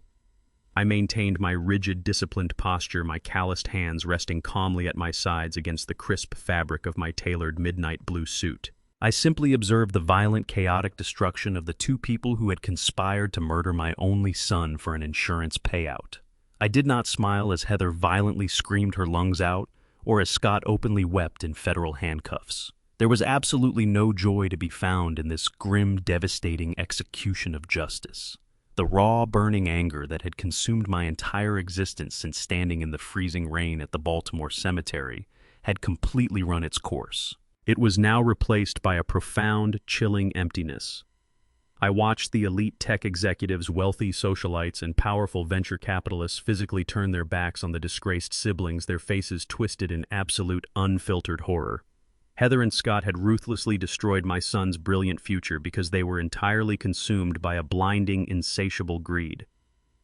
I maintained my rigid, disciplined posture, my calloused hands resting calmly at my sides against the crisp fabric of my tailored midnight blue suit. I simply observed the violent, chaotic destruction of the two people who had conspired to murder my only son for an insurance payout. I did not smile as Heather violently screamed her lungs out, or as Scott openly wept in federal handcuffs. There was absolutely no joy to be found in this grim, devastating execution of justice. The raw, burning anger that had consumed my entire existence since standing in the freezing rain at the Baltimore cemetery had completely run its course. It was now replaced by a profound, chilling emptiness. I watched the elite tech executives, wealthy socialites, and powerful venture capitalists physically turn their backs on the disgraced siblings, their faces twisted in absolute, unfiltered horror. Heather and Scott had ruthlessly destroyed my son's brilliant future because they were entirely consumed by a blinding, insatiable greed.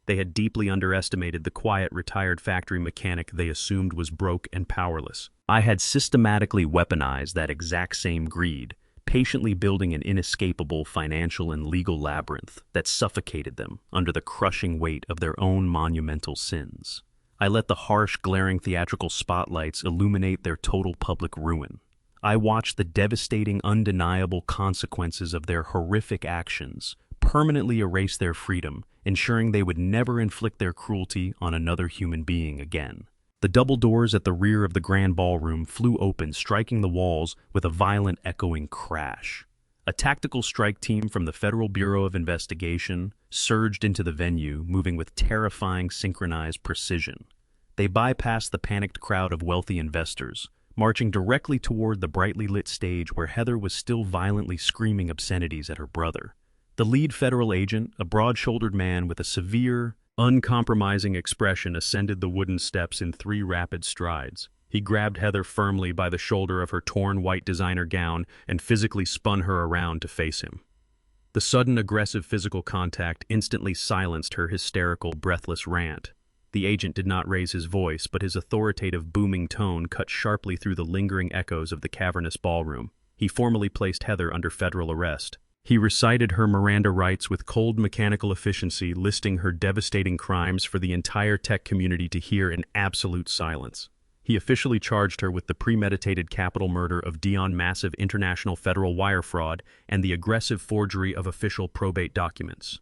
They had deeply underestimated the quiet, retired factory mechanic they assumed was broke and powerless. I had systematically weaponized that exact same greed, patiently building an inescapable financial and legal labyrinth that suffocated them under the crushing weight of their own monumental sins. I let the harsh, glaring theatrical spotlights illuminate their total public ruin. I watched the devastating, undeniable consequences of their horrific actions permanently erase their freedom, ensuring they would never inflict their cruelty on another human being again. The double doors at the rear of the grand ballroom flew open, striking the walls with a violent, echoing crash. A tactical strike team from the Federal Bureau of Investigation surged into the venue, moving with terrifying, synchronized precision. They bypassed the panicked crowd of wealthy investors, marching directly toward the brightly lit stage where Heather was still violently screaming obscenities at her brother. The lead federal agent, a broad-shouldered man with a severe, uncompromising expression, ascended the wooden steps in 3 rapid strides. He grabbed Heather firmly by the shoulder of her torn white designer gown and physically spun her around to face him. The sudden aggressive physical contact instantly silenced her hysterical, breathless rant. The agent did not raise his voice, but his authoritative, booming tone cut sharply through the lingering echoes of the cavernous ballroom. He formally placed Heather under federal arrest. He recited her Miranda rights with cold mechanical efficiency, listing her devastating crimes for the entire tech community to hear in absolute silence. He officially charged her with the premeditated capital murder of Dion, massive international federal wire fraud, and the aggressive forgery of official probate documents.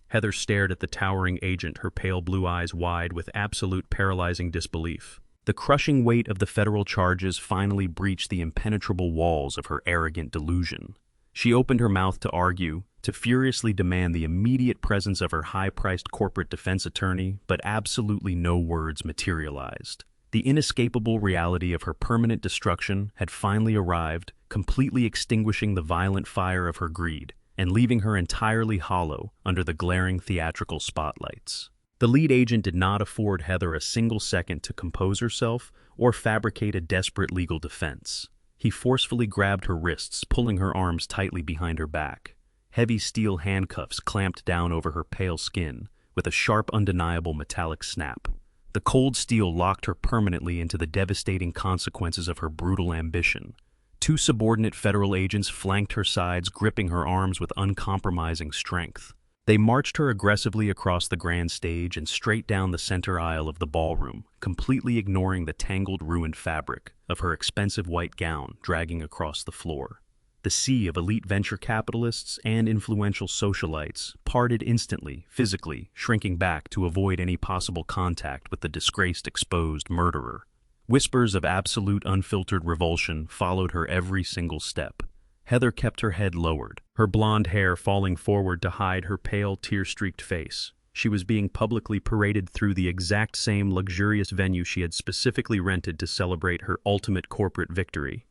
Heather stared at the towering agent, her pale blue eyes wide with absolute paralyzing disbelief. The crushing weight of the federal charges finally breached the impenetrable walls of her arrogant delusion. She opened her mouth to argue, to furiously demand the immediate presence of her high-priced corporate defense attorney, but absolutely no words materialized. The inescapable reality of her permanent destruction had finally arrived, completely extinguishing the violent fire of her greed, and leaving her entirely hollow under the glaring theatrical spotlights. The lead agent did not afford Heather a single second to compose herself or fabricate a desperate legal defense. He forcefully grabbed her wrists, pulling her arms tightly behind her back. Heavy steel handcuffs clamped down over her pale skin, with a sharp, undeniable metallic snap. The cold steel locked her permanently into the devastating consequences of her brutal ambition. 2 subordinate federal agents flanked her sides, gripping her arms with uncompromising strength. They marched her aggressively across the grand stage and straight down the center aisle of the ballroom, completely ignoring the tangled, ruined fabric of her expensive white gown dragging across the floor. The sea of elite venture capitalists and influential socialites parted instantly, physically, shrinking back to avoid any possible contact with the disgraced, exposed murderer. Whispers of absolute, unfiltered revulsion followed her every single step. Heather kept her head lowered, her blonde hair falling forward to hide her pale, tear-streaked face. She was being publicly paraded through the exact same luxurious venue she had specifically rented to celebrate her ultimate corporate victory.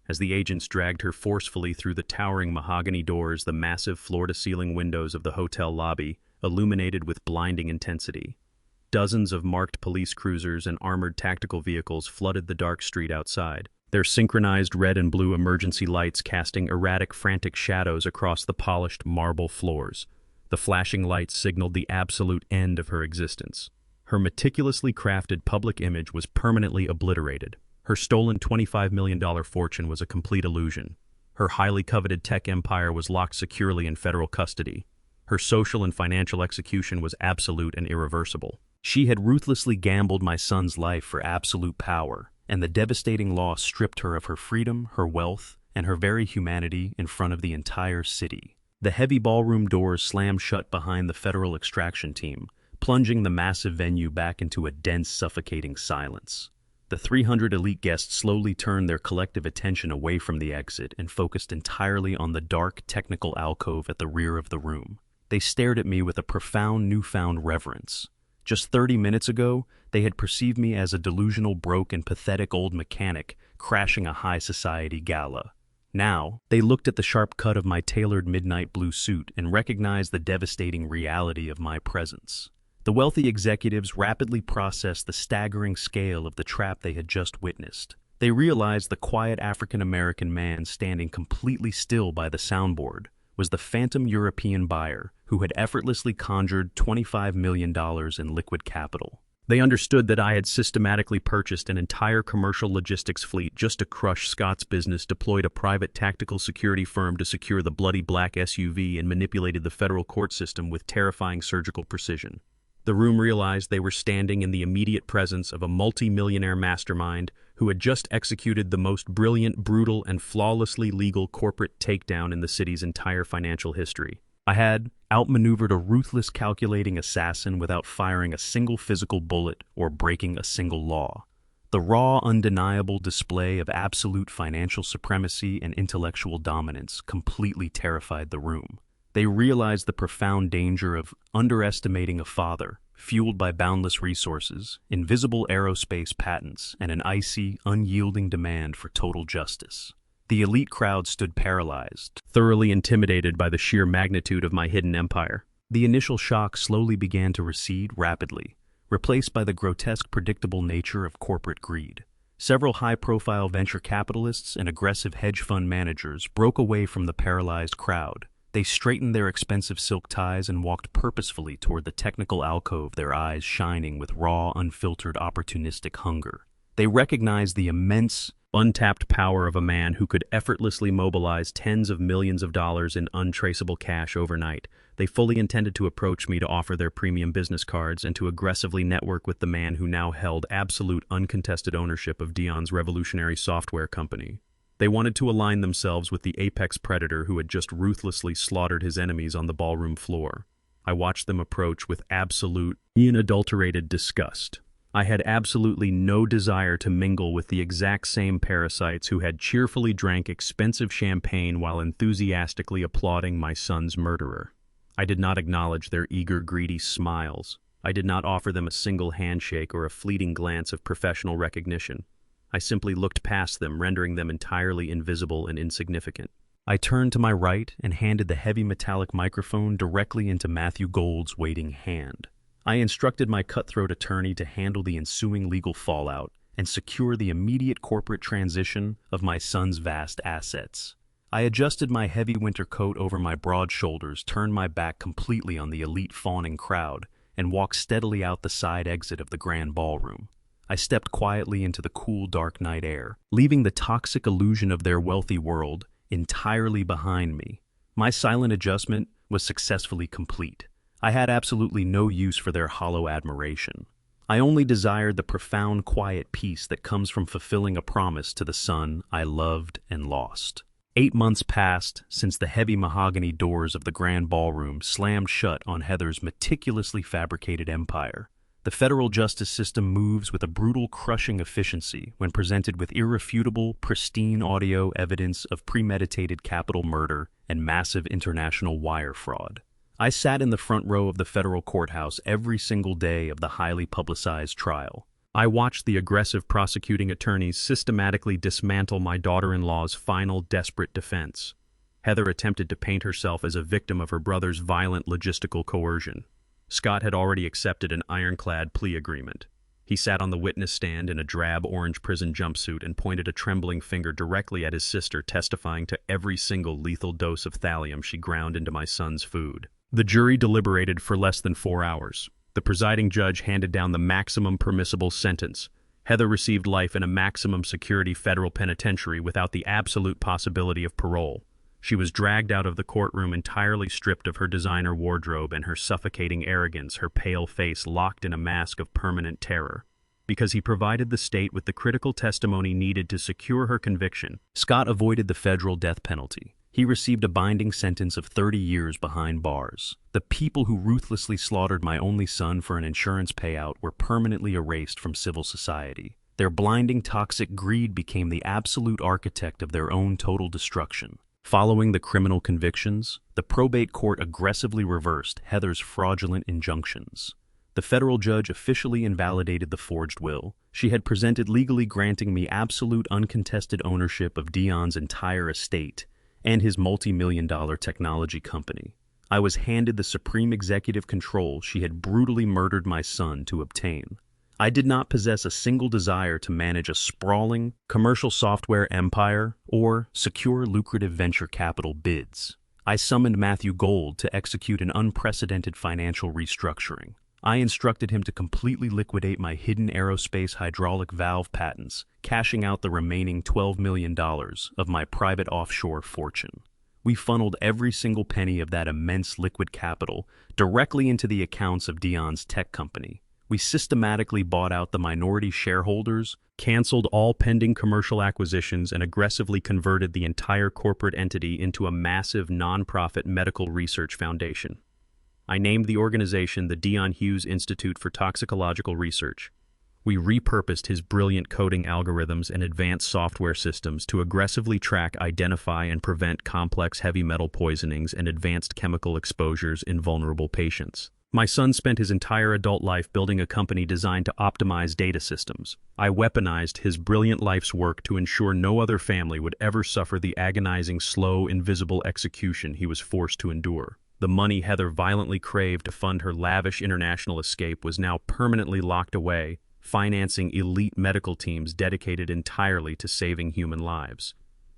As the agents dragged her forcefully through the towering mahogany doors, the massive floor-to-ceiling windows of the hotel lobby illuminated with blinding intensity. Dozens of marked police cruisers and armored tactical vehicles flooded the dark street outside, their synchronized red and blue emergency lights casting erratic, frantic shadows across the polished marble floors. The flashing lights signaled the absolute end of her existence. Her meticulously crafted public image was permanently obliterated. Her stolen $25 million fortune was a complete illusion. Her highly coveted tech empire was locked securely in federal custody. Her social and financial execution was absolute and irreversible. She had ruthlessly gambled my son's life for absolute power, and the devastating loss stripped her of her freedom, her wealth, and her very humanity in front of the entire city. The heavy ballroom doors slammed shut behind the federal extraction team, plunging the massive venue back into a dense, suffocating silence. The 300 elite guests slowly turned their collective attention away from the exit and focused entirely on the dark, technical alcove at the rear of the room. They stared at me with a profound newfound reverence. Just 30 minutes ago, they had perceived me as a delusional, broke, and pathetic old mechanic crashing a high society gala. Now, they looked at the sharp cut of my tailored midnight blue suit and recognized the devastating reality of my presence. The wealthy executives rapidly processed the staggering scale of the trap they had just witnessed. They realized the quiet African-American man standing completely still by the soundboard was the phantom European buyer who had effortlessly conjured $25 million in liquid capital. They understood that I had systematically purchased an entire commercial logistics fleet just to crush Scott's business, deployed a private tactical security firm to secure the bloody black SUV, and manipulated the federal court system with terrifying surgical precision. The room realized they were standing in the immediate presence of a multi-millionaire mastermind who had just executed the most brilliant, brutal, and flawlessly legal corporate takedown in the city's entire financial history. I had outmaneuvered a ruthless, calculating assassin without firing a single physical bullet or breaking a single law. The raw, undeniable display of absolute financial supremacy and intellectual dominance completely terrified the room. They realized the profound danger of underestimating a father, fueled by boundless resources, invisible aerospace patents, and an icy, unyielding demand for total justice. The elite crowd stood paralyzed, thoroughly intimidated by the sheer magnitude of my hidden empire. The initial shock slowly began to recede rapidly, replaced by the grotesque, predictable nature of corporate greed. Several high-profile venture capitalists and aggressive hedge fund managers broke away from the paralyzed crowd. They straightened their expensive silk ties and walked purposefully toward the technical alcove, their eyes shining with raw, unfiltered, opportunistic hunger. They recognized the immense, untapped power of a man who could effortlessly mobilize tens of millions of dollars in untraceable cash overnight. They fully intended to approach me to offer their premium business cards and to aggressively network with the man who now held absolute, uncontested ownership of Dion's revolutionary software company. They wanted to align themselves with the apex predator who had just ruthlessly slaughtered his enemies on the ballroom floor. I watched them approach with absolute, unadulterated disgust. I had absolutely no desire to mingle with the exact same parasites who had cheerfully drank expensive champagne while enthusiastically applauding my son's murderer. I did not acknowledge their eager, greedy smiles. I did not offer them a single handshake or a fleeting glance of professional recognition. I simply looked past them, rendering them entirely invisible and insignificant. I turned to my right and handed the heavy metallic microphone directly into Matthew Gold's waiting hand. I instructed my cutthroat attorney to handle the ensuing legal fallout and secure the immediate corporate transition of my son's vast assets. I adjusted my heavy winter coat over my broad shoulders, turned my back completely on the elite fawning crowd, and walked steadily out the side exit of the grand ballroom. I stepped quietly into the cool, dark night air, leaving the toxic illusion of their wealthy world entirely behind me. My silent adjustment was successfully complete. I had absolutely no use for their hollow admiration. I only desired the profound, quiet peace that comes from fulfilling a promise to the son I loved and lost. 8 months passed since the heavy mahogany doors of the grand ballroom slammed shut on Heather's meticulously fabricated empire. The federal justice system moves with a brutal, crushing efficiency when presented with irrefutable, pristine audio evidence of premeditated capital murder and massive international wire fraud. I sat in the front row of the federal courthouse every single day of the highly publicized trial. I watched the aggressive prosecuting attorneys systematically dismantle my daughter-in-law's final desperate defense. Heather attempted to paint herself as a victim of her brother's violent logistical coercion. Scott had already accepted an ironclad plea agreement. He sat on the witness stand in a drab orange prison jumpsuit and pointed a trembling finger directly at his sister, testifying to every single lethal dose of thallium she ground into my son's food. The jury deliberated for less than 4 hours. The presiding judge handed down the maximum permissible sentence. Heather received life in a maximum security federal penitentiary without the absolute possibility of parole. She was dragged out of the courtroom entirely stripped of her designer wardrobe and her suffocating arrogance, her pale face locked in a mask of permanent terror. Because he provided the state with the critical testimony needed to secure her conviction, Scott avoided the federal death penalty. He received a binding sentence of 30 years behind bars. The people who ruthlessly slaughtered my only son for an insurance payout were permanently erased from civil society. Their blinding, toxic greed became the absolute architect of their own total destruction. Following the criminal convictions, the probate court aggressively reversed Heather's fraudulent injunctions. The federal judge officially invalidated the forged will. She had presented legally granting me absolute uncontested ownership of Dion's entire estate and his multi-million-dollar technology company. I was handed the supreme executive control she had brutally murdered my son to obtain. I did not possess a single desire to manage a sprawling commercial software empire or secure lucrative venture capital bids. I summoned Matthew Gold to execute an unprecedented financial restructuring. I instructed him to completely liquidate my hidden aerospace hydraulic valve patents, cashing out the remaining $12 million of my private offshore fortune. We funneled every single penny of that immense liquid capital directly into the accounts of Dion's tech company. We systematically bought out the minority shareholders, canceled all pending commercial acquisitions, and aggressively converted the entire corporate entity into a massive nonprofit medical research foundation. I named the organization the Dion Hughes Institute for Toxicological Research. We repurposed his brilliant coding algorithms and advanced software systems to aggressively track, identify, and prevent complex heavy metal poisonings and advanced chemical exposures in vulnerable patients. My son spent his entire adult life building a company designed to optimize data systems. I weaponized his brilliant life's work to ensure no other family would ever suffer the agonizing, slow, invisible execution he was forced to endure. The money Heather violently craved to fund her lavish international escape was now permanently locked away, financing elite medical teams dedicated entirely to saving human lives.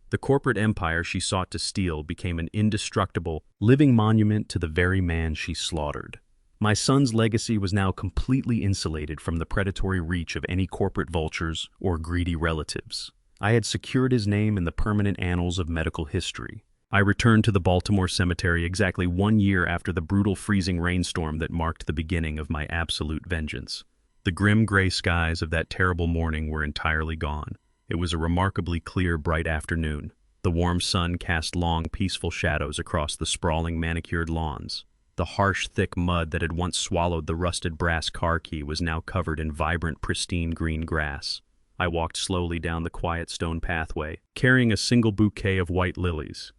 The corporate empire she sought to steal became an indestructible, living monument to the very man she slaughtered. My son's legacy was now completely insulated from the predatory reach of any corporate vultures or greedy relatives. I had secured his name in the permanent annals of medical history. I returned to the Baltimore cemetery exactly 1 year after the brutal freezing rainstorm that marked the beginning of my absolute vengeance. The grim gray skies of that terrible morning were entirely gone. It was a remarkably clear, bright afternoon. The warm sun cast long, peaceful shadows across the sprawling, manicured lawns. The harsh, thick mud that had once swallowed the rusted brass car key was now covered in vibrant, pristine green grass. I walked slowly down the quiet stone pathway, carrying a single bouquet of white lilies.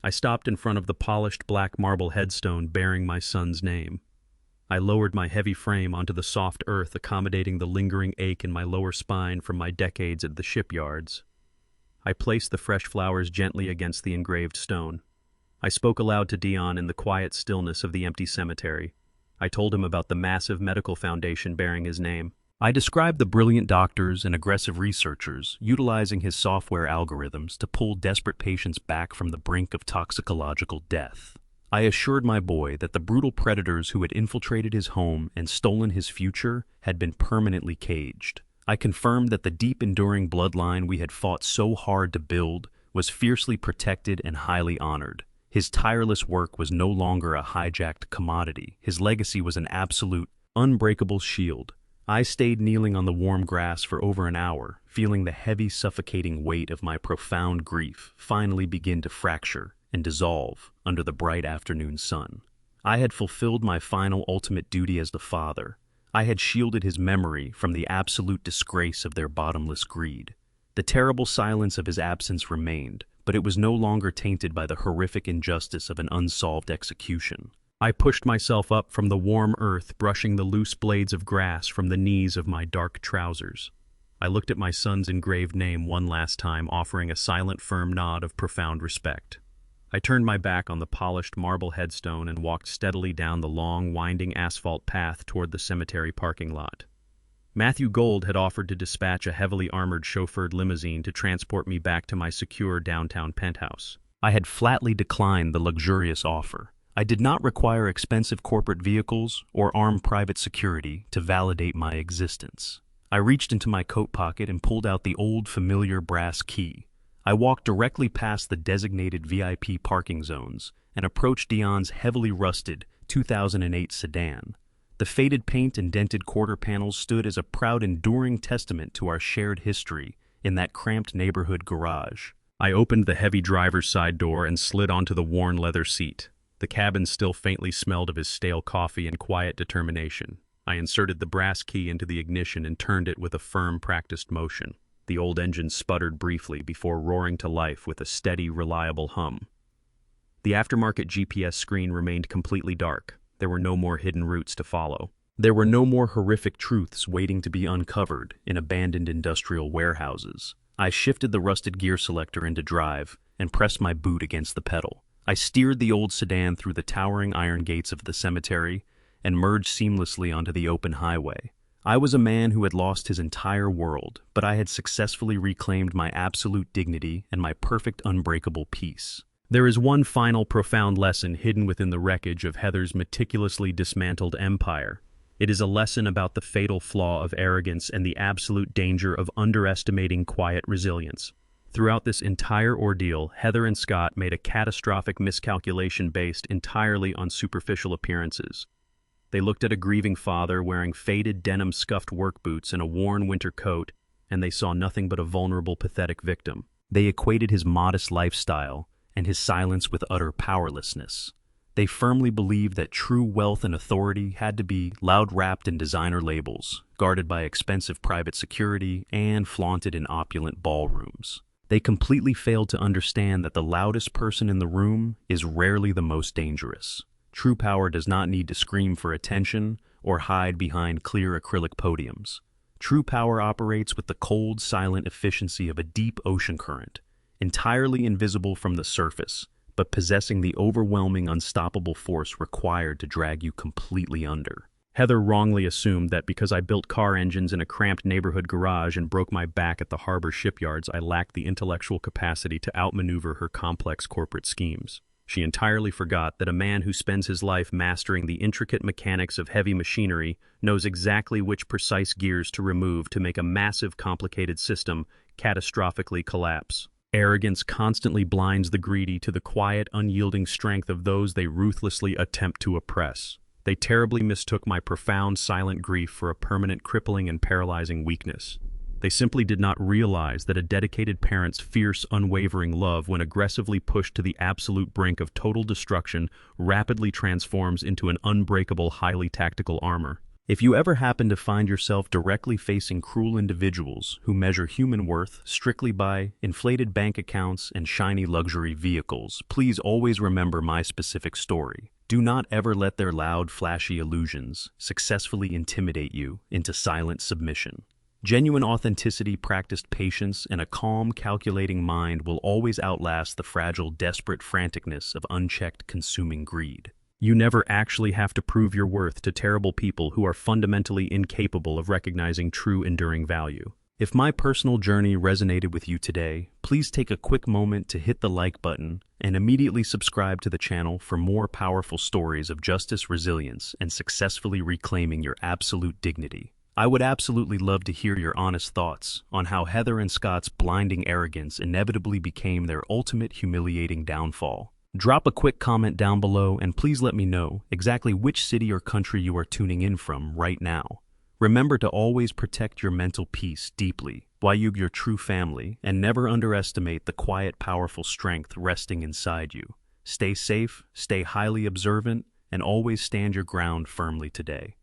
I stopped in front of the polished black marble headstone bearing my son's name. I lowered my heavy frame onto the soft earth, accommodating the lingering ache in my lower spine from my decades at the shipyards. I placed the fresh flowers gently against the engraved stone. I spoke aloud to Dion in the quiet stillness of the empty cemetery. I told him about the massive medical foundation bearing his name. I described the brilliant doctors and aggressive researchers utilizing his software algorithms to pull desperate patients back from the brink of toxicological death. I assured my boy that the brutal predators who had infiltrated his home and stolen his future had been permanently caged. I confirmed that the deep, enduring bloodline we had fought so hard to build was fiercely protected and highly honored. His tireless work was no longer a hijacked commodity. His legacy was an absolute, unbreakable shield. I stayed kneeling on the warm grass for over an hour, feeling the heavy, suffocating weight of my profound grief finally begin to fracture and dissolve under the bright afternoon sun. I had fulfilled my final ultimate duty as the father. I had shielded his memory from the absolute disgrace of their bottomless greed. The terrible silence of his absence remained, but it was no longer tainted by the horrific injustice of an unsolved execution. I pushed myself up from the warm earth, brushing the loose blades of grass from the knees of my dark trousers. I looked at my son's engraved name one last time, offering a silent, firm nod of profound respect. I turned my back on the polished marble headstone and walked steadily down the long, winding asphalt path toward the cemetery parking lot. Matthew Gold had offered to dispatch a heavily armored chauffeured limousine to transport me back to my secure downtown penthouse. I had flatly declined the luxurious offer. I did not require expensive corporate vehicles or armed private security to validate my existence. I reached into my coat pocket and pulled out the old, familiar brass key. I walked directly past the designated VIP parking zones and approached Dion's heavily rusted 2008 sedan. The faded paint and dented quarter panels stood as a proud, enduring testament to our shared history in that cramped neighborhood garage. I opened the heavy driver's side door and slid onto the worn leather seat. The cabin still faintly smelled of his stale coffee and quiet determination. I inserted the brass key into the ignition and turned it with a firm, practiced motion. The old engine sputtered briefly before roaring to life with a steady, reliable hum. The aftermarket GPS screen remained completely dark. There were no more hidden routes to follow. There were no more horrific truths waiting to be uncovered in abandoned industrial warehouses. I shifted the rusted gear selector into drive and pressed my boot against the pedal. I steered the old sedan through the towering iron gates of the cemetery and merged seamlessly onto the open highway. I was a man who had lost his entire world, but I had successfully reclaimed my absolute dignity and my perfect unbreakable peace. There is one final profound lesson hidden within the wreckage of Heather's meticulously dismantled empire. It is a lesson about the fatal flaw of arrogance and the absolute danger of underestimating quiet resilience. Throughout this entire ordeal, Heather and Scott made a catastrophic miscalculation based entirely on superficial appearances. They looked at a grieving father wearing faded denim scuffed work boots and a worn winter coat, and they saw nothing but a vulnerable, pathetic victim. They equated his modest lifestyle and his silence with utter powerlessness. They firmly believed that true wealth and authority had to be loud-wrapped in designer labels, guarded by expensive private security, and flaunted in opulent ballrooms. They completely failed to understand that the loudest person in the room is rarely the most dangerous. True power does not need to scream for attention or hide behind clear acrylic podiums. True power operates with the cold, silent efficiency of a deep ocean current, entirely invisible from the surface, but possessing the overwhelming, unstoppable force required to drag you completely under. Heather wrongly assumed that because I built car engines in a cramped neighborhood garage and broke my back at the harbor shipyards, I lacked the intellectual capacity to outmaneuver her complex corporate schemes. She entirely forgot that a man who spends his life mastering the intricate mechanics of heavy machinery knows exactly which precise gears to remove to make a massive, complicated system catastrophically collapse. Arrogance constantly blinds the greedy to the quiet, unyielding strength of those they ruthlessly attempt to oppress. They terribly mistook my profound, silent grief for a permanent, crippling, and paralyzing weakness. They simply did not realize that a dedicated parent's fierce, unwavering love, when aggressively pushed to the absolute brink of total destruction, rapidly transforms into an unbreakable, highly tactical armor. If you ever happen to find yourself directly facing cruel individuals who measure human worth strictly by inflated bank accounts and shiny luxury vehicles, please always remember my specific story. Do not ever let their loud, flashy illusions successfully intimidate you into silent submission. Genuine authenticity, practiced patience, and a calm, calculating mind will always outlast the fragile, desperate franticness of unchecked, consuming greed. You never actually have to prove your worth to terrible people who are fundamentally incapable of recognizing true, enduring value. If my personal journey resonated with you today, please take a quick moment to hit the like button and immediately subscribe to the channel for more powerful stories of justice, resilience, and successfully reclaiming your absolute dignity. I would absolutely love to hear your honest thoughts on how Heather and Scott's blinding arrogance inevitably became their ultimate humiliating downfall. Drop a quick comment down below and please let me know exactly which city or country you are tuning in from right now. Remember to always protect your mental peace deeply while you your true family, and never underestimate the quiet, powerful strength resting inside you. Stay safe, stay highly observant, and always stand your ground firmly today.